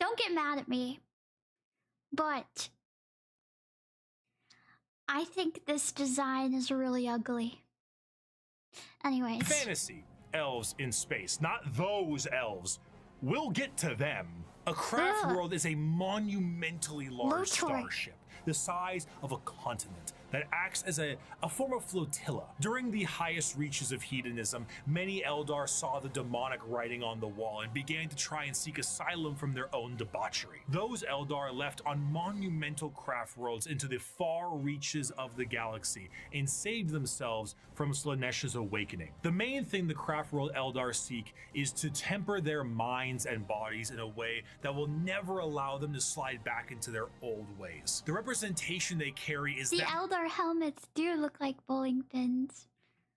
Don't get mad at me, but I think this design is really ugly. Anyways. Fantasy elves in space, not those elves. We'll get to them. A craft world is a monumentally large starship, the size of a continent, that acts as a form of flotilla. During the highest reaches of hedonism, many Eldar saw the demonic writing on the wall and began to try and seek asylum from their own debauchery. Those Eldar left on monumental craft worlds into the far reaches of the galaxy and saved themselves from Slaaneish's awakening. The main thing the craft world Eldar seek is to temper their minds and bodies in a way that will never allow them to slide back into their old ways. The representation they carry is the Eldar helmets do look like bowling pins.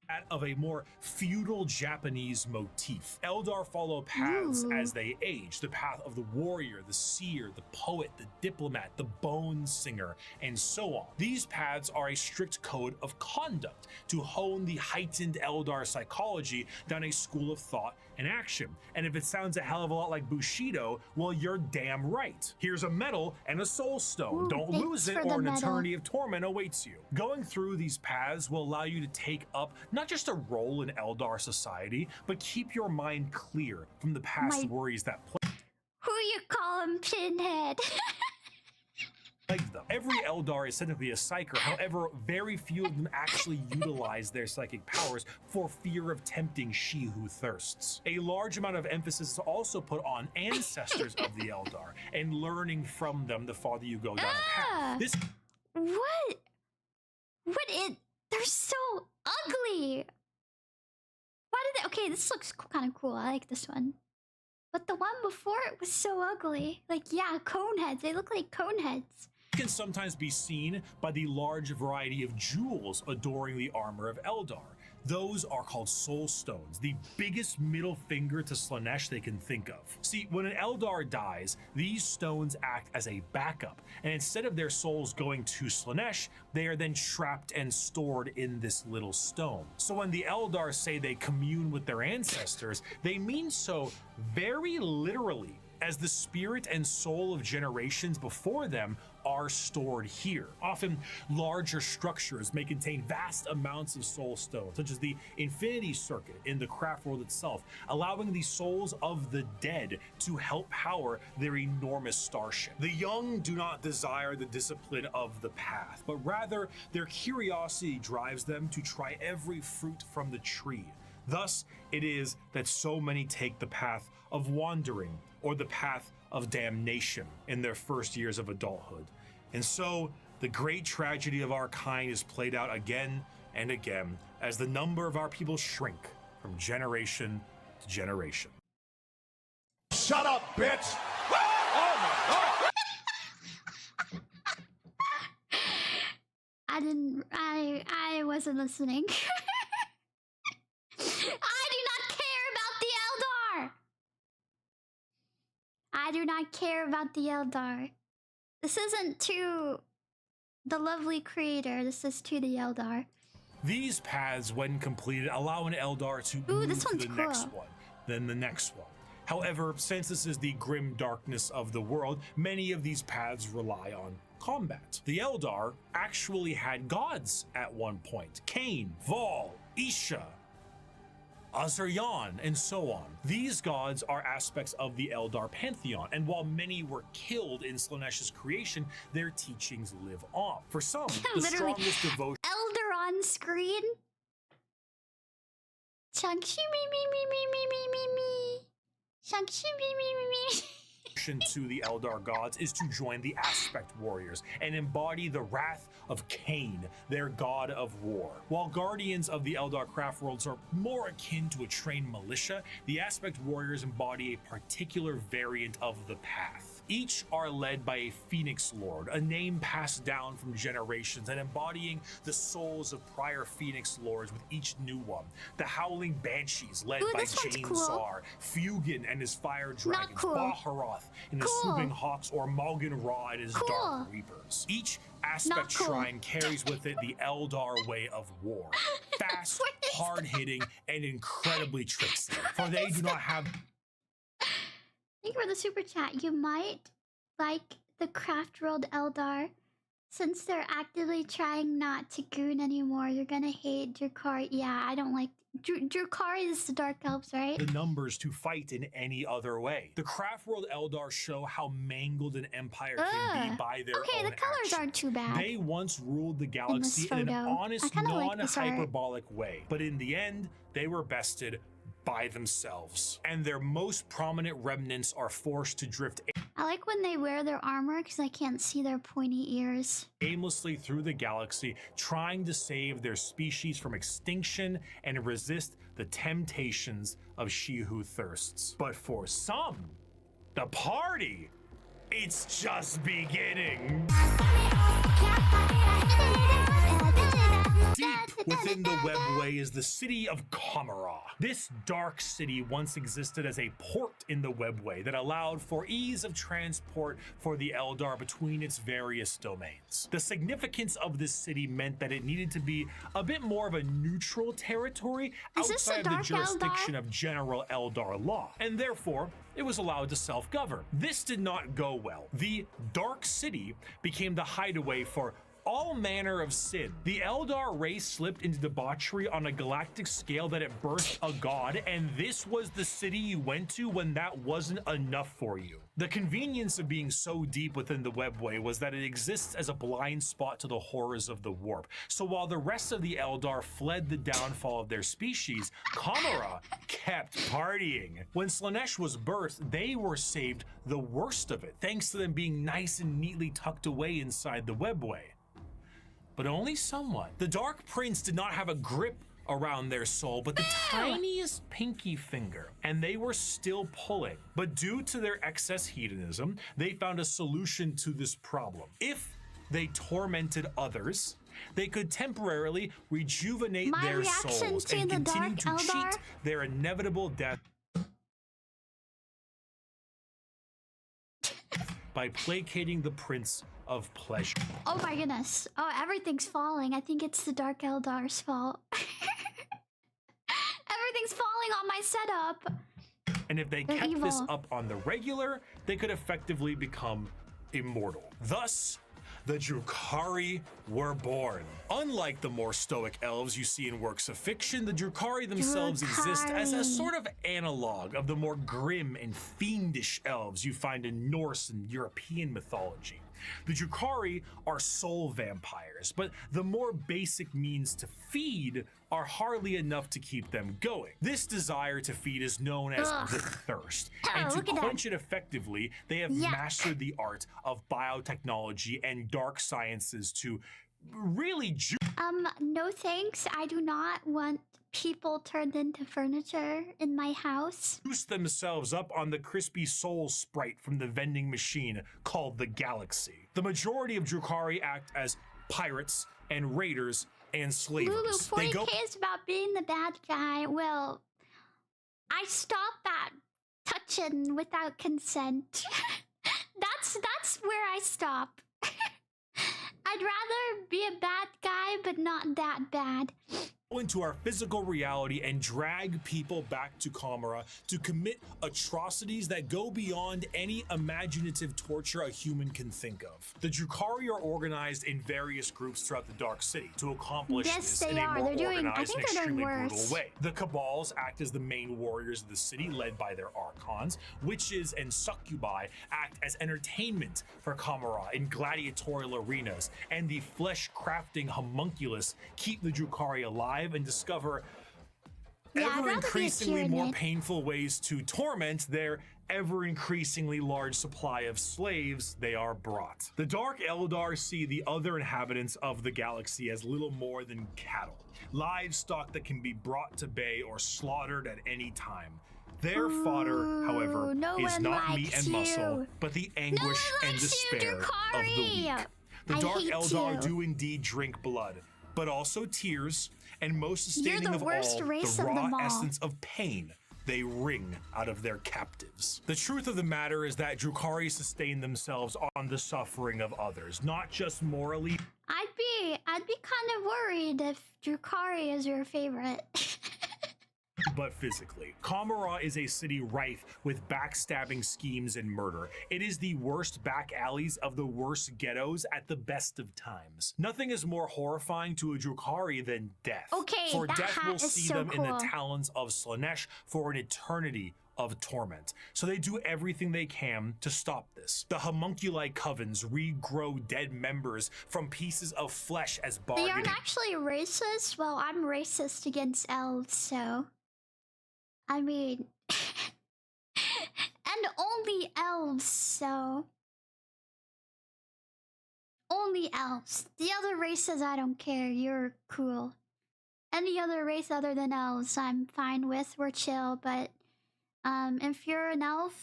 That of a more feudal Japanese motif. Eldar follow paths as they age, the path of the warrior, the seer, the poet, the diplomat, the bone singer, and so on. These paths are a strict code of conduct to hone the heightened Eldar psychology down a school of thought and action. And if it sounds a hell of a lot like Bushido, well, you're damn right. Here's a medal and a soul stone. Don't lose it or an eternity of torment awaits you. Going through these paths will allow you to take up not just a role in Eldar society, but keep your mind clear from the past worries that Who you call him, Pinhead? plagued them. Every Eldar is said to be a psyker, however, very few of them actually utilize their psychic powers for fear of tempting she who thirsts. A large amount of emphasis is also put on ancestors of the Eldar and learning from them the farther you go down a path. This They're so ugly. Why did they? Okay, this looks kind of cool. I like this one. But the one before it was so ugly. Like, yeah, cone heads. They look like cone heads. Can sometimes be seen by the large variety of jewels adoring the armor of Eldar. Those are called soul stones, the biggest middle finger to Slaanesh they can think of. See, when an Eldar dies, these stones act as a backup, and instead of their souls going to Slaanesh, they are then trapped and stored in this little stone. So when the Eldar say they commune with their ancestors, they mean so very literally, as the spirit and soul of generations before them are stored here. Often, larger structures may contain vast amounts of soul stones, such as the Infinity Circuit in the craft world itself, allowing the souls of the dead to help power their enormous starship. The young do not desire the discipline of the path, but rather their curiosity drives them to try every fruit from the tree. Thus, it is that so many take the path of wandering or the path of damnation in their first years of adulthood. And so, the great tragedy of our kind is played out again and again as the number of our people shrink from generation to generation. Shut up, bitch! I wasn't listening. I do not care about the Eldar. This isn't to the lovely creator. This is to the Eldar. These paths, when completed, allow an Eldar to move to the next one, then the next one. However, since this is the grim darkness of the world, many of these paths rely on combat. The Eldar actually had gods at one point. Cain, Vol, Isha, Azaryan, and so on. These gods are aspects of the Eldar pantheon, and while many were killed in Slaanesh's creation, their teachings live on. For some, the strongest devotion Elder on screen. Shang-Chi me. Shang-Chi me. to the Eldar gods is to join the Aspect Warriors and embody the wrath of Cain, their god of war. While guardians of the Eldar craft worlds are more akin to a trained militia, the Aspect Warriors embody a particular variant of the path. Each are led by a Phoenix Lord, a name passed down from generations and embodying the souls of prior Phoenix Lords with each new one. The Howling Banshees, led Ooh, by this one's cool. Chainsaw, Fugin and his Fire Dragons, cool. Baharoth and his Cool. Swooping Hawks, or Malgan Ra and his Cool. Dark Reapers. Each aspect Not cool. shrine carries with it the Eldar way of war. Fast, What is hard-hitting, and incredibly tricksy, for they do not have Thank you for the super chat. You might like the Craft World Eldar. Since they're actively trying not to goon anymore, you're gonna hate Drukari. Yeah, I don't like... Drukari is the Dark Elves, right? the numbers to fight in any other way. The Craftworld Eldar show how mangled an empire can be by their Okay, own the colors action. aren't too bad. They once ruled the galaxy in an photo. I honest, kinda like this art. non-hyperbolic way, but in the end, they were bested by themselves, and their most prominent remnants are forced to drift I like when they wear their armor because I can't see their pointy ears. aimlessly through the galaxy, trying to save their species from extinction and resist the temptations of she who thirsts. But for some, the party, it's just beginning. Deep within the webway is the city of Kamara. This dark city once existed as a port in the webway that allowed for ease of transport for the Eldar between its various domains. The significance of this city meant that it needed to be a bit more of a neutral territory Is this outside the the Dark jurisdiction Eldar? of general Eldar law, and therefore it was allowed to self-govern. This did not go well. The Dark City became the hideaway for all manner of sin. The Eldar race slipped into debauchery on a galactic scale that it birthed a god, and this was the city you went to when that wasn't enough for you. The convenience of being so deep within the webway was that it exists as a blind spot to the horrors of the warp. So while the rest of the Eldar fled the downfall of their species, Kamara kept partying. When Slanesh was birthed, they were saved the worst of it, thanks to them being nice and neatly tucked away inside the webway. But only somewhat. The Dark Prince did not have a grip around their soul, but the tiniest pinky finger, and they were still pulling. But due to their excess hedonism, they found a solution to this problem. If they tormented others, they could temporarily rejuvenate My their reaction souls to and the continue Dark to Eldar? cheat their inevitable death by placating the Prince of Pleasure. Oh my goodness. Oh, everything's falling. I think it's the Dark Eldar's fault. Everything's falling on my setup. And if they They're kept this evil. up on the regular, they could effectively become immortal. Thus, the Drukari were born. Unlike the more stoic elves you see in works of fiction, the Drukari themselves exist as a Drukari. sort of analog of the more grim and fiendish elves you find in Norse and European mythology. The Drukari are soul vampires, but the more basic means to feed are hardly enough to keep them going. This desire to feed is known as Ugh. the thirst, Oh, and to look at that. quench it effectively, they have Yuck. mastered the art of biotechnology and dark sciences to really No thanks. I do not want people turned into furniture in my house. juice themselves up on the crispy soul sprite from the vending machine called the Galaxy. The majority of Drukari act as pirates and raiders and slavers. Lulu, They 40k is about being the bad guy. Well, I stopped that touching without consent. that's where I stop. I'd rather be a bad guy, but not that bad. into our physical reality and drag people back to Kamara to commit atrocities that go beyond any imaginative torture a human can think of. The Drukari are organized in various groups throughout the Dark City to accomplish Yes, this they in a are. more They're doing- I organized think and they're doing extremely brutal worse. way. The Cabals act as the main warriors of the city, led by their archons. Witches and succubi act as entertainment for Kamara in gladiatorial arenas, and the flesh-crafting homunculus keep the Drukari alive and discover Yeah, I'd ever rather be a increasingly more tyranid. painful ways to torment their ever increasingly large supply of slaves they are brought. The Dark Eldar see the other inhabitants of the galaxy as little more than cattle, livestock that can be brought to bay or slaughtered at any time. Their fodder, however, no is one not meat likes and muscle, you. but the No anguish one and likes you, despair of the Drukhari. weak. The I Dark hate Eldar you. do indeed drink blood, but also tears, and most You're sustaining the of worst all, race the of raw them all. essence of pain they wring out of their captives. The truth of the matter is that Drukhari sustain themselves on the suffering of others, not just morally. I'd be kind of worried if Drukhari is your favorite. But physically. Kamara is a city rife with backstabbing schemes and murder. It is the worst back alleys of the worst ghettos at the best of times. Nothing is more horrifying to a Drukhari than death. Okay, for that death hat will is see so them in the cool. talons of Slanesh for an eternity of torment. So they do everything they can to stop this. The homunculi covens regrow dead members from pieces of flesh as They bargaining. aren't actually racist. Well, I'm racist against elves, so I mean, and only elves, so only elves. The other races, I don't care. You're cool. Any other race other than elves, I'm fine with. We're chill, but if you're an elf,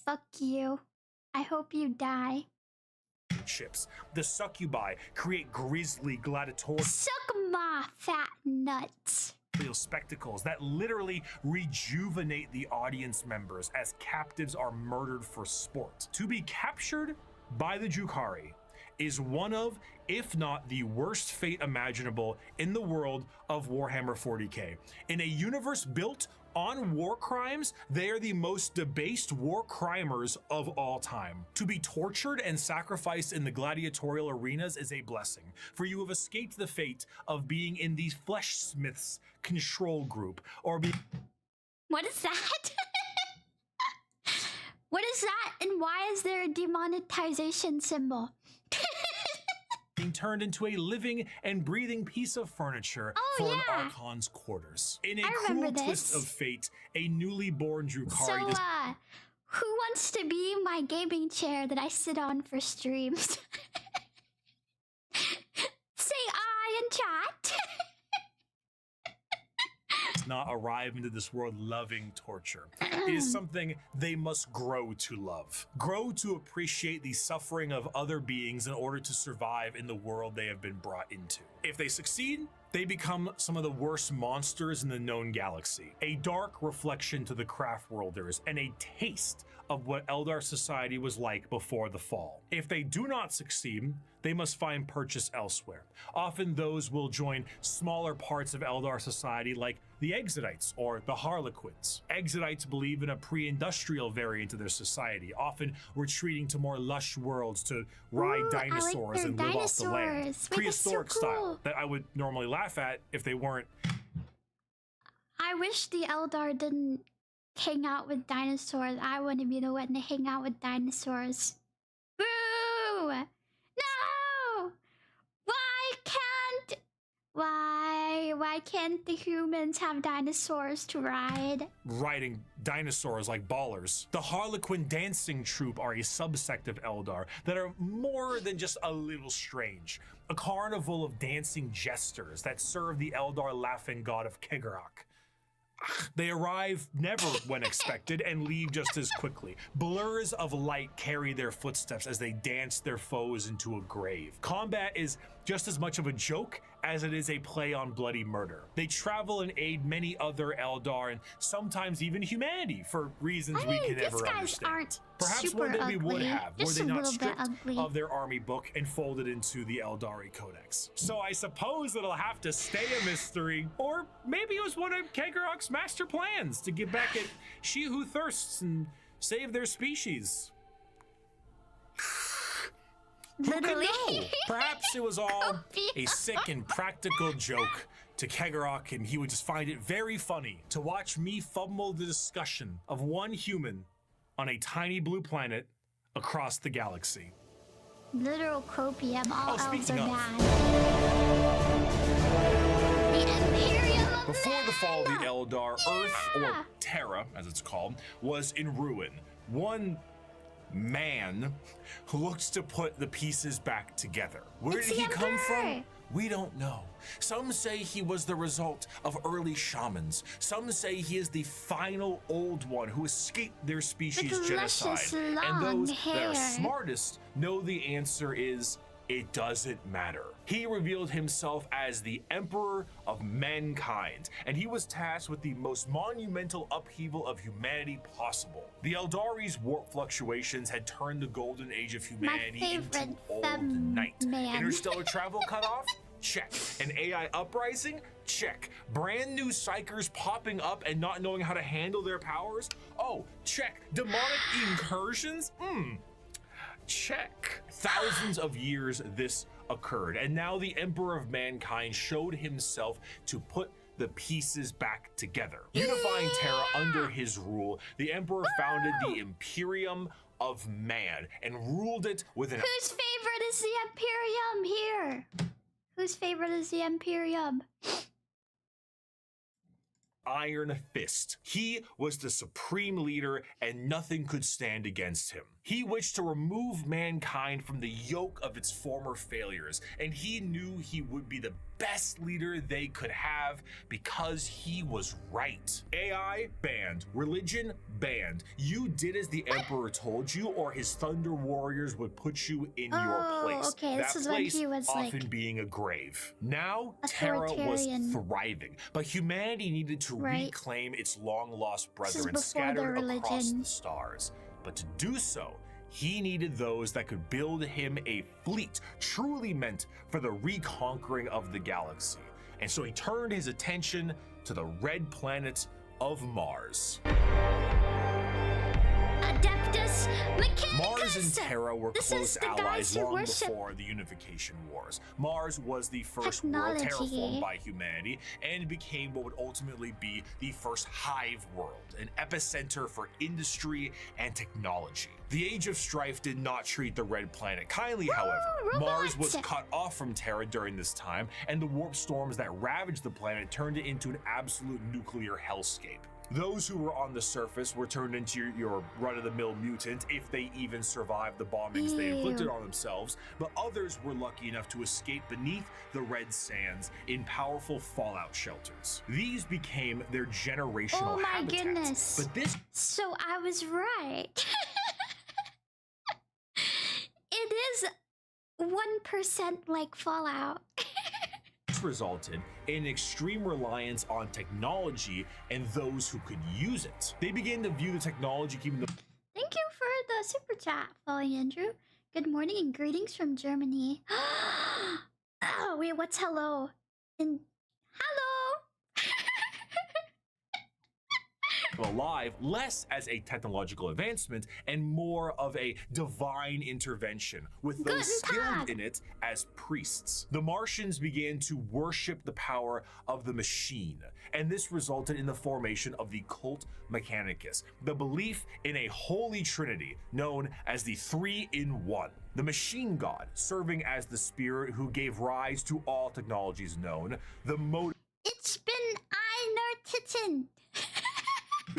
fuck you. I hope you die. Ships. The succubi create grisly gladiatorial Suck my fat nuts. spectacles that literally rejuvenate the audience members as captives are murdered for sport. To be captured by the Drukhari is one of, if not the worst fate imaginable in the world of Warhammer 40k. In a universe built on war crimes, they are the most debased war crimers of all time. To be tortured and sacrificed in the gladiatorial arenas is a blessing, for you have escaped the fate of being in the flesh smiths control group, or be What is that? What is that? And why is there a demonetization symbol? being turned into a living and breathing piece of furniture for an yeah. Archon's quarters. In a I cruel remember twist this. of fate, a newly born Drukhari So, who wants to be my gaming chair that I sit on for streams? Say I in chat. does not arrive into this world loving torture. It is something they must grow to love. Grow to appreciate the suffering of other beings in order to survive in the world they have been brought into. If they succeed, they become some of the worst monsters in the known galaxy. A dark reflection to the Craftworlders and a taste of what Eldar society was like before the fall. If they do not succeed, they must find purchase elsewhere. Often those will join smaller parts of Eldar society like the Exodites or the Harlequins. Exodites believe in a pre-industrial variant of their society, often retreating to more lush worlds to ride dinosaurs their and live off the land. dinosaurs. Wait, that's so Prehistoric cool. style that I would normally laugh at if they weren't. I wish the Eldar didn't hang out with dinosaurs. I want to be the one to hang out with dinosaurs. Boo! No! Why can't the humans have dinosaurs to ride? Riding dinosaurs like ballers. The Harlequin dancing troupe are a subsect of Eldar that are more than just a little strange. A carnival of dancing jesters that serve the Eldar laughing god of Kegarak. They arrive never when expected and leave just as quickly. Blurs of light carry their footsteps as they dance their foes into a grave. Combat is just as much of a joke as it is a play on bloody murder. They travel and aid many other Eldar and sometimes even humanity for reasons we can these never guys understand. aren't Perhaps super one day we would ugly, have, were just they a not little bit stripped ugly. of their army book and folded into the Eldari Codex. So I suppose it'll have to stay a mystery, or maybe it was one of Kegarak's master plans to get back at she who thirsts and save their species. Who could Literally. know? Perhaps it was all a sick and practical joke to Kegarak, and he would just find it very funny to watch me fumble the discussion of one human on a tiny blue planet across the galaxy. Literal copium. All elves are speaking of. bad. The Imperium of Before the fall of the Eldar, Earth, or Yeah. Terra as it's called, was in ruin. One man who looks to put the pieces back together. Where It's did the he come from? Emperor. We don't know. Some say he was the result of early shamans. Some say he is the final Old One who escaped their species genocide. And those that are smartest know the answer is, it doesn't matter. He revealed himself as the Emperor of Mankind, and he was tasked with the most monumental upheaval of humanity possible. The Eldari's warp fluctuations had turned the golden age of humanity into old night. Interstellar travel cut off? Check. An AI uprising? Check. Brand new psychers popping up and not knowing how to handle their powers? Oh, check. Demonic incursions? Check. Thousands of years this occurred, and now the Emperor of Mankind showed himself to put the pieces back together. Unifying Terra under his rule, the Emperor founded the Imperium of Man and ruled it with an... Whose favorite is the Imperium here? Whose favorite is the Imperium? Iron fist. He was the supreme leader and nothing could stand against him. He wished to remove mankind from the yoke of its former failures, and he knew he would be the best leader they could have because he was right. AI banned. Religion banned. You did as the Emperor told you, or his Thunder Warriors would put you in your place. Okay, that this is place when he was often like being a grave. Now Terra was thriving, but humanity needed to reclaim its long-lost brethren scattered across the stars. But to do so, he needed those that could build him a fleet truly meant for the reconquering of the galaxy. And so he turned his attention to the red planet of Mars. Adeptus Mechanicus! Mars and Terra were close allies long before the Unification Wars. Mars was the first world terraformed by humanity and became what would ultimately be the first hive world, an epicenter for industry and technology. The Age of Strife did not treat the Red Planet kindly, however. Mars was cut off from Terra during this time, and the warp storms that ravaged the planet turned it into an absolute nuclear hellscape. Those who were on the surface were turned into your run-of-the-mill mutant if they even survived the bombings they inflicted on themselves, but others were lucky enough to escape beneath the red sands in powerful fallout shelters. These became their generational habitats. Goodness. But this... So I was right. It is 1% like Fallout. Resulted in extreme reliance on technology and those who could use it. They began to view the technology keeping the... Thank you for the super chat, Falling Andrew. Good morning and greetings from Germany. Oh, wait, what's hello? And hello! alive less as a technological advancement and more of a divine intervention, with those skilled in it as priests. The Martians began to worship the power of the machine, and this resulted in the formation of the Cult Mechanicus, the belief in a holy trinity known as the Three-in-One. The machine god serving as the spirit who gave rise to all technologies known, the motive It's been Einertitten.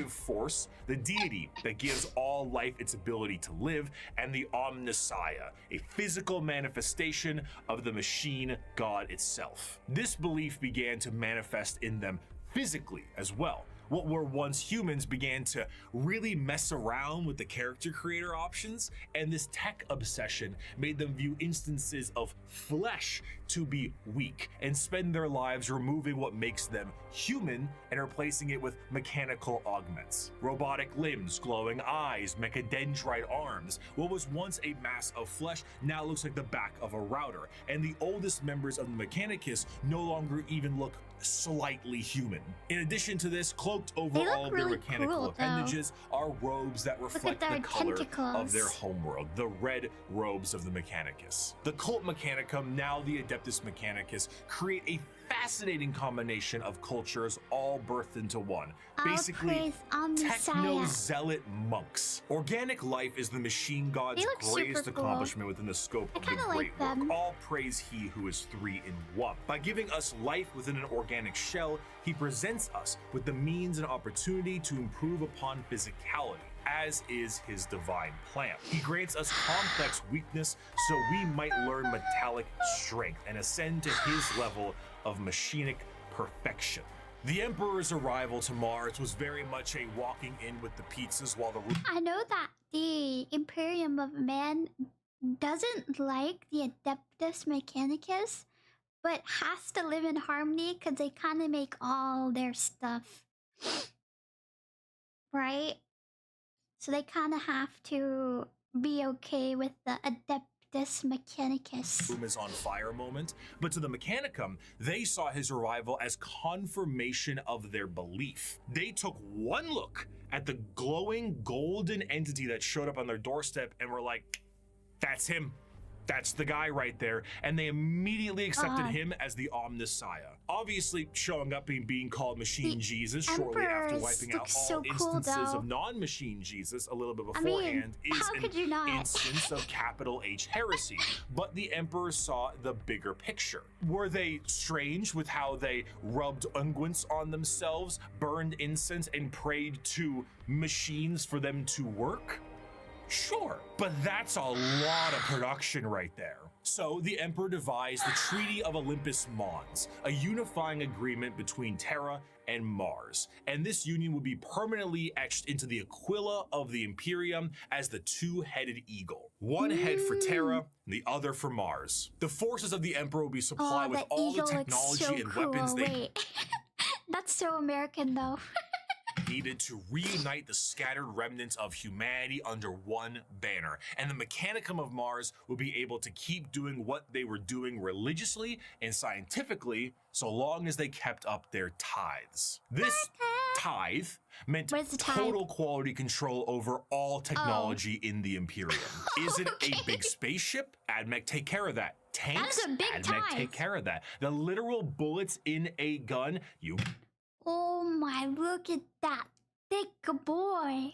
force, the deity that gives all life its ability to live, and the Omnissiah, a physical manifestation of the machine god itself. This belief began to manifest in them physically as well. What were once humans began to really mess around with the character creator options, and this tech obsession made them view instances of flesh to be weak and spend their lives removing what makes them human and replacing it with mechanical augments. Robotic limbs, glowing eyes, mechadendrite arms. What was once a mass of flesh now looks like the back of a router, and the oldest members of the Mechanicus no longer even look slightly human. In addition to this, cloaked over all of their mechanical appendages are robes that reflect the color of their homeworld, the red robes of the Mechanicus. The Cult Mechanicum, now the Adeptus Mechanicus, create a fascinating combination of cultures all birthed into one. Basically, techno-zealot monks. Organic life is the machine god's greatest accomplishment within the scope of the great work. All praise he who is three in one. By giving us life within an organic shell, he presents us with the means and opportunity to improve upon physicality. as is his divine plan. He grants us complex weakness so we might learn metallic strength and ascend to his level of machinic perfection. The Emperor's arrival to Mars was very much a walking in with the pizzas while the I know that the Imperium of Man doesn't like the Adeptus Mechanicus, but has to live in harmony because they kind of make all their stuff. Right? So they kind of have to be okay with the Adeptus Mechanicus. room is on fire moment, but to the Mechanicum, they saw his arrival as confirmation of their belief. They took one look at the glowing golden entity that showed up on their doorstep and were like, that's him. That's the guy right there. And they immediately accepted him as the Omnissiah. Obviously, showing up and being called Machine Jesus shortly after wiping out all instances of non-Machine Jesus a little bit beforehand is an instance of capital H heresy. But the Emperor saw the bigger picture. Were they strange with how they rubbed unguents on themselves, burned incense, and prayed to machines for them to work? Sure, but that's a lot of production right there. So the Emperor devised the Treaty of Olympus Mons, a unifying agreement between Terra and Mars. And this union would be permanently etched into the Aquila of the Imperium as the two-headed eagle. One head for Terra, and the other for Mars. The forces of the Emperor will be supplied with all the technology and weapons they That's so American though. needed to reunite the scattered remnants of humanity under one banner, and the Mechanicum of Mars will be able to keep doing what they were doing religiously and scientifically so long as they kept up their tithes. This tithe meant total quality control over all technology in the Imperium. Is it a big spaceship? AdMech take care of that. Tanks? AdMech take care of that. The literal bullets in a gun? You... Oh my, look at that thick boy.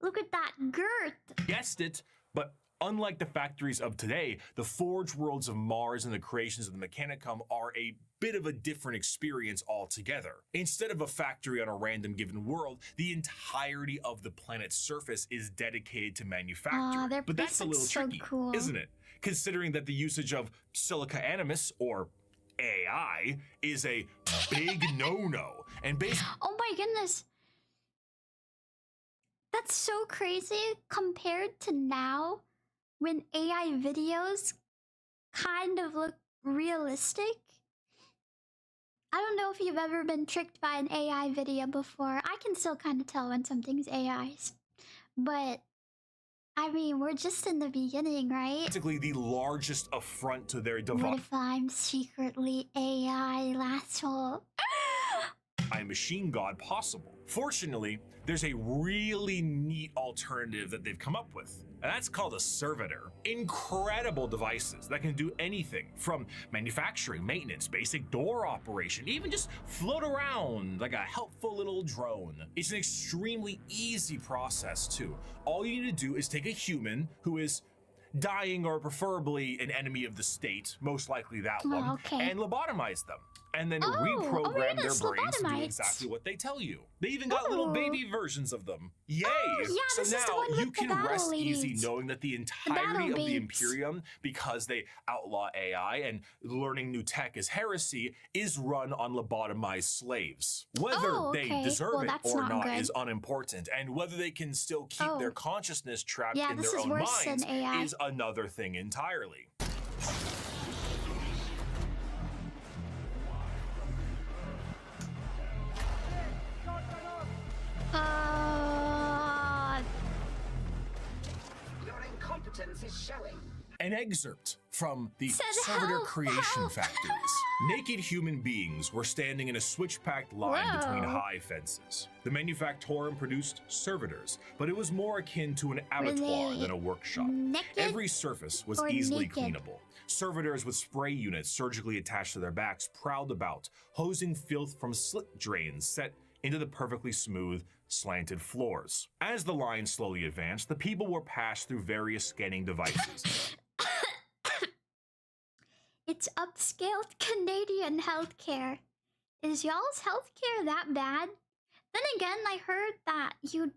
Look at that girth. Guessed it, but unlike the factories of today, the forge worlds of Mars and the creations of the Mechanicum are a bit of a different experience altogether. Instead of a factory on a random given world, the entirety of the planet's surface is dedicated to manufacturing. But that's a little tricky, isn't it? Considering that the usage of Silica Animus, or AI, is a big no-no. And oh my goodness. That's so crazy compared to now when AI videos kind of look realistic. I don't know if you've ever been tricked by an AI video before. I can still kind of tell when something's AI. But I mean, we're just in the beginning, right? Basically the largest affront to their device. What if I'm secretly AI, LULULASSO? Machine god possible. Fortunately, there's a really neat alternative that they've come up with, and that's called a servitor. Incredible devices that can do anything from manufacturing, maintenance, basic door operation, even just float around like a helpful little drone. It's an extremely easy process too. All you need to do is take a human who is dying or preferably an enemy of the state, most likely that one, and lobotomize them. And then reprogram their brains to do exactly what they tell you. They even got little baby versions of them. Yay! So now you can rest easy knowing that the entirety of the Imperium, because they outlaw AI and learning new tech is heresy, is run on lobotomized slaves. Whether they deserve it or not is unimportant, and whether they can still keep their consciousness trapped in their own minds is another thing entirely. Your incompetence is showing. An excerpt from the Servitor Creation Factories. Naked human beings were standing in a switch-packed line between high fences. The Manufactorum produced servitors, but it was more akin to an abattoir than a workshop. Every surface was easily cleanable. Servitors with spray units surgically attached to their backs prowled about, hosing filth from slit drains set into the perfectly smooth, slanted floors. As the line slowly advanced, the people were passed through various scanning devices. It's upscaled Canadian healthcare. Is y'all's healthcare that bad? Then again, I heard that you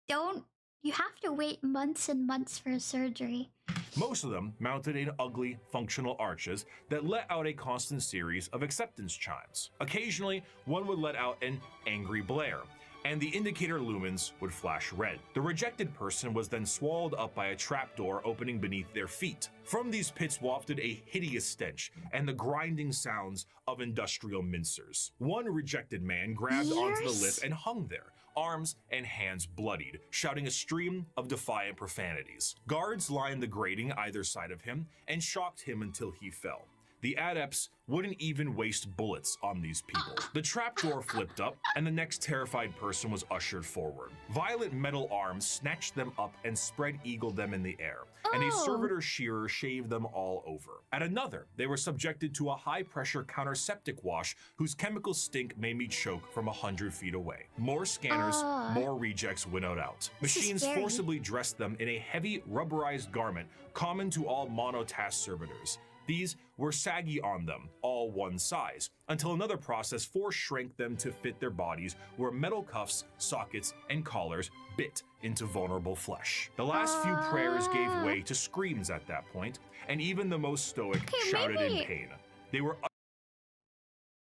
don't You have to wait months and months for a surgery. Most of them mounted in ugly, functional arches that let out a constant series of acceptance chimes. Occasionally, one would let out an angry blare, and the indicator lumens would flash red. The rejected person was then swallowed up by a trapdoor opening beneath their feet. From these pits wafted a hideous stench and the grinding sounds of industrial mincers. One rejected man grabbed onto the lip and hung there, arms and hands bloodied, shouting a stream of defiant profanities. Guards lined the grating either side of him and shocked him until he fell. The adepts wouldn't even waste bullets on these people. The trapdoor flipped up, and the next terrified person was ushered forward. Violent metal arms snatched them up and spread-eagled them in the air, and a servitor shearer shaved them all over. At another, they were subjected to a high-pressure counterseptic wash whose chemical stink made me choke from 100 feet away. More scanners, more rejects winnowed out. Machines forcibly dressed them in a heavy, rubberized garment common to all monotask servitors. These were saggy on them, all one size, until another process force-shrank them to fit their bodies where metal cuffs, sockets, and collars bit into vulnerable flesh. The last few prayers gave way to screams at that point, and even the most stoic shouted in pain. They were...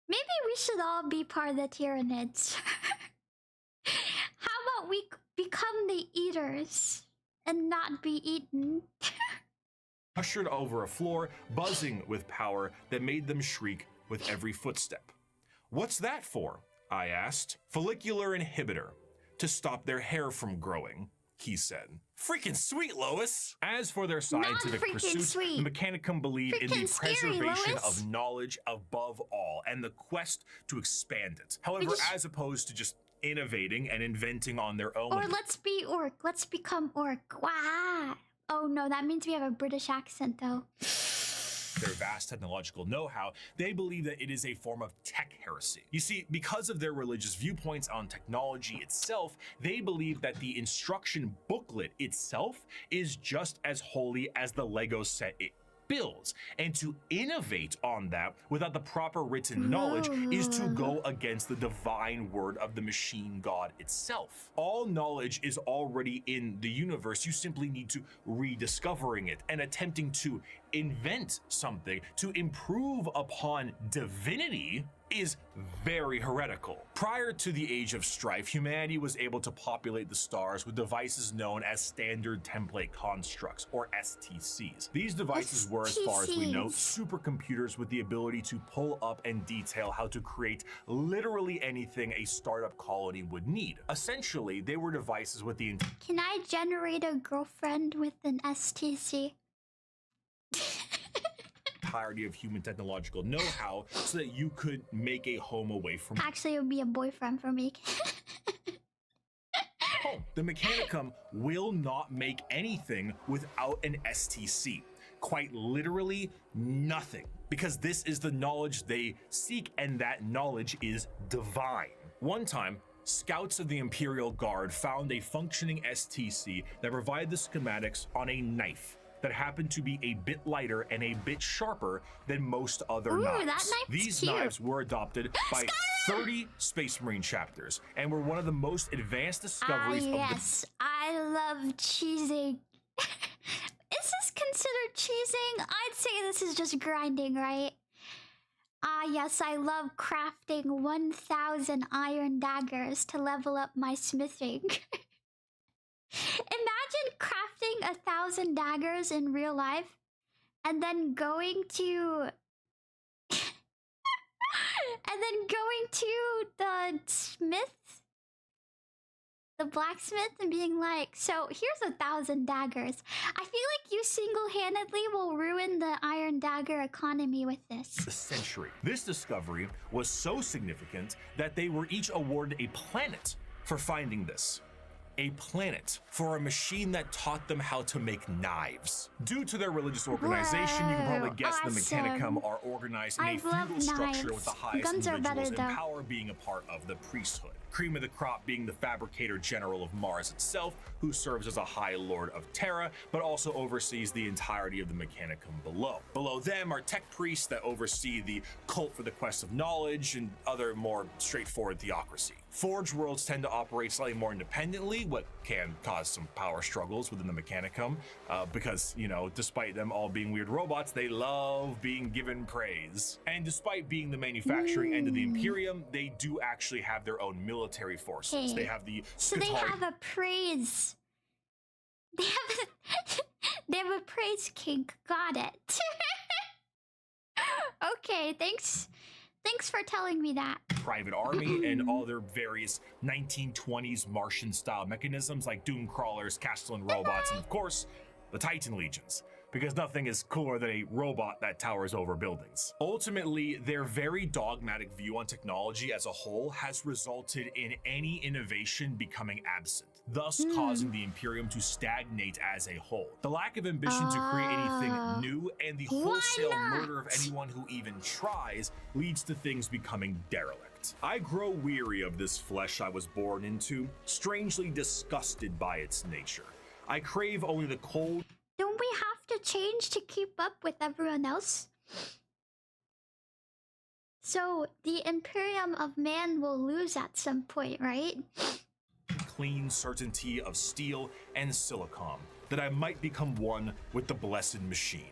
Maybe we should all be part of the Tyranids. How about we become the eaters and not be eaten? ushered over a floor, buzzing with power that made them shriek with every footstep. "What's that for?" I asked. "Follicular inhibitor, to stop their hair from growing," he said. Freaking sweet, Lois! As for their scientific pursuits, the Mechanicum believed in the preservation of knowledge above all, and the quest to expand it. However, as opposed to just innovating and inventing on their own. Or let's be orc. Let's become orc. Wow. Oh no, that means we have a British accent though. Their vast technological know-how, they believe that it is a form of tech heresy. You see, because of their religious viewpoints on technology itself, they believe that the instruction booklet itself is just as holy as the Lego set it builds, and to innovate on that without the proper written knowledge is to go against the divine word of the machine god itself. All knowledge is already in the universe. You simply need to rediscovering it and attempting to invent something to improve upon divinity is very heretical. Prior to the Age of Strife, humanity was able to populate the stars with devices known as Standard Template Constructs, or STCs. These devices were, as far as we know, supercomputers with the ability to pull up and detail how to create literally anything a startup colony would need. Essentially, they were devices with the... Can I generate a girlfriend with an STC? entirety of human technological know-how so that you could make a home away from... Actually, it would be a boyfriend for me. The Mechanicum will not make anything without an STC. Quite literally nothing, because this is the knowledge they seek, and that knowledge is divine. One time, scouts of the Imperial Guard found a functioning STC that provided the schematics on a knife that happened to be a bit lighter and a bit sharper than most other knives. These knives were adopted by 30 Space Marine chapters and were one of the most advanced discoveries of the... Yes, I love cheesing. Is this considered cheesing? I'd say this is just grinding, right? Ah, yes, I love crafting 1,000 iron daggers to level up my smithing. Imagine crafting 1,000 daggers in real life and then going to the smith, the blacksmith, and being like, so here's 1,000 daggers. I feel like you single-handedly will ruin the iron dagger economy with this. Century. This discovery was so significant that they were each awarded a planet for finding this. A planet for a machine that taught them how to make knives. Due to their religious organization, you can probably guess the Mechanicum are organized in a feudal structure with the highest individuals in power being a part of the priesthood. Cream of the crop being the Fabricator General of Mars itself, who serves as a High Lord of Terra, but also oversees the entirety of the Mechanicum below. Below them are tech priests that oversee the cult for the quest of knowledge and other more straightforward theocracy. Forge worlds tend to operate slightly more independently, possibly what can cause some power struggles within the Mechanicum, because, you know, despite them all being weird robots, they love being given praise. And despite being the manufacturing end of the Imperium, they do actually have their own military forces. Okay. They have the So they have a praise. They have a praise kink. Got it. Okay, thanks for telling me that. private army and all their various 1920s Martian-style mechanisms like doom crawlers, Castellan robots, and of course, the Titan Legions, because nothing is cooler than a robot that towers over buildings. Ultimately, their very dogmatic view on technology as a whole has resulted in any innovation becoming absent, thus causing the Imperium to stagnate as a whole. The lack of ambition to create anything new and the wholesale murder of anyone who even tries leads to things becoming derelict. I grow weary of this flesh I was born into, strangely disgusted by its nature. I crave only the cold. Don't we have to change to keep up with everyone else? So the Imperium of Man will lose at some point, right? Clean certainty of steel and silicon, that I might become one with the blessed machine.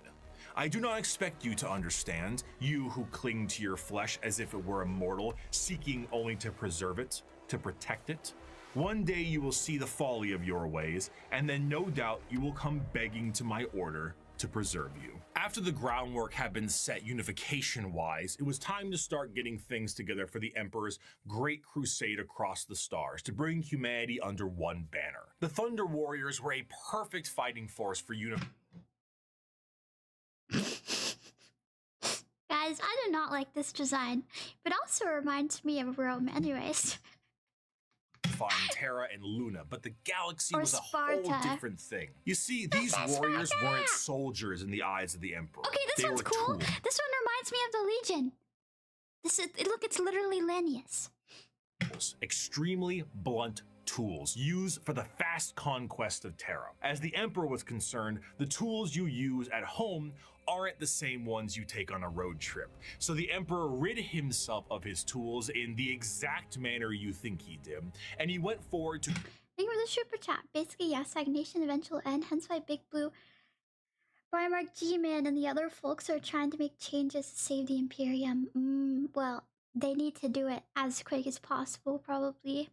I do not expect you to understand, you who cling to your flesh as if it were immortal, seeking only to preserve it, to protect it. One day you will see the folly of your ways, and then no doubt you will come begging to my order to preserve you. After the groundwork had been set unification-wise, it was time to start getting things together for the Emperor's great crusade across the stars to bring humanity under one banner. The Thunder Warriors were a perfect fighting force for Guys, I do not like this design, but also reminds me of Rome anyways. Terra and Luna, but the galaxy Or was a Sparta. whole different thing. You see, these warriors weren't soldiers in the eyes of the Emperor. Okay, this They one's were cool. tools. This one reminds me of the Legion. Look, it's literally Lennius. Extremely blunt tools used for the fast conquest of Terra. As the Emperor was concerned, the tools you use at home aren't the same ones you take on a road trip. So the Emperor rid himself of his tools in the exact manner you think he did, and he went forward to... Thank you for the super chat. Basically, yeah, stagnation eventual end, hence why Big Blue, Primarch G-Man, and the other folks are trying to make changes to save the Imperium. Well, they need to do it as quick as possible, probably.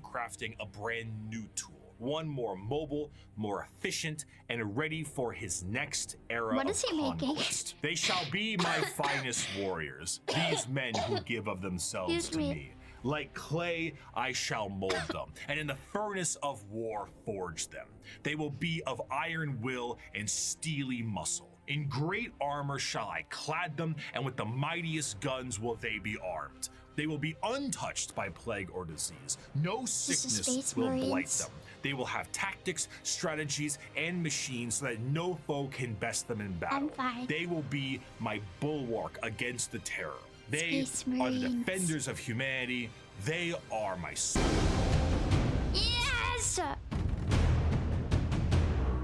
crafting a brand new tool. One more mobile, more efficient, and ready for his next era What of is he making? conquest. They shall be my finest warriors, these men who give of themselves Excuse to me. me. Like clay, I shall mold them, and in the furnace of war forge them. They will be of iron will and steely muscle. In great armor shall I clad them, and with the mightiest guns will they be armed. They will be untouched by plague or disease. No sickness Space will Marines. blight them. They will have tactics, strategies, and machines so that no foe can best them in battle. I'm fine. They will be my bulwark against the terror. They Space are the Marines. defenders of humanity. They are my soul. Yes!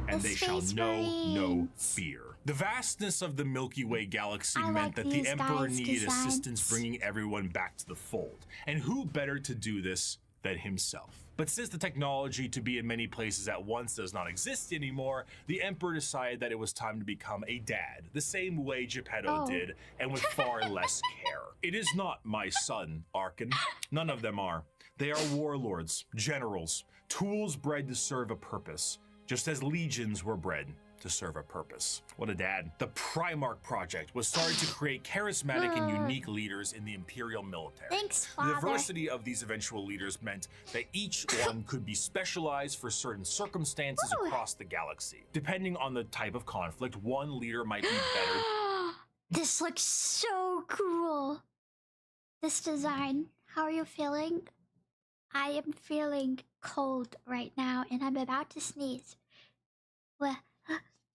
And The they shall Space know no Marines. fear. The vastness of the Milky Way galaxy I meant like that the these Emperor guys' needed designs. assistance bringing everyone back to the fold. And who better to do this than himself? But since the technology to be in many places at once does not exist anymore, the Emperor decided that it was time to become a dad, the same way Geppetto Oh. did, and with far less care. It is not my son, Arkin. None of them are. They are warlords, generals, tools bred to serve a purpose, just as legions were bred to serve a purpose. What a dad. The Primarch Project was started to create charismatic and unique leaders in the Imperial military. Thanks, The Father. diversity of these eventual leaders meant that each one could be specialized for certain circumstances Ooh. across the galaxy. Depending on the type of conflict, one leader might be better. This looks so cool. This design. How are you feeling? I am feeling cold right now, and I'm about to sneeze. Well,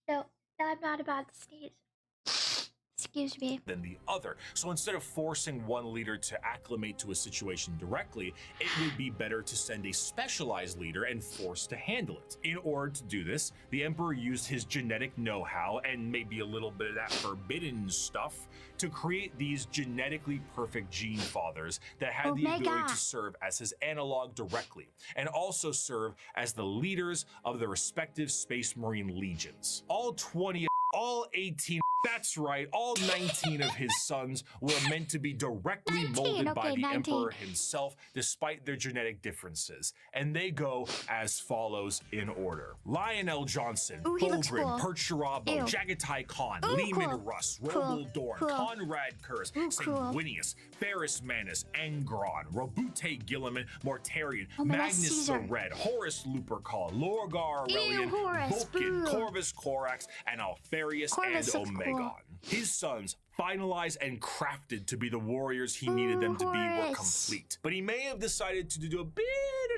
no, I'm not about to sneeze. Excuse me. than the other. So instead of forcing one leader to acclimate to a situation directly, it would be better to send a specialized leader and force to handle it. In order to do this, the Emperor used his genetic know-how and maybe a little bit of that forbidden stuff to create these genetically perfect gene fathers that had the ability to serve as his analog directly, and also serve as the leaders of the respective Space Marine legions. All 18, that's right, all 19 of his sons were meant to be directly molded by the Emperor himself, despite their genetic differences. And they go as follows in order. Lionel Johnson, Bobrin, Percherabo, Jagatai Khan, Lehman Russ, Rogal Dorn, Conrad Kurz, Sanguinius, Ferris Manus, Angron, Robute Gilliman, Mortarion, Magnus the Red, Horus Lupercal, Lorgar Aurelian, Vulcan, Corvus Corax, and Alfarius and Omegon. His sons, finalized and crafted to be the warriors he needed them to be, were complete. But he may have decided to do a bit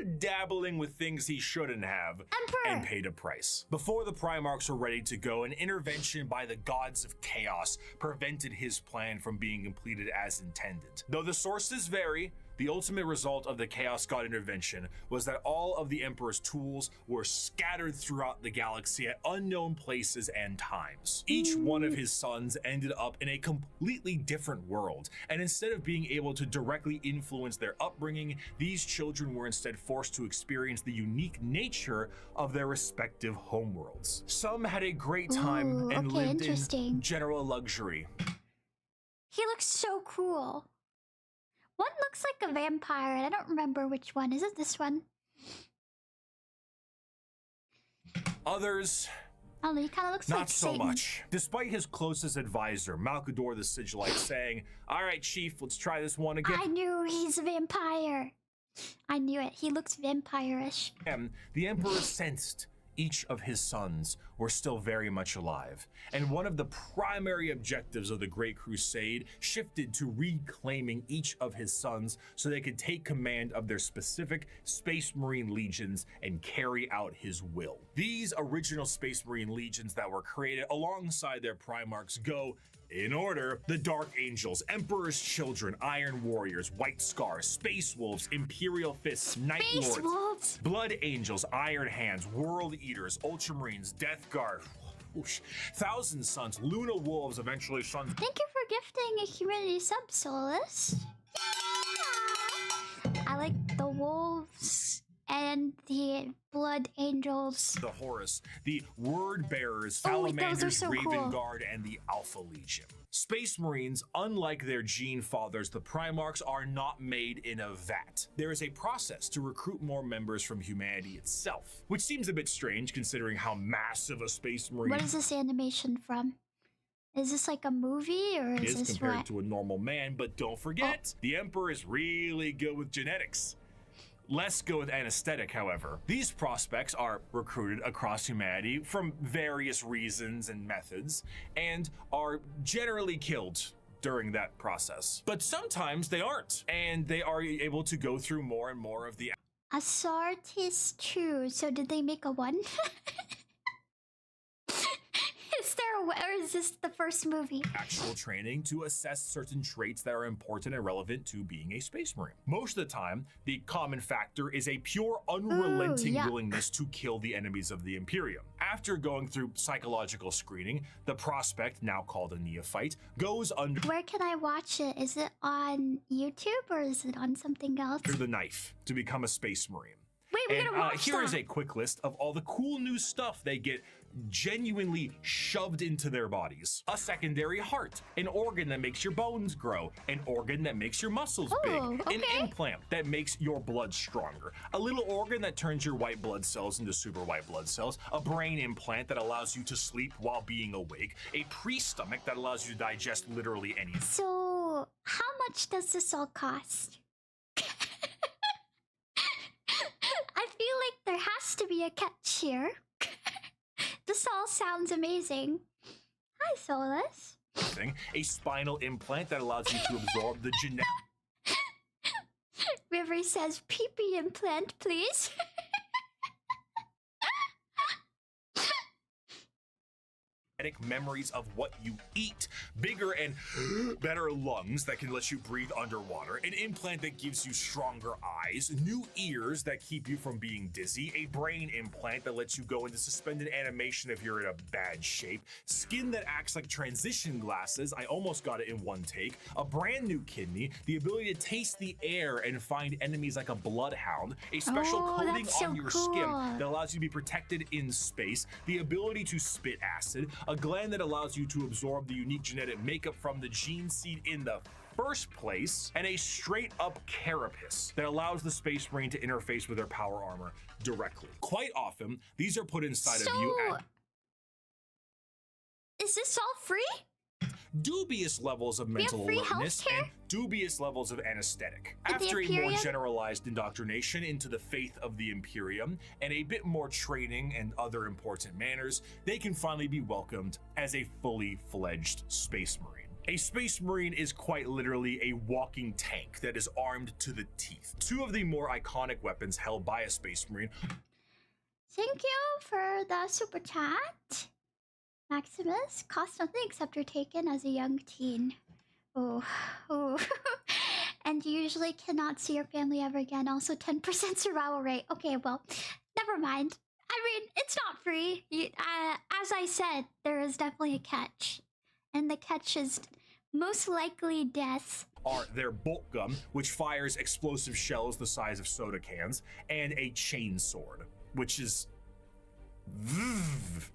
of dabbling with things he shouldn't have and paid a price. Before the Primarchs were ready to go, an intervention by the gods of chaos prevented his plan from being completed as intended. Though the sources vary, the ultimate result of the Chaos God intervention was that all of the Emperor's tools were scattered throughout the galaxy at unknown places and times. Each one of his sons ended up in a completely different world, and instead of being able to directly influence their upbringing, these children were instead forced to experience the unique nature of their respective homeworlds. Some had a great time and lived in general luxury. He looks so cool. One looks like a vampire, and I don't remember which one. Is it this one? Others, I don't know, he kind of looks not like so Satan. much. Despite his closest advisor, Malkador the Sigilite, saying, "All right, Chief, let's try this one again." I knew he's a vampire. I knew it. He looks vampire-ish. The Emperor sensed each of his sons were still very much alive, and one of the primary objectives of the Great Crusade shifted to reclaiming each of his sons so they could take command of their specific Space Marine legions and carry out his will. These original Space Marine legions that were created alongside their Primarchs go in order: the Dark Angels, Emperor's Children, Iron Warriors, White Scars, Space Wolves, Imperial Fists, Night Lords, Blood Angels, Iron Hands, World Eaters, Ultramarines, Death Guard, Thousand Sons, Luna Wolves, eventually Sons. Thank you for gifting a humanity sub, Solus. I like the wolves and the blood angels. The Horus, the Word Bearers, those are Salamanders, so Raven cool. Guard, and the Alpha Legion. Space Marines, unlike their gene fathers, the Primarchs, are not made in a vat. There is a process to recruit more members from humanity itself, which seems a bit strange considering how massive a Space Marine What is this animation from? Is this like a movie, or is this compared what? to a normal man. But don't forget, the Emperor is really good with genetics. Less good with anesthetic, however. These prospects are recruited across humanity from various reasons and methods, and are generally killed during that process. But sometimes they aren't, and they are able to go through more and more of the Asartes 2. So did they make a 1? Is there a, or is this the first movie? actual training to assess certain traits that are important and relevant to being a Space Marine. Most of the time, the common factor is a pure, unrelenting willingness to kill the enemies of the Imperium. After going through psychological screening, the prospect, now called a neophyte, goes under Where can I watch it? Is it on YouTube or is it on something else? the knife to become a Space Marine. Wait, we're And gonna watch here is that. a quick list of all the cool new stuff they get genuinely shoved into their bodies. A secondary heart, an organ that makes your bones grow, an organ that makes your muscles big, an implant that makes your blood stronger, a little organ that turns your white blood cells into super white blood cells, a brain implant that allows you to sleep while being awake, a pre-stomach that allows you to digest literally anything. So, how much does this all cost? I feel like there has to be a catch here. This all sounds amazing. Hi, Solus. A spinal implant that allows you to absorb the genetic River says, pee-pee implant, please. memories of what you eat, bigger and better lungs that can let you breathe underwater, an implant that gives you stronger eyes, new ears that keep you from being dizzy, a brain implant that lets you go into suspended animation if you're in a bad shape, skin that acts like transition glasses, I almost got it in one take, a brand new kidney, the ability to taste the air and find enemies like a bloodhound, a special coating on your skin that allows you to be protected in space, the ability to spit acid, a gland that allows you to absorb the unique genetic makeup from the gene seed in the first place, and a straight up carapace that allows the Space Marine to interface with their power armor directly. Quite often, these are put inside of you at is this all free? dubious levels of mental alertness and dubious levels of anesthetic. After a more generalized indoctrination into the faith of the Imperium and a bit more training and other important manners, they can finally be welcomed as a fully fledged Space Marine. A Space Marine is quite literally a walking tank that is armed to the teeth. Two of the more iconic weapons held by a Space Marine. Thank you for the super chat. Maximus, cost nothing except you're taken as a young teen. Oh. And you usually cannot see your family ever again. Also 10% survival rate. Okay, well, never mind. I mean, it's not free. As I said, there is definitely a catch. And the catch is most likely death. Are their bolt gun, which fires explosive shells the size of soda cans, and a chain sword, which is...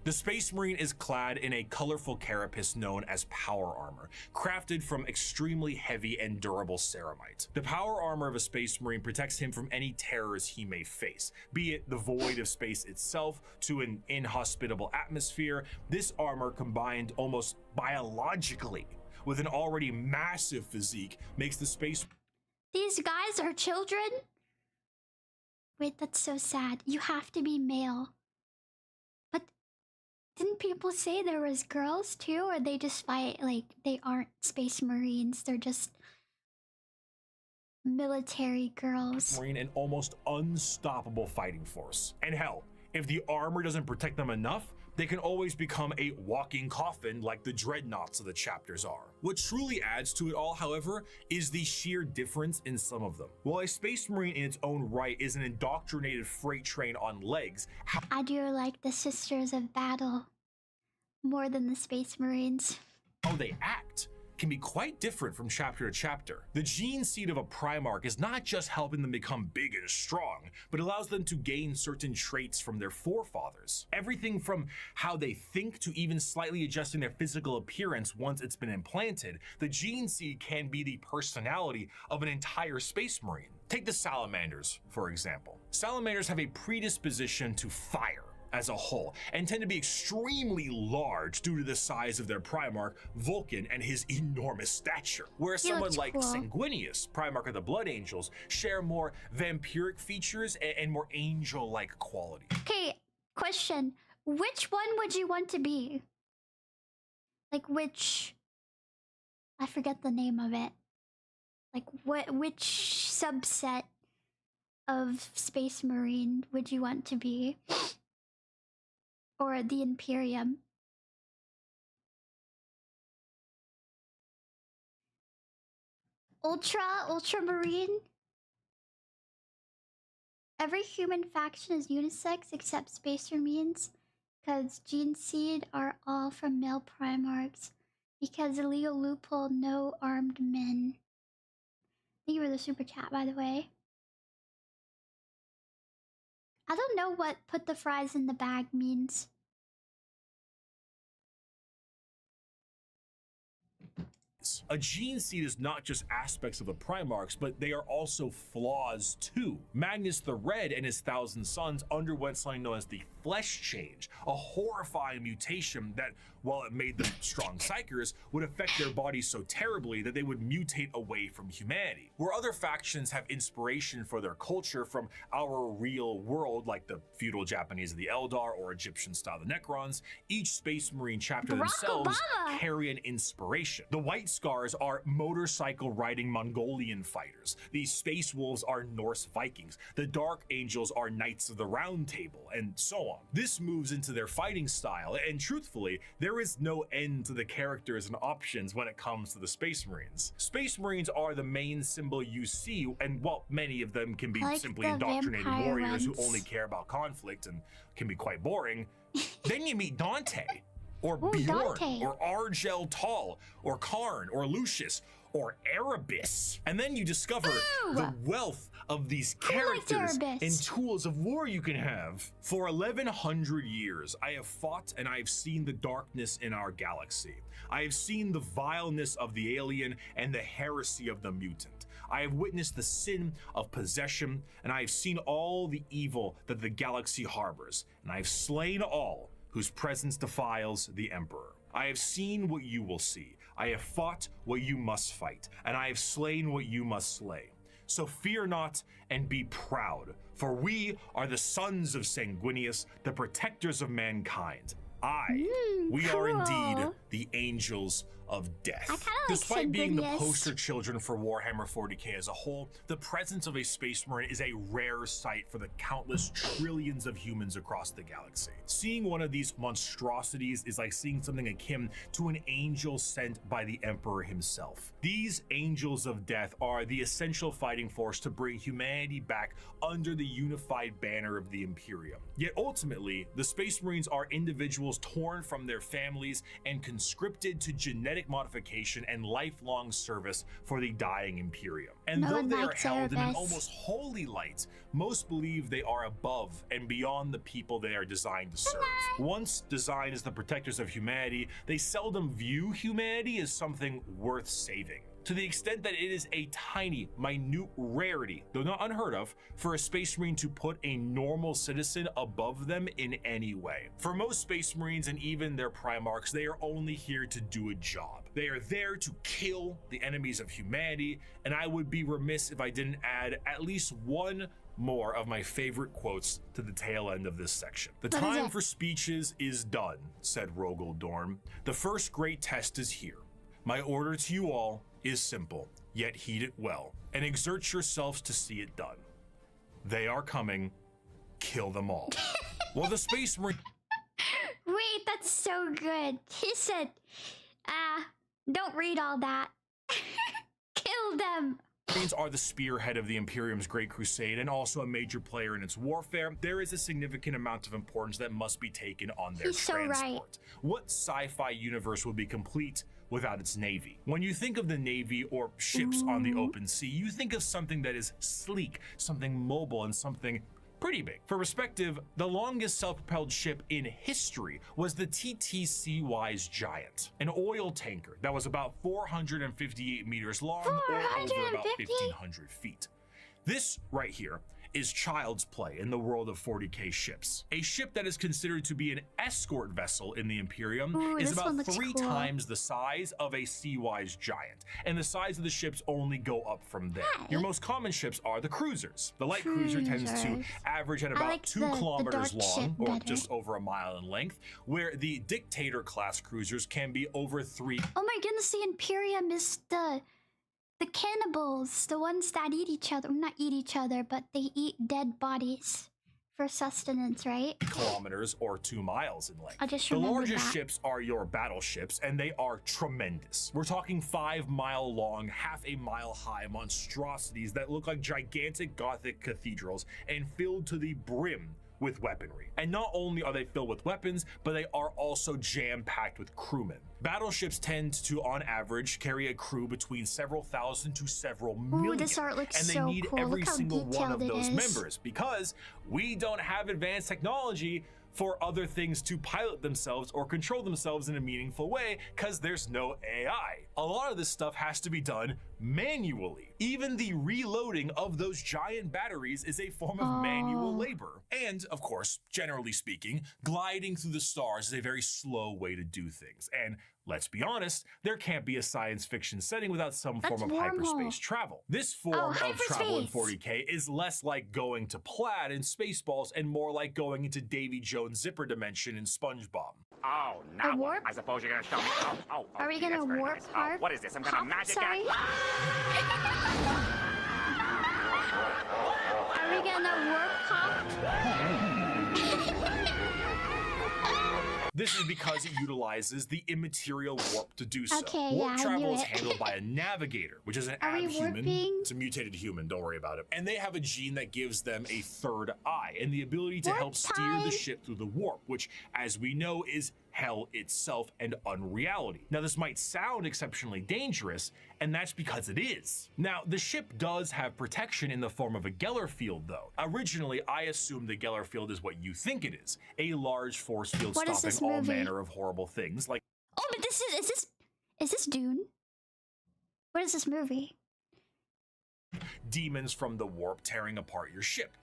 The Space Marine is clad in a colorful carapace known as power armor, crafted from extremely heavy and durable ceramite. The power armor of a Space Marine protects him from any terrors he may face, be it the void of space itself to an inhospitable atmosphere. This armor, combined almost biologically with an already massive physique, makes the Space... These guys are children? Wait, that's so sad. You have to be male. Didn't people say there was girls too, or they just fight like they aren't Space Marines? They're just military girls. Marine, an almost unstoppable fighting force. And hell, if the armor doesn't protect them enough, they can always become a walking coffin like the dreadnoughts of the chapters are. What truly adds to it all, however, is the sheer difference in some of them. While a Space Marine in its own right is an indoctrinated freight train on legs, I do like the Sisters of Battle more than the Space Marines. How they act can be quite different from chapter to chapter. The gene seed of a Primarch is not just helping them become big and strong, but allows them to gain certain traits from their forefathers. Everything from how they think to even slightly adjusting their physical appearance once it's been implanted, the gene seed can be the personality of an entire Space Marine. Take the Salamanders, for example. Salamanders have a predisposition to fire as a whole, and tend to be extremely large due to the size of their Primarch, Vulcan, and his enormous stature. Whereas someone like Sanguinius, Primarch of the Blood Angels, share more vampiric features and more angel-like quality. Okay, question. Which one would you want to be? Like which... I forget the name of it. Like which subset of Space Marine would you want to be? Or the Imperium? Ultramarine? Every human faction is unisex except Space Marines, because Gene Seed are all from male Primarchs, because illegal loophole, no armed men. Thank you for the super chat, by the way. I don't know what put the fries in the bag means. A gene seed is not just aspects of the Primarchs, but they are also flaws too. Magnus the Red and his 1,000 sons underwent something known as the Flesh Change, a horrifying mutation that, while it made them strong psychers, would affect their bodies so terribly that they would mutate away from humanity. Where other factions have inspiration for their culture from our real world, like the feudal Japanese of the Eldar or Egyptian style the Necrons, each Space Marine chapter themselves carry an inspiration. The White Skars are motorcycle-riding Mongolian fighters. The Space Wolves are Norse Vikings. The Dark Angels are Knights of the Round Table, and so on. This moves into their fighting style, and truthfully, there is no end to the characters and options when it comes to the Space Marines. Space Marines are the main symbol you see, and while many of them can be Like simply the indoctrinated vampire warriors who ones. only care about conflict and can be quite boring, then you meet Dante, or Ooh, Bjorn, Dante. or Argel Tal, or Karn, or Lucius, or Erebus. And then you discover Ooh. the wealth of these Who likes characters Erebus? and tools of war you can have. For 1100 years, I have fought and I have seen the darkness in our galaxy. I have seen the vileness of the alien and the heresy of the mutant. I have witnessed the sin of possession, and I have seen all the evil that the galaxy harbors, and I have slain all whose presence defiles the Emperor. I have seen what you will see. I have fought what you must fight, and I have slain what you must slay. So fear not and be proud, for we are the sons of Sanguinius, the protectors of mankind. We are indeed cool. the angels of death. I kinda like Despite being the Sanguinius. poster children for Warhammer 40k as a whole, the presence of a Space Marine is a rare sight for the countless trillions of humans across the galaxy. Seeing one of these monstrosities is like seeing something akin to an angel sent by the Emperor himself. These angels of death are the essential fighting force to bring humanity back under the unified banner of the Imperium. Yet ultimately, the Space Marines are individuals torn from their families and conscripted to genetic modification and lifelong service for the dying Imperium. And No though one they are likes held in an Erebus. almost holy light, most believe they are above and beyond the people they are designed to serve. Once designed as the protectors of humanity, they seldom view humanity as something worth saving. To the extent that it is a tiny, minute rarity, though not unheard of, for a Space Marine to put a normal citizen above them in any way. For most Space Marines and even their Primarchs, they are only here to do a job. They are there to kill the enemies of humanity, and I would be remiss if I didn't add at least one more of my favorite quotes to the tail end of this section. The What is time it? for speeches is done, said Rogel Dorn. The first great test is here. My order to you all is simple, yet heed it well, and exert yourselves to see it done. They are coming. Kill them all. Well, the Space Marine Wait, that's so good. He said, don't read all that. Kill them. Marines are the spearhead of the Imperium's Great Crusade and also a major player in its warfare. There is a significant amount of importance that must be taken on their He's so right. transport. What sci-fi universe would be complete without its navy? When you think of the navy or ships on the open sea, you think of something that is sleek, something mobile, and something pretty big. For perspective, the longest self-propelled ship in history was the TTC Wise Giant, an oil tanker that was about 458 meters long or over about 450? 1,500 feet. This right here is child's play in the world of 40k ships. A ship that is considered to be an escort vessel in the Imperium Ooh, is this one about looks 3 cool. times the size of a Sea-Wise Giant, and the size of the ships only go up from there. Hi. Your most common ships are the cruisers. The light cruiser tends to Cruisers. average at I about like 2 the kilometers dark long, ship or better. just over a mile in length, where the Dictator class cruisers can be over 3. Oh my goodness, the Imperium is the cannibals, the ones that eat each other. Not eat each other, but they eat dead bodies for sustenance, right? kilometers or 2 miles in length. I just The remembered largest that. ships are your battleships, and they are tremendous. We're talking 5-mile long, half a mile high monstrosities that look like gigantic Gothic cathedrals and filled to the brim with weaponry. And not only are they filled with weapons, but they are also jam-packed with crewmen. Battleships tend to, on average, carry a crew between several thousand to several million. this art looks and they so need cool. every Look how single one of detailed it those is. members because we don't have advanced technology for other things to pilot themselves or control themselves in a meaningful way because there's no AI. A lot of this stuff has to be done manually. Even the reloading of those giant batteries is a form of manual labor. And of course, generally speaking, gliding through the stars is a very slow way to do things. And let's be honest, there can't be a science fiction setting without some form of That's wormhole. hyperspace travel. This form of travel in hyperspace. 40k is less like going to Plaid in Spaceballs and more like going into Davy Jones' zipper dimension in SpongeBob. Oh, now warp? I suppose you're gonna show me. Oh, Are we okay, gonna that's very warp nice. our What is this? Some kind of magic Sorry. act? Are we gonna warp pop? This is because it utilizes the immaterial warp to do so. Okay, warp yeah, I travel knew is it. handled by a navigator, which is an Are we abhuman. warping? It's a mutated human, don't worry about it. And they have a gene that gives them a third eye and the ability to Warp help steer time. the ship through the warp, which, as we know, is hell itself and unreality. Now, this might sound exceptionally dangerous, and that's because it is. Now, the ship does have protection in the form of a Geller field, though. Originally, I assumed the Geller field is what you think it is, a large force field What is stopping this all movie? manner of horrible things, like Oh, but is this Dune? What is this movie? demons from the warp tearing apart your ship.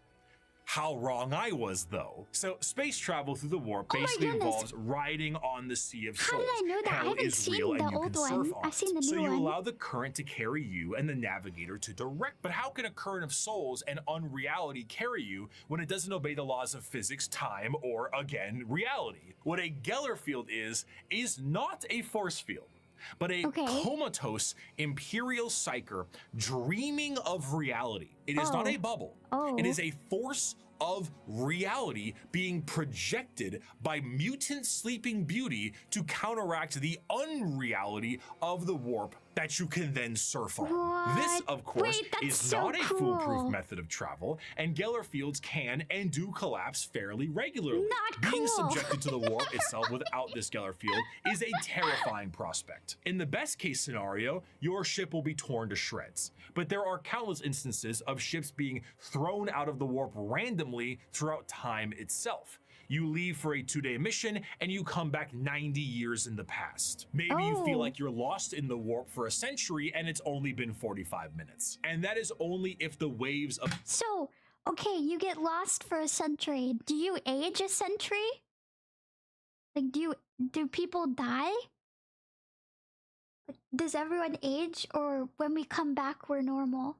How wrong I was, though. So, space travel through the warp Oh my basically goodness. involves riding on the Sea of How Souls. did I know that? I Hell haven't is seen real the and you old can one. surf on I've seen the it. So new you one. allow the current to carry you and the navigator to direct. But how can a current of souls and unreality carry you when it doesn't obey the laws of physics, time, or, again, reality? What a Geller field is not a force field, but a comatose imperial psyker dreaming of reality. It is not a bubble. It is a force of reality being projected by mutant sleeping beauty to counteract the unreality of the warp that you can then surf on. This, of course, Wait, that's is so not a cool. foolproof method of travel, and Geller fields can and do collapse fairly regularly. Not Being cool. subjected to the warp itself without this Geller field is a terrifying prospect. In the best case scenario, your ship will be torn to shreds. But there are countless instances of ships being thrown out of the warp randomly throughout time itself. You leave for a 2-day mission and you come back 90 years in the past. Maybe you feel like you're lost in the warp for a century and it's only been 45 minutes. And that is only if the waves of So, okay, you get lost for a century. Do you age a century? Like, do people die? Like, does everyone age, or when we come back, we're normal?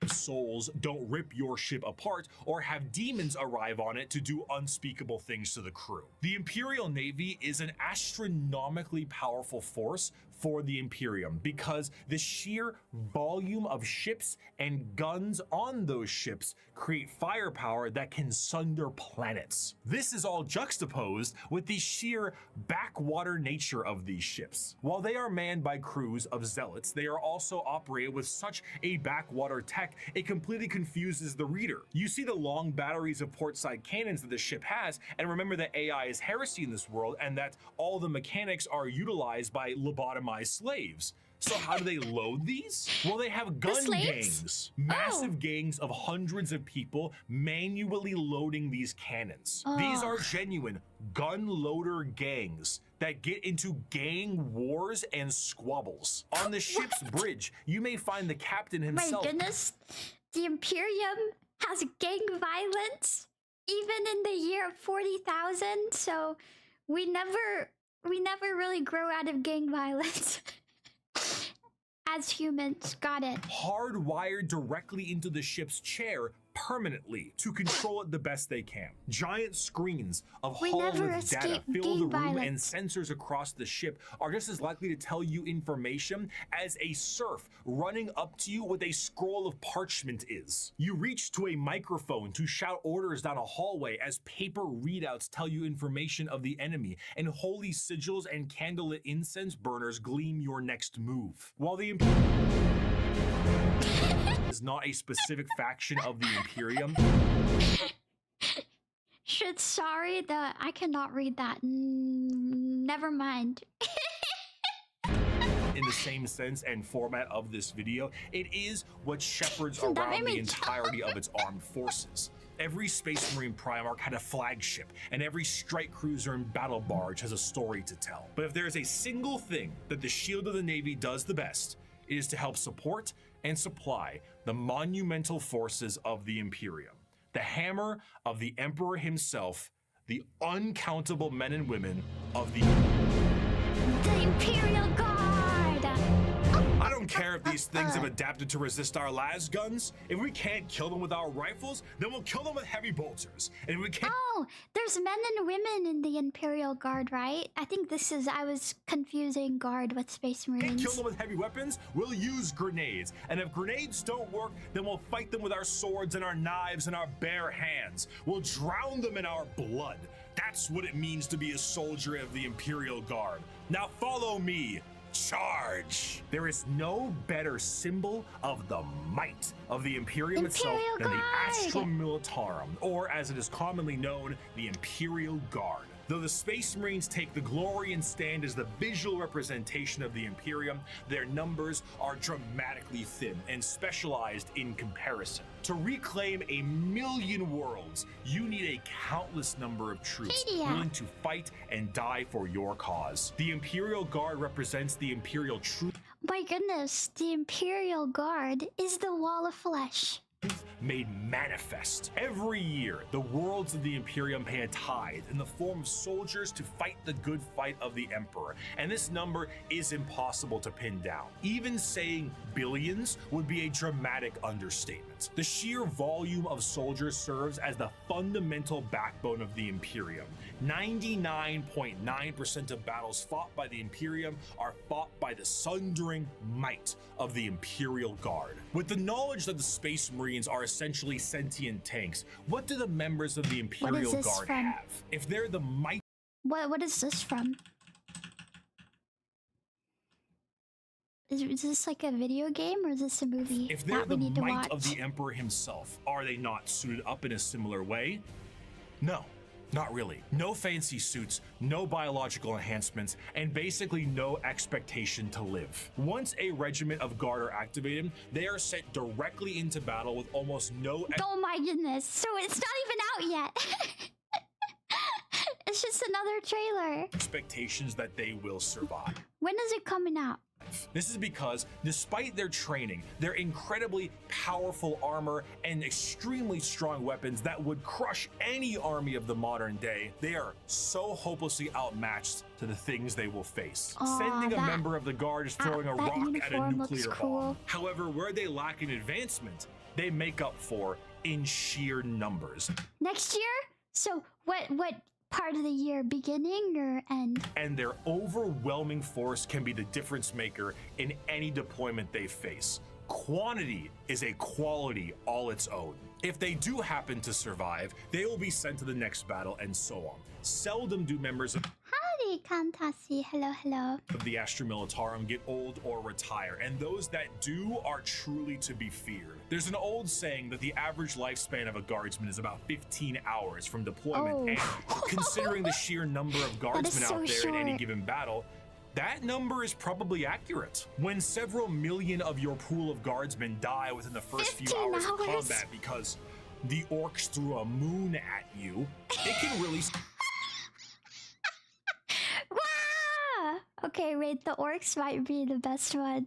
souls don't rip your ship apart or have demons arrive on it to do unspeakable things to the crew. The Imperial Navy is an astronomically powerful force for the Imperium because the sheer volume of ships and guns on those ships create firepower that can sunder planets. This is all juxtaposed with the sheer backwater nature of these ships. While they are manned by crews of zealots, they are also operated with such a backwater tech, it completely confuses the reader. You see the long batteries of portside cannons that the ship has, and remember that AI is heresy in this world and that all the mechanics are utilized by lobotomized slaves. So how do they load these? Well, they have gun gangs, massive gangs of hundreds of people manually loading these cannons. These are genuine gun loader gangs that get into gang wars and squabbles. On the ship's bridge, you may find the captain himself. My goodness, the Imperium has gang violence even in the year of 40,000, so we never really grow out of gang violence. As humans, got it. Hardwired directly into the ship's chair permanently to control it the best they can. Giant screens of We never hololith data escape fill the gang room, and violence. sensors across the ship are just as likely to tell you information as a serf running up to you with a scroll of parchment is. You reach to a microphone to shout orders down a hallway as paper readouts tell you information of the enemy, and holy sigils and candlelit incense burners gleam your next move. While the is not a specific faction of the Imperium. Sorry, I cannot read that. Never mind. In the same sense and format of this video, it is what shepherds That around made me the entirety of its armed forces. Every Space Marine Primarch had a flagship, and every strike cruiser and battle barge has a story to tell. But if there is a single thing that the Shield of the Navy does the best, it is to help support and supply the monumental forces of the Imperium. The hammer of the Emperor himself, the uncountable men and women of the The Imperial Guard! I don't care if these things have adapted to resist our las guns. If we can't kill them with our rifles, then we'll kill them with heavy bolters. And if we can't Oh, there's men and women in the Imperial Guard, right? I think I was confusing Guard with Space Marines. kill them with heavy weapons, we'll use grenades. And if grenades don't work, then we'll fight them with our swords and our knives and our bare hands. We'll drown them in our blood. That's what it means to be a soldier of the Imperial Guard. Now follow me. Charge! There is no better symbol of the might of the Imperium itself than the Astra Militarum, or as it is commonly known, the Imperial Guard. Though the Space Marines take the glory and stand as the visual representation of the Imperium, their numbers are dramatically thin and specialized in comparison. To reclaim 1,000,000 worlds, you need a countless number of troops willing to fight and die for your cause. The Imperial Guard represents the Imperial troop. My goodness, the Imperial Guard is the wall of flesh. Made manifest. Every year, the worlds of the Imperium pay a tithe in the form of soldiers to fight the good fight of the Emperor, and this number is impossible to pin down. Even saying billions would be a dramatic understatement. The sheer volume of soldiers serves as the fundamental backbone of the Imperium. 99.9% of battles fought by the Imperium are fought by the sundering might of the Imperial Guard. With the knowledge that the Space Marines are essentially sentient tanks, what do the members of the Imperial Guard have? If they're the might... What is this from? Is this like a video game or is this a movie? If they're the might of the Emperor himself, are they not suited up in a similar way? No. Not really. No fancy suits, no biological enhancements, and basically no expectation to live. Once a regiment of Guard are activated, they are sent directly into battle with almost no... Oh my goodness, so it's not even out yet! It's just another trailer. Expectations that they will survive. When is it coming out? This is because, despite their training, their incredibly powerful armor and extremely strong weapons that would crush any army of the modern day, they are so hopelessly outmatched to the things they will face. Sending a member of the Guard is throwing a rock at a nuclear bomb. However, where they lack in advancement, they make up for in sheer numbers. Next year? So what part of the year, beginning or end? And their overwhelming force can be the difference maker in any deployment they face. Quantity is a quality all its own. If they do happen to survive, they will be sent to the next battle and so on. Seldom do members of Howdy, Kantasi. Hello, hello. Of the Astra Militarum get old or retire, and those that do are truly to be feared. There's an old saying that the average lifespan of a guardsman is about 15 hours from deployment, and considering the sheer number of guardsmen out there in any given battle, that number is probably accurate. When several million of your pool of guardsmen die within the first few hours of combat because the orcs threw a moon at you, it can really... Okay, wait, the orcs might be the best one.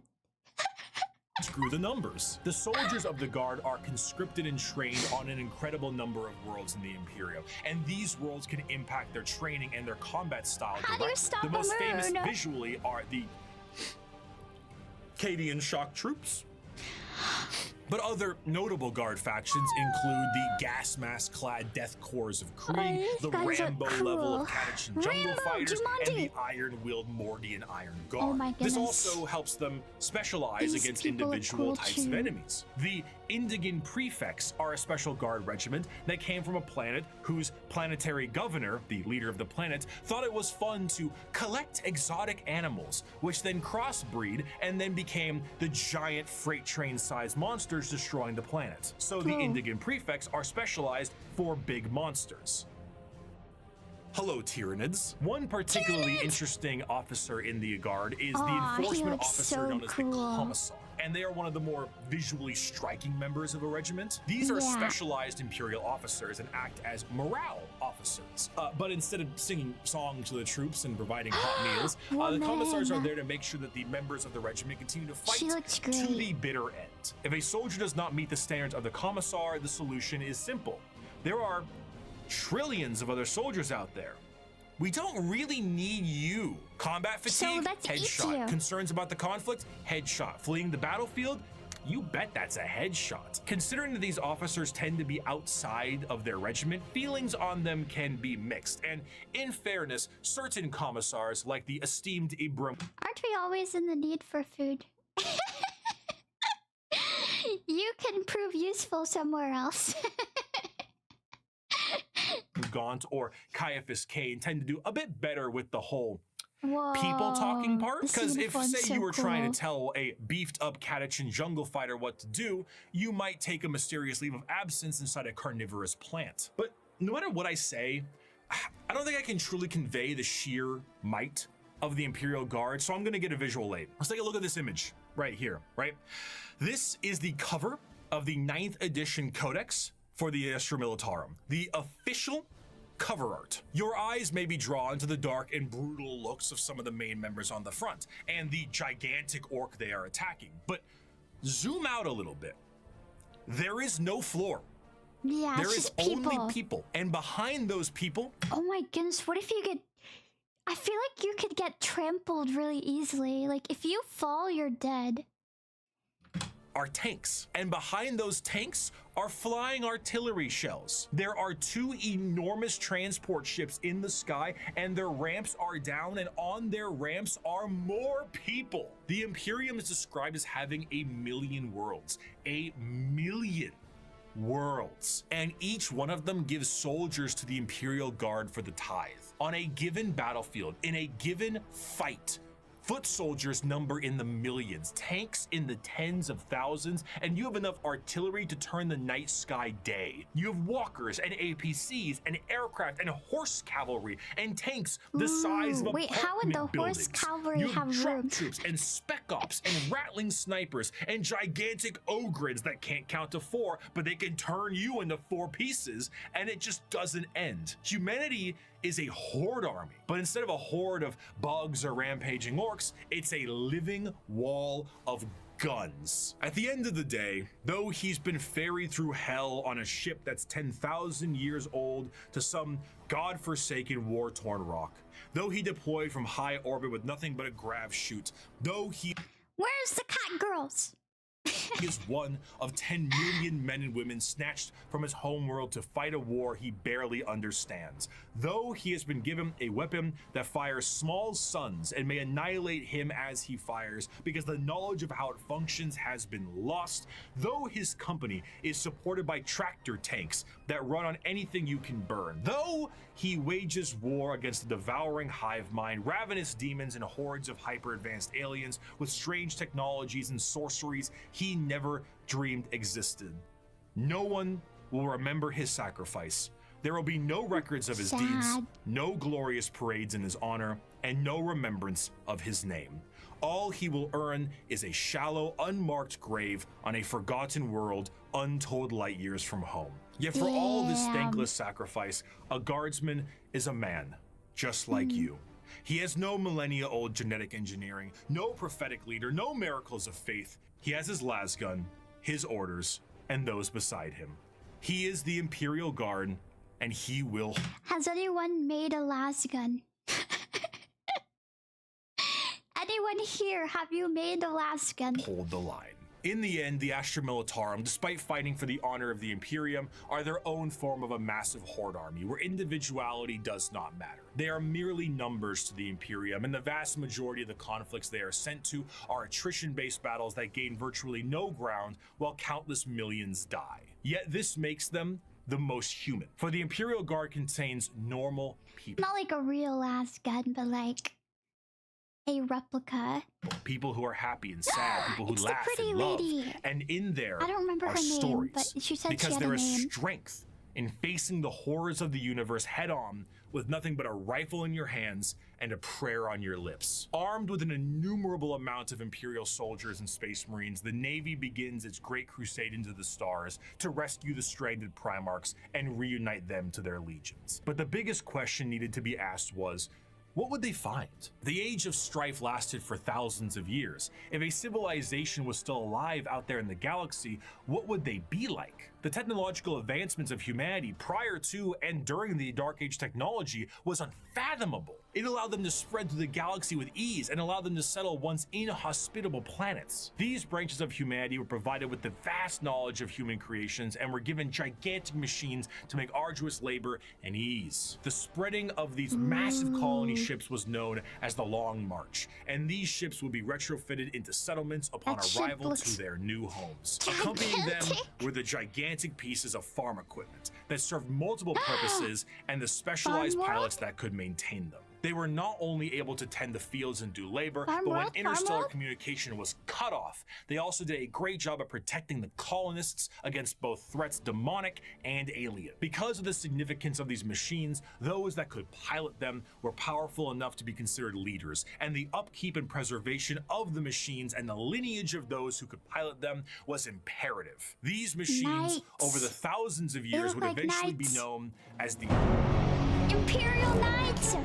Screw the numbers. The soldiers of the Guard are conscripted and trained on an incredible number of worlds in the Imperium, and these worlds can impact their training and their combat style directly. The most famous visually are the Cadian shock troops. But other notable Guard factions include the gas mask clad Death Corps of Krieg, the Rambo level of Catachan Jungle Fighters, and the Iron Willed Mordian Iron Guard. Oh my goodness. This also helps them specialize against individual types of enemies. The Indigan Prefects are a special Guard regiment that came from a planet whose planetary governor, the leader of the planet, thought it was fun to collect exotic animals, which then crossbreed and then became the giant freight train-sized monsters destroying the planet. So the Indigan Prefects are specialized for big monsters. Hello, Tyranids. One particularly interesting officer in the Guard is the enforcement officer known as the Commissar. And they are one of the more visually striking members of a regiment. These are specialized Imperial officers and act as morale officers. But instead of singing songs to the troops and providing hot meals, the Commissars are there to make sure that the members of the regiment continue to fight to the bitter end. If a soldier does not meet the standards of the Commissar, the solution is simple. There are trillions of other soldiers out there. We don't really need you. Combat fatigue, let's eat headshot. you. Concerns about the conflict, headshot. Fleeing the battlefield, you bet that's a headshot. Considering that these officers tend to be outside of their regiment, feelings on them can be mixed. And in fairness, certain commissars, like the esteemed Ibram, Aren't we always in the need for food? You can prove useful somewhere else. Gaunt, or Caiaphas Cain tend to do a bit better with the whole Whoa, people talking part. this Because if, uniform's say, so you were trying cool. to tell a beefed up Catachan jungle fighter what to do, you might take a mysterious leave of absence inside a carnivorous plant. But no matter what I say, I don't think I can truly convey the sheer might of the Imperial Guard, so I'm gonna get a visual aid. Let's take a look at this image right here, right? This is the cover of the 9th edition Codex for the Astra Militarum, the official cover art. Your eyes may be drawn to the dark and brutal looks of some of the main members on the front and the gigantic orc they are attacking, but zoom out a little bit. There is no floor. Yeah, There it's is just people. only people, and behind those people Oh my goodness, what if you get... I feel like you could get trampled really easily. Like, if you fall, you're dead. are tanks, and behind those tanks are flying artillery shells. There are 2 enormous transport ships in the sky, and their ramps are down, and on their ramps are more people. The Imperium is described as having 1,000,000 worlds. 1,000,000 worlds. And each one of them gives soldiers to the Imperial Guard for the tithe. On a given battlefield, in a given fight, foot soldiers number in the millions, tanks in the tens of thousands, and you have enough artillery to turn the night sky day. You have walkers and APCs and aircraft and horse cavalry and tanks the size of wait, how would the apartment horse buildings. cavalry You have drop room? troops and spec ops and rattling snipers and gigantic ogres that can't count to 4, but they can turn you into 4 pieces, and it just doesn't end. Humanity is a horde army, but instead of a horde of bugs or rampaging orcs, it's a living wall of guns. At the end of the day, though he's been ferried through hell on a ship that's 10,000 years old to some godforsaken war-torn rock, though he deployed from high orbit with nothing but a grav chute, though he Where's the cat girls? is one of 10 million men and women snatched from his homeworld to fight a war he barely understands. Though he has been given a weapon that fires small suns and may annihilate him as he fires because the knowledge of how it functions has been lost, though his company is supported by tractor tanks that run on anything you can burn, though he wages war against the devouring hive mind, ravenous demons, and hordes of hyper-advanced aliens with strange technologies and sorceries he never dreamed existed. No one will remember his sacrifice. There will be no records of his deeds, Sad. no glorious parades in his honor, and no remembrance of his name. All he will earn is a shallow, unmarked grave on a forgotten world untold light years from home. Yet for all this Damn. thankless sacrifice, a guardsman is a man, just like you. He has no millennia-old genetic engineering, no prophetic leader, no miracles of faith. He has his lasgun, his orders, and those beside him. He is the Imperial Guard, and he will Has anyone made a lasgun? Anyone here, have you made a lasgun? hold the line. In the end, the Astra Militarum, despite fighting for the honor of the Imperium, are their own form of a massive horde army where individuality does not matter. They are merely numbers to the Imperium, and the vast majority of the conflicts they are sent to are attrition-based battles that gain virtually no ground while countless millions die. Yet this makes them the most human. For the Imperial Guard contains normal people. Not like a real lasgun, but like a replica. People who are happy and sad, people who It's the laugh pretty and love. lady. And in there I don't remember are her name, stories, but she said she because had there a is name. strength in facing the horrors of the universe head on with nothing but a rifle in your hands and a prayer on your lips. Armed with an innumerable amount of Imperial soldiers and Space Marines, the Navy begins its great crusade into the stars to rescue the stranded Primarchs and reunite them to their legions. But the biggest question needed to be asked was, what would they find? The age of strife lasted for thousands of years. If a civilization was still alive out there in the galaxy, what would they be like? The technological advancements of humanity prior to and during the Dark Age technology was unfathomable. It allowed them to spread through the galaxy with ease and allowed them to settle once inhospitable planets. These branches of humanity were provided with the vast knowledge of human creations and were given gigantic machines to make arduous labor and ease. The spreading of these massive colony ships was known as the Long March, and these ships would be retrofitted into settlements upon arrival to their new homes. Accompanying them were the gigantic pieces of farm equipment that served multiple purposes and the specialized pilots that could maintain them. They were not only able to tend the fields and do labor, but when interstellar communication was cut off, they also did a great job of protecting the colonists against both threats demonic and alien. Because of the significance of these machines, those that could pilot them were powerful enough to be considered leaders, and the upkeep and preservation of the machines and the lineage of those who could pilot them was imperative. These machines, over the thousands of years, would eventually be known as the Imperial Knights!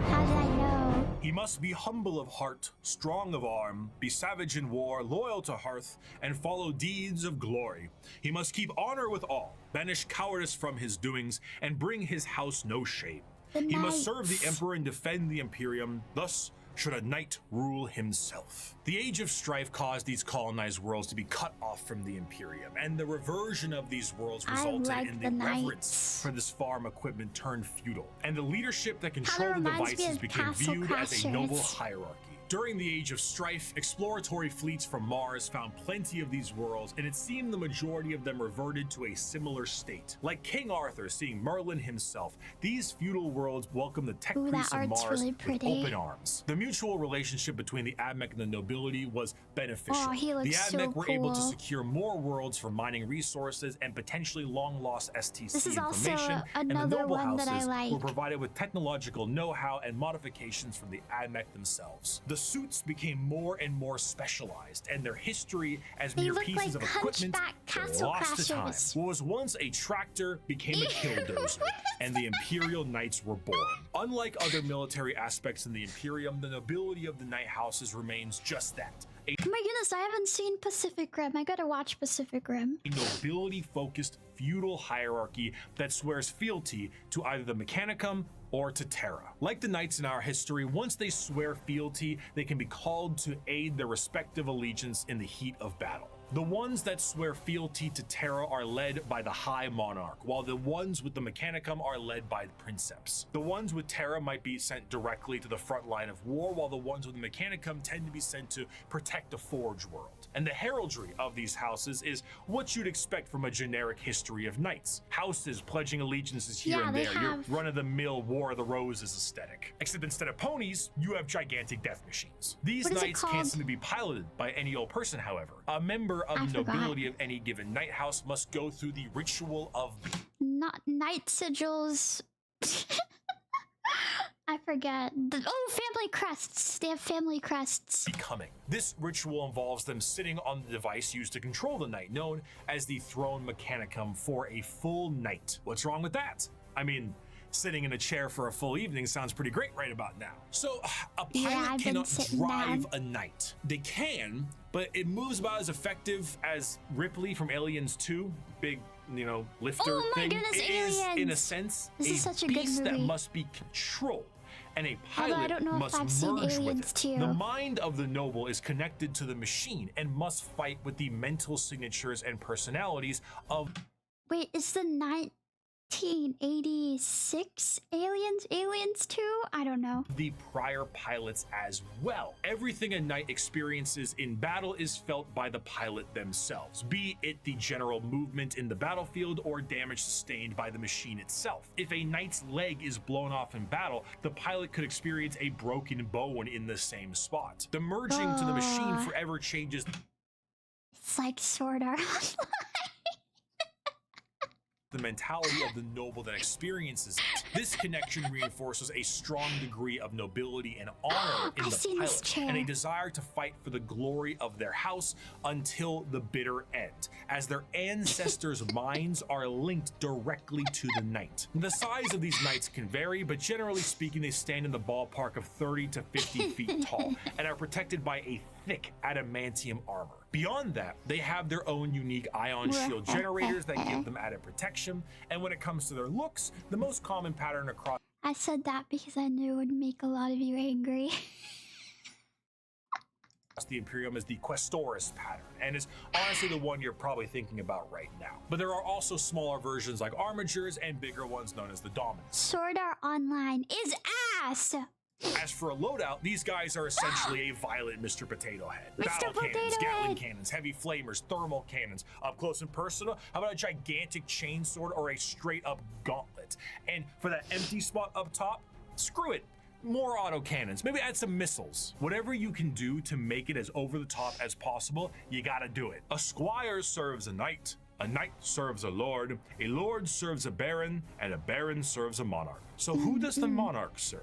How did I know? He must be humble of heart, strong of arm, be savage in war, loyal to hearth, and follow deeds of glory. He must keep honor with all, banish cowardice from his doings, and bring his house no shame. He must serve the emperor and defend the Imperium, thus should a knight rule himself. The Age of Strife caused these colonized worlds to be cut off from the Imperium, and the reversion of these worlds resulted in the reverence for this farm equipment turned feudal, and the leadership that controlled the devices became viewed as a noble hierarchy. During the Age of Strife, exploratory fleets from Mars found plenty of these worlds, and it seemed the majority of them reverted to a similar state. Like King Arthur seeing Merlin himself, these feudal worlds welcomed the tech priests of Mars with open arms. The mutual relationship between the Admech and the nobility was beneficial. The Admech were able to secure more worlds for mining resources and potentially long-lost STC information, and the noble houses were provided with technological know-how and modifications from the Admech themselves. The suits became more and more specialized, and their history as mere pieces of equipment lost to time. What was once a tractor became a killdozer, and the Imperial Knights were born. Unlike other military aspects in the Imperium, the nobility of the Knight houses remains just that. Oh my goodness, I haven't seen Pacific Rim. I gotta watch Pacific Rim. A nobility-focused feudal hierarchy that swears fealty to either the Mechanicum or to Terra. Like the knights in our history, once they swear fealty, they can be called to aid their respective allegiance in the heat of battle. The ones that swear fealty to Terra are led by the High Monarch, while the ones with the Mechanicum are led by the Princeps. The ones with Terra might be sent directly to the front line of war, while the ones with the Mechanicum tend to be sent to protect the Forge world. And the heraldry of these houses is what you'd expect from a generic history of knights. Houses pledging allegiances here and there, your run-of-the-mill War of the Roses aesthetic. Except instead of ponies, you have gigantic death machines. These knights can't seem to be piloted by any old person, however. A member of the nobility of any given knight house must go through the ritual of not knight sigils. I forget. Family crests. They have family crests. Becoming. This ritual involves them sitting on the device used to control the knight, known as the Throne Mechanicum, for a full night. What's wrong with that? I mean, sitting in a chair for a full evening sounds pretty great right about now. So, a pilot cannot drive a knight. They can, but it moves about as effective as Ripley from Aliens 2, big, lifter thing. It is, in a sense, a beast that must be controlled, and a pilot must merge with it. The mind of the noble is connected to the machine and must fight with the mental signatures and personalities of... Wait, is the 1986 Aliens 2? I don't know. The prior pilots as well. Everything a knight experiences in battle is felt by the pilot themselves, be it the general movement in the battlefield or damage sustained by the machine itself. If a knight's leg is blown off in battle, the pilot could experience a broken bone in the same spot. The merging to the machine forever changes. It's like Sword Art Online. The mentality of the noble that experiences it. This connection reinforces a strong degree of nobility and honor in the pilot, and a desire to fight for the glory of their house until the bitter end, as their ancestors' minds are linked directly to the knight. The size of these knights can vary, but generally speaking, they stand in the ballpark of 30 to 50 feet tall and are protected by a thick adamantium armor. Beyond that, they have their own unique ion shield generators that give them added protection, and when it comes to their looks, the most common pattern across I said that because I knew it would make a lot of you angry. the Imperium is the Questoris pattern, and is honestly the one you're probably thinking about right now. But there are also smaller versions like Armigers and bigger ones known as the Dominants. Sword Art Online is ass! As for a loadout, these guys are essentially a violent Mr. Potato Head. Mr. Battle Potato cannons, Gatling Head. cannons, heavy flamers, thermal cannons, up close and personal. How about a gigantic chainsword or a straight up gauntlet? And for that empty spot up top, screw it. More autocannons, maybe add some missiles. Whatever you can do to make it as over the top as possible, you gotta do it. A squire serves a knight serves a lord serves a baron, and a baron serves a monarch. So who does the monarch serve?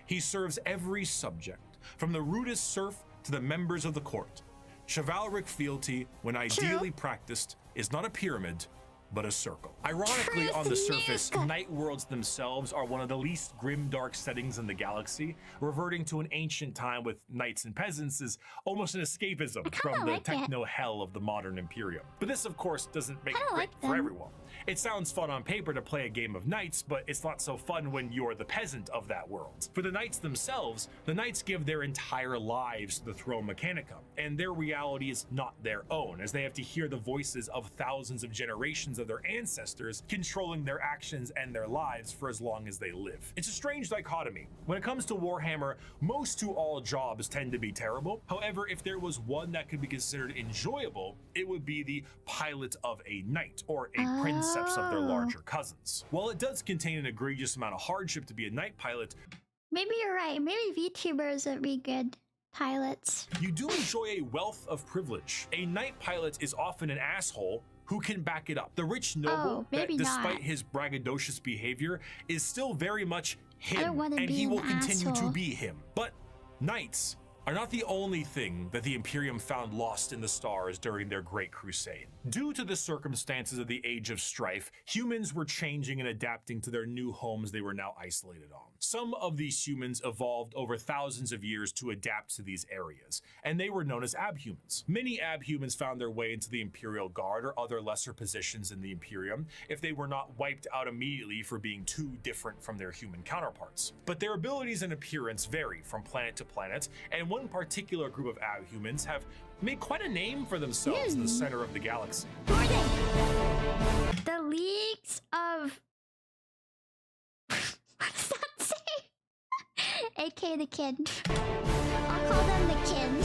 He serves every subject, from the rudest serf to the members of the court. Chivalric fealty, when ideally practiced, is not a pyramid, but a circle. Ironically, on the surface, night worlds themselves are one of the least grim dark settings in the galaxy. Reverting to an ancient time with knights and peasants is almost an escapism from the techno hell of the modern Imperium. But this, of course, doesn't make it great for everyone. It sounds fun on paper to play a game of knights, but it's not so fun when you're the peasant of that world. For the knights themselves, the knights give their entire lives to the Throne Mechanicum, and their reality is not their own, as they have to hear the voices of thousands of generations of their ancestors controlling their actions and their lives for as long as they live. It's a strange dichotomy. When it comes to Warhammer, most to all jobs tend to be terrible. However, if there was one that could be considered enjoyable, it would be the pilot of a knight, or a princeps of their larger cousins. While it does contain an egregious amount of hardship to be a knight pilot, maybe you're right. Maybe VTubers would be good pilots. You do enjoy a wealth of privilege. A knight pilot is often an asshole who can back it up. The rich noble that, despite his braggadocious behavior, is still very much him, and he will continue to be him. But knights are not the only thing that the Imperium found lost in the stars during their Great Crusade. Due to the circumstances of the Age of Strife, humans were changing and adapting to their new homes they were now isolated on. Some of these humans evolved over thousands of years to adapt to these areas, and they were known as abhumans. Many abhumans found their way into the Imperial Guard or other lesser positions in the Imperium if they were not wiped out immediately for being too different from their human counterparts. But their abilities and appearance vary from planet to planet, and one particular group of abhumans have made quite a name for themselves in the center of the galaxy. Who are they? The Leagues of... what does that say? AK the Kin. I'll call them the Kin.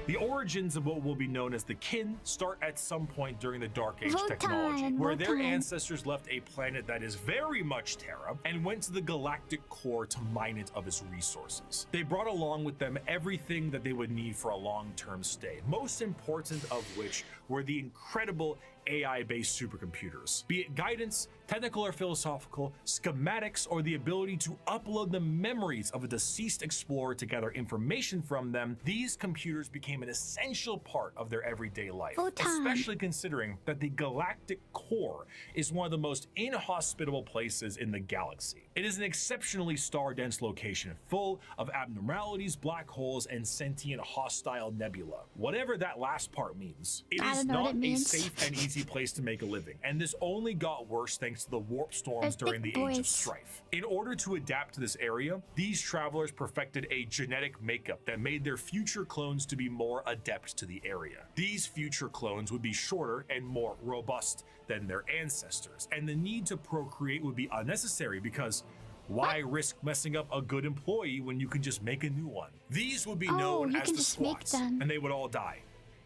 The origins of what will be known as the Kin start at some point during the Dark Age technology, where their ancestors left a planet that is very much Terra and went to the galactic core to mine it of its resources. They brought along with them everything that they would need for a long-term stay, most important of which were the incredible AI-based supercomputers. Be it guidance, technical or philosophical, schematics, or the ability to upload the memories of a deceased explorer to gather information from them, these computers became an essential part of their everyday life, especially considering that the galactic core is one of the most inhospitable places in the galaxy. It is an exceptionally star-dense location, full of abnormalities, black holes, and sentient hostile nebula. Whatever that last part means, it is not a safe and easy place to make a living, and this only got worse thanks to the warp storms during the Age of Strife. In order to adapt to this area, these travelers perfected a genetic makeup that made their future clones to be more adept to the area. These future clones would be shorter and more robust than their ancestors, and the need to procreate would be unnecessary because why risk messing up a good employee when you can just make a new one? These would be known as the squats, and they would all die,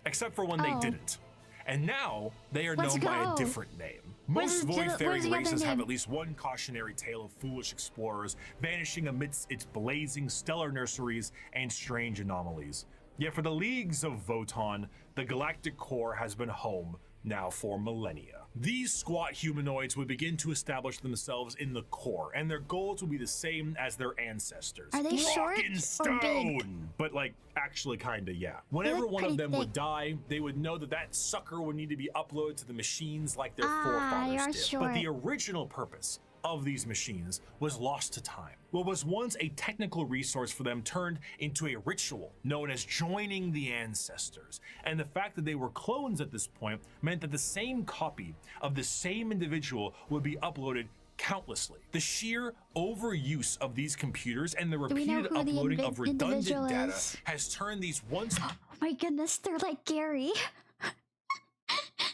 except for when they didn't. And now they are known by a different name. Most void-faring races have at least one cautionary tale of foolish explorers vanishing amidst its blazing stellar nurseries and strange anomalies. Yet for the Leagues of Voton, the galactic core has been home now for millennia. These squat humanoids would begin to establish themselves in the core, and their goals would be the same as their ancestors. Are they short or big? But like, actually kinda, yeah. Whenever one of them would die, they would know that that sucker would need to be uploaded to the machines like their forefathers did. But the original purpose of these machines was lost to time. What was once a technical resource for them turned into a ritual known as joining the ancestors. And the fact that they were clones at this point meant that the same copy of the same individual would be uploaded countlessly. The sheer overuse of these computers and the repeated uploading of redundant data has turned these once— Oh my goodness, they're like Gary.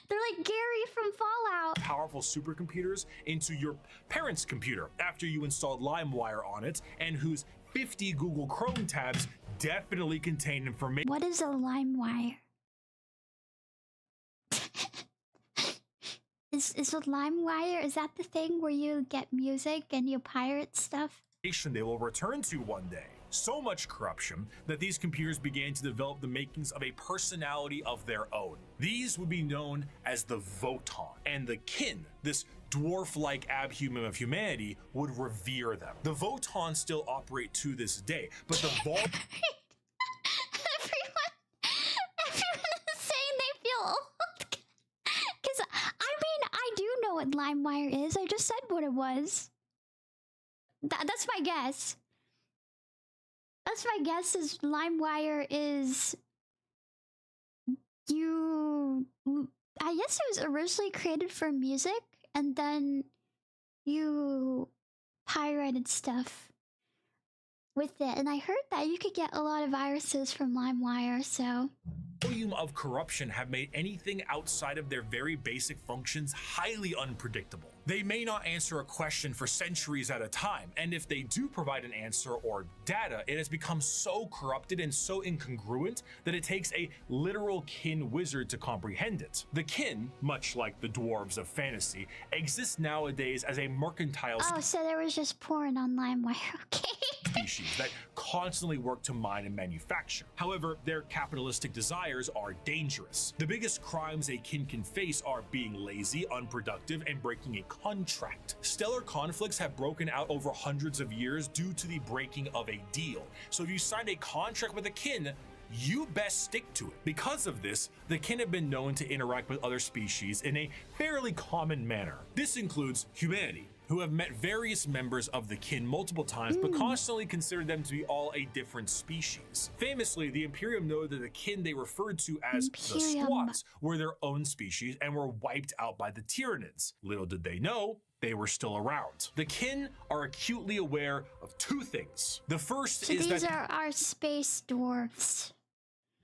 They're like Gary from Fallout. Powerful supercomputers into your parents' computer after you installed LimeWire on it, and whose 50 Google Chrome tabs definitely contain information. What is a LimeWire? Is a LimeWire, is that the thing where you get music and you pirate stuff? They will return to one day. So much corruption that these computers began to develop the makings of a personality of their own. These would be known as the Voton, and the kin, this dwarf-like abhuman of humanity, would revere them. The Voton still operate to this day, but the Everyone is saying they feel old. Because, I mean, I do know what LimeWire is. I just said what it was. That's my guess. That's my guess is LimeWire is I guess it was originally created for music and then you pirated stuff with it. And I heard that you could get a lot of viruses from LimeWire, so volume of corruption have made anything outside of their very basic functions highly unpredictable. They may not answer a question for centuries at a time, and if they do provide an answer or data, it has become so corrupted and so incongruent that it takes a literal kin wizard to comprehend it. The kin, much like the dwarves of fantasy, exists nowadays as a mercantile so there was just porn on LimeWire, okay. species that constantly work to mine and manufacture. However, their capitalistic desires are dangerous. The biggest crimes a kin can face are being lazy, unproductive, and breaking a contract. Stellar conflicts have broken out over hundreds of years due to the breaking of a deal. So if you signed a contract with a kin, you best stick to it. Because of this, the kin have been known to interact with other species in a fairly common manner. This includes humanity, who have met various members of the kin multiple times, but constantly considered them to be all a different species. Famously, the Imperium noted that the kin they referred to as the Squats were their own species and were wiped out by the Tyranids. Little did they know, they were still around. The kin are acutely aware of two things. The first is these that are our space dwarfs.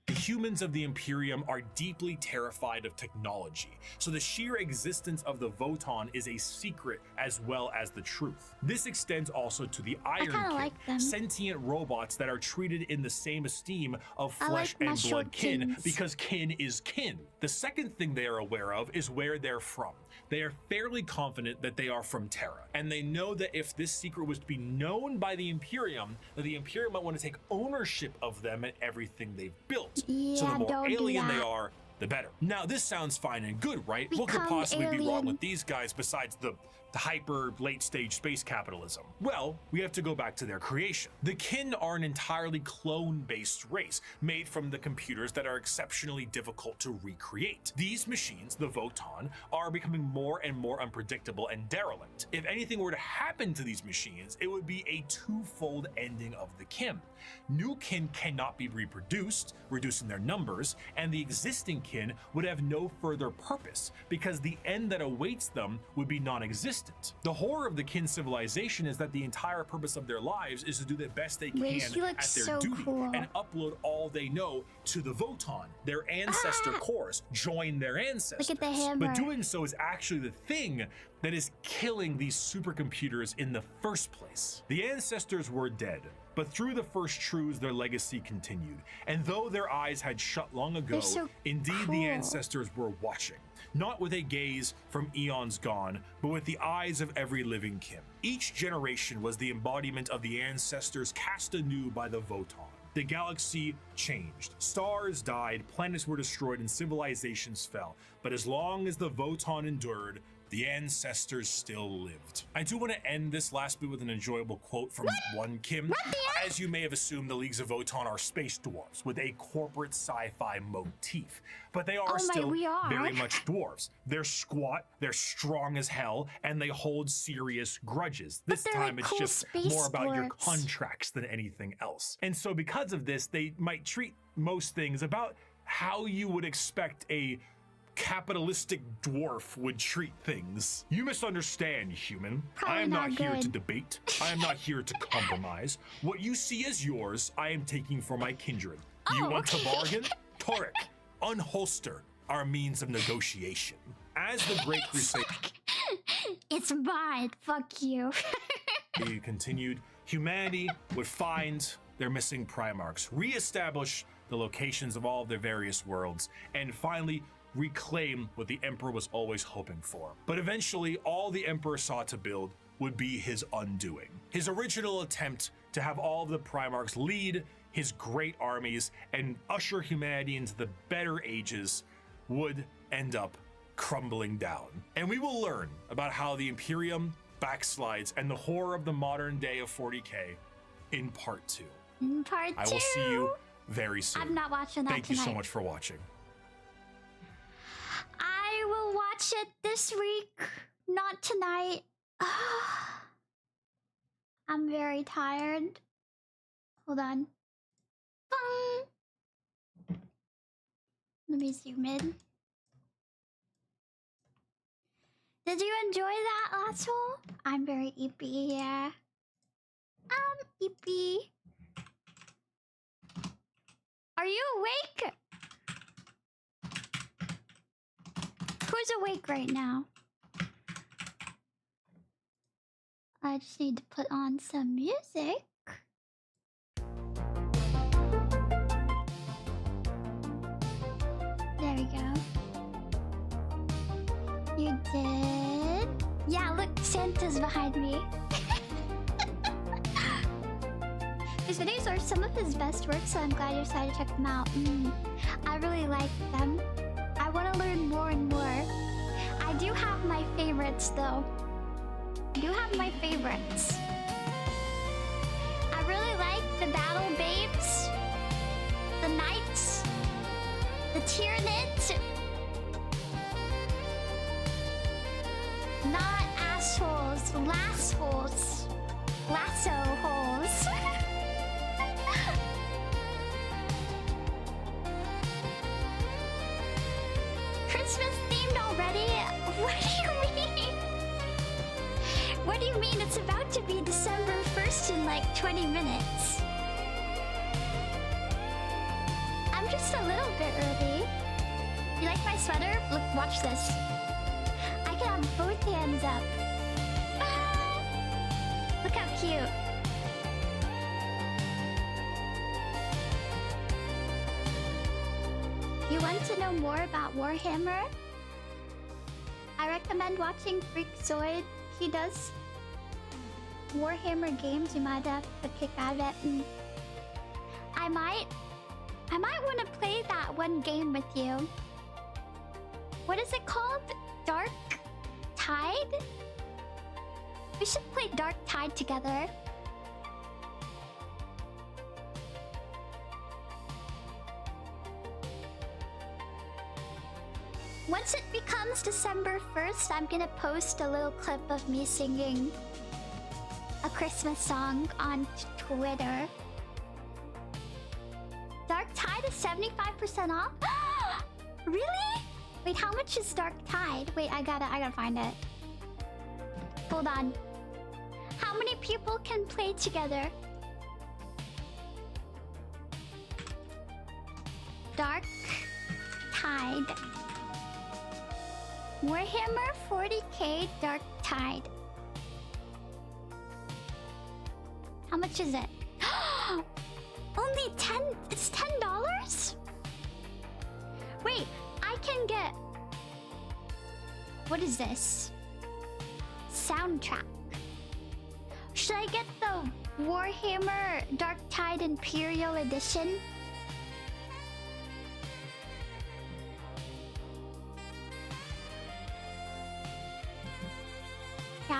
the humans of the Imperium are deeply terrified of technology, so the sheer existence of the Voton is a secret as well as the truth. This extends also to the Iron Kin, sentient robots that are treated in the same esteem of flesh and blood kin because kin is kin. The second thing they are aware of is where they're from. They are fairly confident that they are from Terra, and they know that if this secret was to be known by the Imperium, that the Imperium might want to take ownership of them and everything they've built. Yeah, so the more alien they are, the better. Now, this sounds fine and good, right? What could possibly be wrong with these guys besides the hyper late-stage space capitalism? Well, we have to go back to their creation. The kin are an entirely clone-based race made from the computers that are exceptionally difficult to recreate. These machines, the Voton, are becoming more and more unpredictable and derelict. If anything were to happen to these machines, it would be a twofold ending of the kin. New kin cannot be reproduced, reducing their numbers, and the existing kin would have no further purpose because the end that awaits them would be non-existent. The horror of the kin civilization is that the entire purpose of their lives is to do the best they can at their duty and upload all they know to the Voton, their ancestor cores, join their ancestors. Look at the hammer. But doing so is actually the thing that is killing these supercomputers in the first place. The ancestors were dead, but through the first truths, their legacy continued. And though their eyes had shut long ago, indeed the ancestors were watching. Not with a gaze from eons gone, but with the eyes of every living kin. Each generation was the embodiment of the ancestors cast anew by the Voton. The galaxy changed. Stars died, planets were destroyed, and civilizations fell. But as long as the Voton endured, the ancestors still lived. I do want to end this last bit with an enjoyable quote from one Kim. As you may have assumed, the Leagues of Votan are space dwarves with a corporate sci-fi motif, but they are still very much dwarves. They're squat, they're strong as hell, and they hold serious grudges. This time it's just more about your contracts than anything else. And so because of this, they might treat most things about how you would expect a capitalistic dwarf would treat things. You misunderstand, human. I am not here to debate. I am not here to compromise. What you see as yours, I am taking for my kindred. You want to bargain? Torek, unholster our means of negotiation. As the Great Crusade It's mine. Fuck you. continued, humanity would find their missing Primarchs, reestablish the locations of all of their various worlds, and finally reclaim what the Emperor was always hoping for. But eventually, all the Emperor sought to build would be his undoing. His original attempt to have all of the Primarchs lead his great armies and usher humanity into the better ages would end up crumbling down. And we will learn about how the Imperium backslides and the horror of the modern day of 40K in part 2. Part 2. I will see you very soon. I'm not watching that Thank you tonight. so much for watching. I will watch it this week, not tonight. I'm very tired. Hold on. Let me zoom in. Did you enjoy that, asshole? I'm very eepy, yeah. Eepy. Are you awake? Who's awake right now? I just need to put on some music. There we go. You did? Yeah, look, Santa's behind me. His videos are some of his best work, so I'm glad you decided to check them out. I really like them. I want to learn more and more. I do have my favorites, though. I do have my favorites. I really like the Battle Babes, the Knights, the Tyranids. Not assholes, lassholes. Lasso holes. Christmas themed already? What do you mean? What do you mean it's about to be December 1st in like 20 minutes? I'm just a little bit early. You like my sweater? Look, watch this. I can have both hands up. Look how cute. You want to know more about Warhammer? I recommend watching Freakzoid. He does Warhammer games. You might have a kick out of it. I might want to play that one game with you. What is it called? Dark Tide? We should play Dark Tide together. Once it becomes December 1st, I'm gonna post a little clip of me singing a Christmas song on Twitter. Dark Tide is 75% off? Really? Wait, how much is Dark Tide? Wait, I gotta find it. Hold on. How many people can play together? Dark Tide. Warhammer 40k Dark Tide. How much is it? Only 10? It's $10? Wait, I can get... What is this? Soundtrack. Should I get the Warhammer Dark Tide Imperial Edition?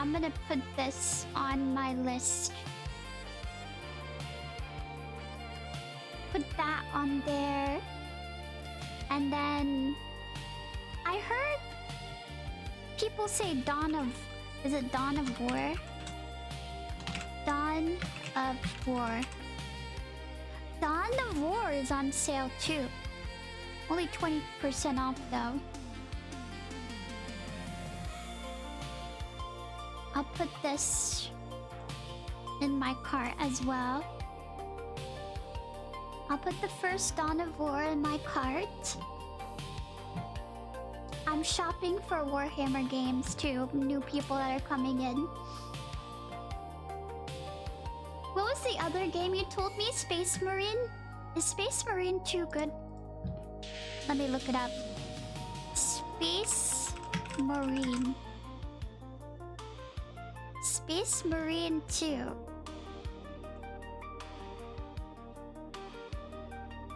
I'm gonna put this on my list. Put that on there. And then I heard people say Dawn of... Is it Dawn of War? Dawn of War. Dawn of War is on sale too. Only 20% off though. I'll put this in my cart as well. I'll put the first Dawn of War in my cart. I'm shopping for Warhammer games too. New people that are coming in. What was the other game you told me? Space Marine? Is Space Marine 2 good? Let me look it up. Space Marine. Space Marine 2.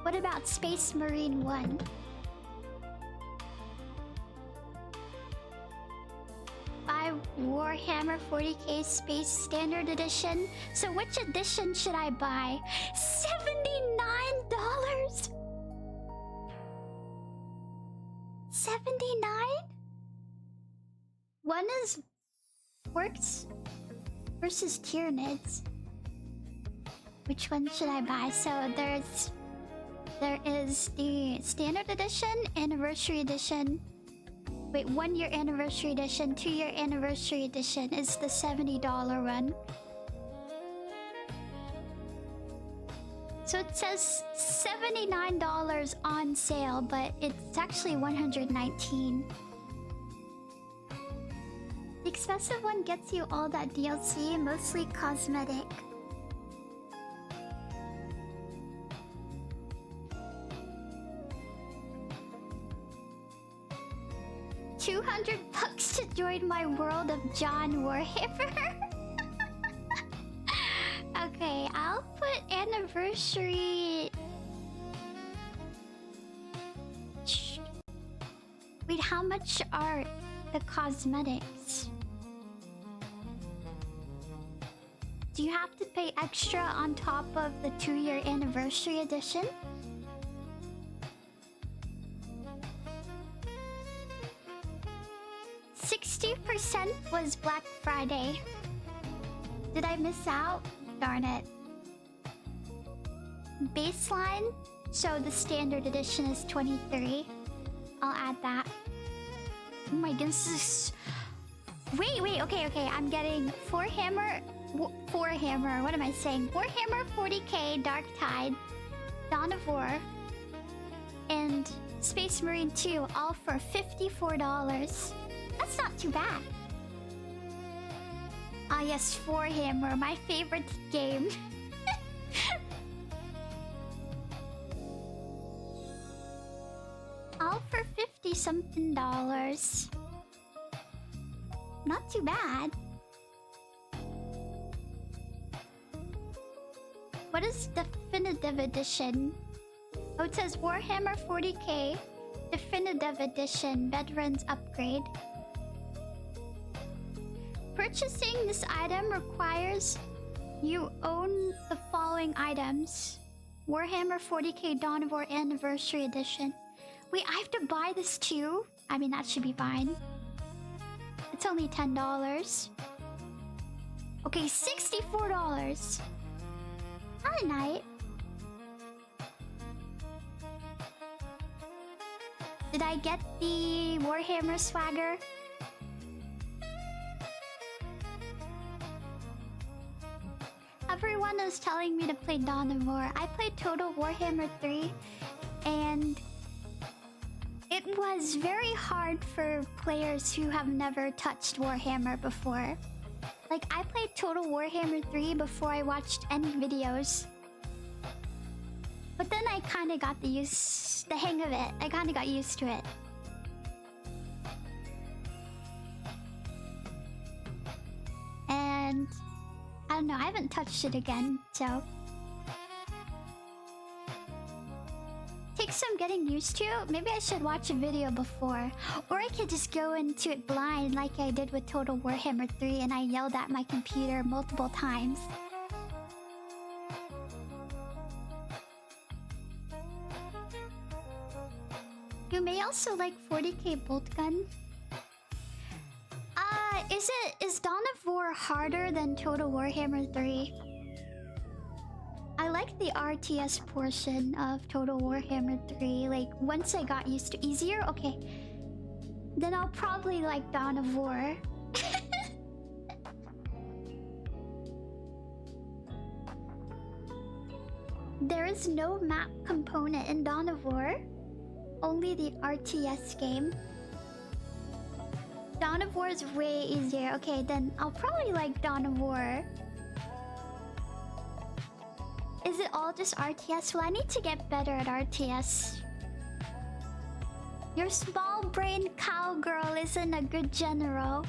What about Space Marine 1? Buy Warhammer 40k Space Standard Edition. So which edition should I buy? $79? 79? One is Works versus Tyranids. Which one should I buy? So there is the Standard Edition, Anniversary Edition. Wait, 1 year Anniversary Edition, 2 year Anniversary Edition is the $70 one. So it says $79 on sale, but it's actually $119. The expensive one gets you all that DLC, mostly cosmetic. $200 to join my world of John Warhammer. Okay, I'll put anniversary. Wait, how much are the cosmetics? Do you have to pay extra on top of the 2 year anniversary edition? $60% was Black Friday. Did I miss out? Darn it. Baseline, so the standard edition is 23. I'll add that. Oh my goodness. Wait, okay. I'm getting Warhammer, what am I saying? Warhammer 40k Dark Tide, Dawn of War, and Space Marine 2, all for $54. That's not too bad. Ah yes, Warhammer, my favorite game. All for $50-something. Not too bad. What is Definitive Edition? Oh, it says Warhammer 40k Definitive Edition Veterans Upgrade. Purchasing this item requires you own the following items. Warhammer 40k Dawn of War Anniversary Edition. Wait, I have to buy this too? I mean, that should be fine. It's only $10. Okay, $64. Not a night. Did I get the Warhammer swagger? Everyone is telling me to play Dawn of War. I played Total Warhammer 3 and it was very hard for players who have never touched Warhammer before. Like, I played Total Warhammer 3 before I watched any videos. But then I kind of got the hang of it. I kind of got used to it. And I don't know, I haven't touched it again, so... Takes guess I'm getting used to. Maybe I should watch a video before. Or I could just go into it blind like I did with Total Warhammer 3 and I yelled at my computer multiple times. You may also like 40k bolt gun. Is Dawn of War harder than Total Warhammer 3? I like the RTS portion of Total Warhammer 3. Like, once I got used to easier, okay. Then I'll probably like Dawn of War. There is no map component in Dawn of War. Only the RTS game. Dawn of War is way easier. Okay, then I'll probably like Dawn of War. Is it all just RTS? Well, I need to get better at RTS. Your small-brained cowgirl isn't a good general.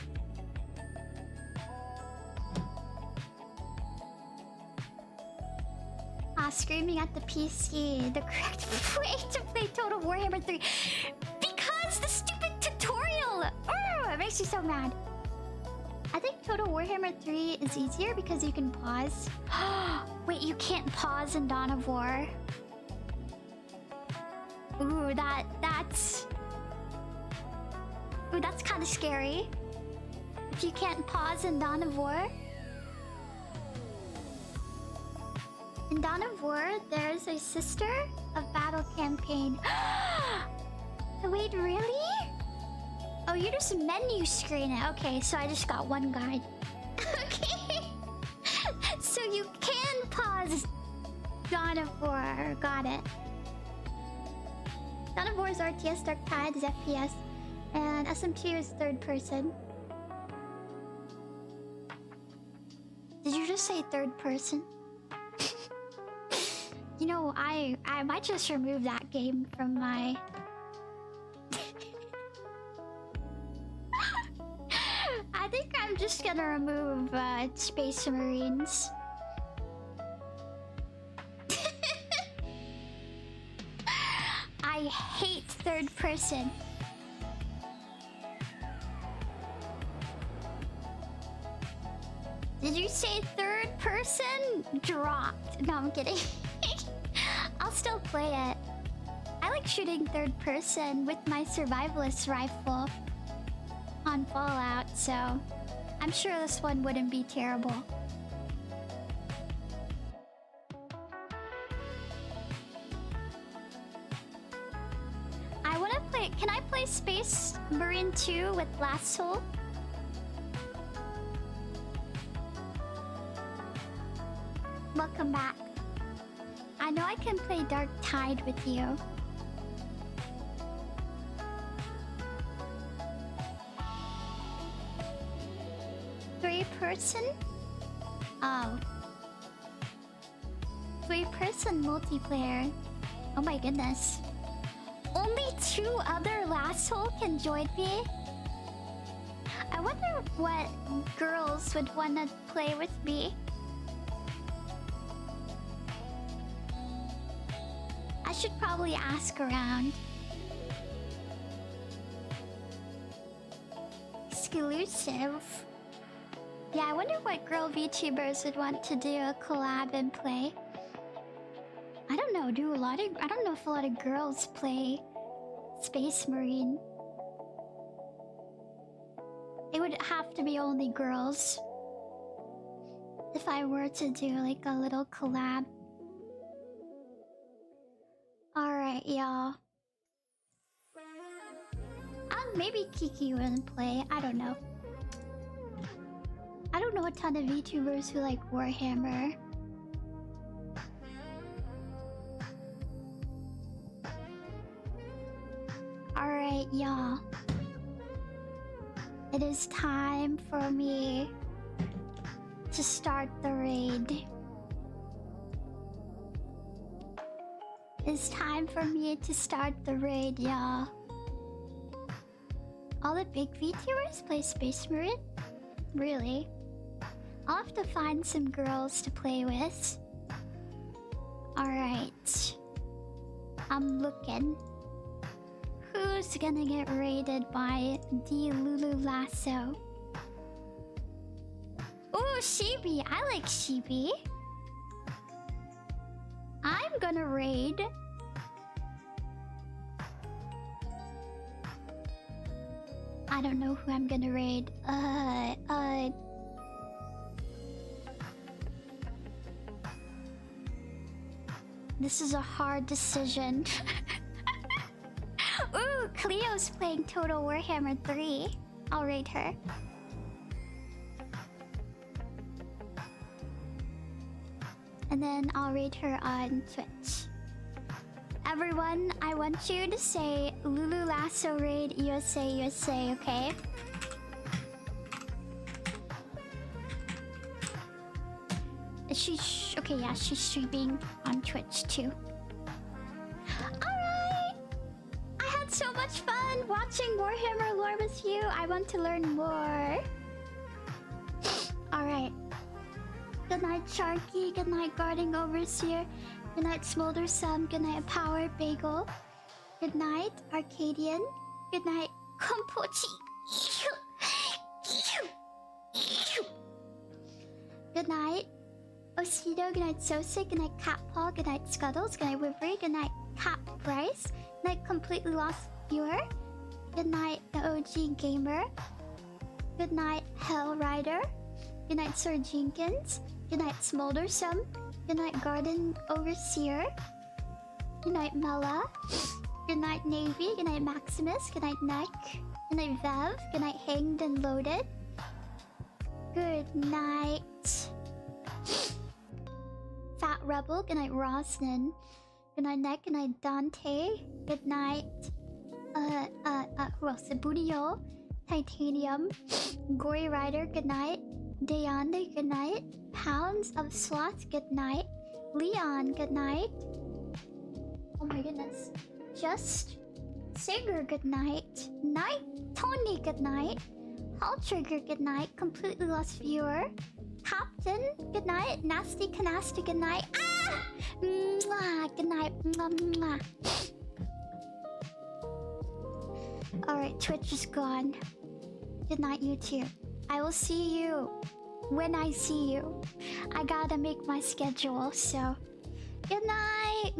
Screaming at the PC. The correct way to play Total Warhammer 3. Because the stupid tutorial! Oh, it makes you so mad. I think Total Warhammer 3 is easier because you can pause. Wait, you can't pause in Dawn of War. Ooh, that's kind of scary. If you can't pause in Dawn of War. In Dawn of War, there's a Sister of Battle campaign. Wait, really? Oh, you just menu screen it. Okay, so I just got one guide. Okay. So you can pause Dawn of War. Got it. Dawn of War is RTS, Dark Tide is FPS, and SM2 is third person. Did you just say third person? You know, I might just remove that game from my... I think I'm just gonna remove Space Marines. I hate third person. Did you say third person? Dropped. No, I'm kidding. I'll still play it. I like shooting third person with my survivalist rifle on Fallout, so I'm sure this one wouldn't be terrible. I wanna play... Can I play Space Marine 2 with Lasso? Welcome back. I know I can play Dark Tide with you. Three-person? Oh. Three-person multiplayer. Oh my goodness. Only 2 other Lasso can join me? I wonder what girls would want to play with me. I should probably ask around. Exclusive. Yeah, I wonder what girl VTubers would want to do a collab and play. I don't know, I don't know if a lot of girls play Space Marine. It would have to be only girls if I were to do like a little collab. Alright, y'all. Maybe Kiki wouldn't play. I don't know. I don't know a ton of VTubers who like Warhammer. Alright, y'all. It is time for me to start the raid. It's time for me to start the raid, y'all. All the big VTubers play Space Marine? Really? I'll have to find some girls to play with. Alright. I'm looking. Who's gonna get raided by the LULULASSO? Ooh, Shibi. I like Shibi. I'm gonna raid. I don't know who I'm gonna raid. This is a hard decision. Ooh, Cleo's playing Total Warhammer 3. I'll raid her. And then I'll raid her on Twitch. Everyone, I want you to say LULULASSO raid USA USA, okay? Is she okay, yeah, she's streaming on Twitch too. Alright! I had so much fun watching Warhammer lore with you. I want to learn more. Alright. Good night, Sharky. Good night, Guarding Overseer. Good night, Smoldersome. Good night, Power Bagel. Good night, Arcadian. Good night, Kompochi. Good night, Osito. Good night, Sosik. Good night, Catpaw. Good night, Scuddles. Good night, Wivery. Good night, Cat Bryce. Good night, Completely Lost Viewer. Good night, the OG Gamer. Good night, Hell Rider. Good night, Sir Jenkins. Good night, Smoldersome. Good night, Garden Overseer. Good night, Mela. Good night, Navy. Good night, Maximus. Good night, Neck. Good night, Vev. Good night, Hanged and Loaded. Good night, Fat Rebel. Good night, Rosnan. Good night, Neck. Good night, Dante. Good night, who else? Budio. Titanium. Gory Rider. Good night. Dayanda, good night. Pounds of Sloth, good night. Leon, good night. Oh my goodness. Just Singer, good night. Night Tony, good night. Hall Trigger, good night. Completely Lost Viewer. Captain, good night. Nasty Canasta, good night. Ah! Mwah, good night. Mwah, mwah. Alright, Twitch is gone. Good night, YouTube. I will see you when I see you. I gotta make my schedule, so good night.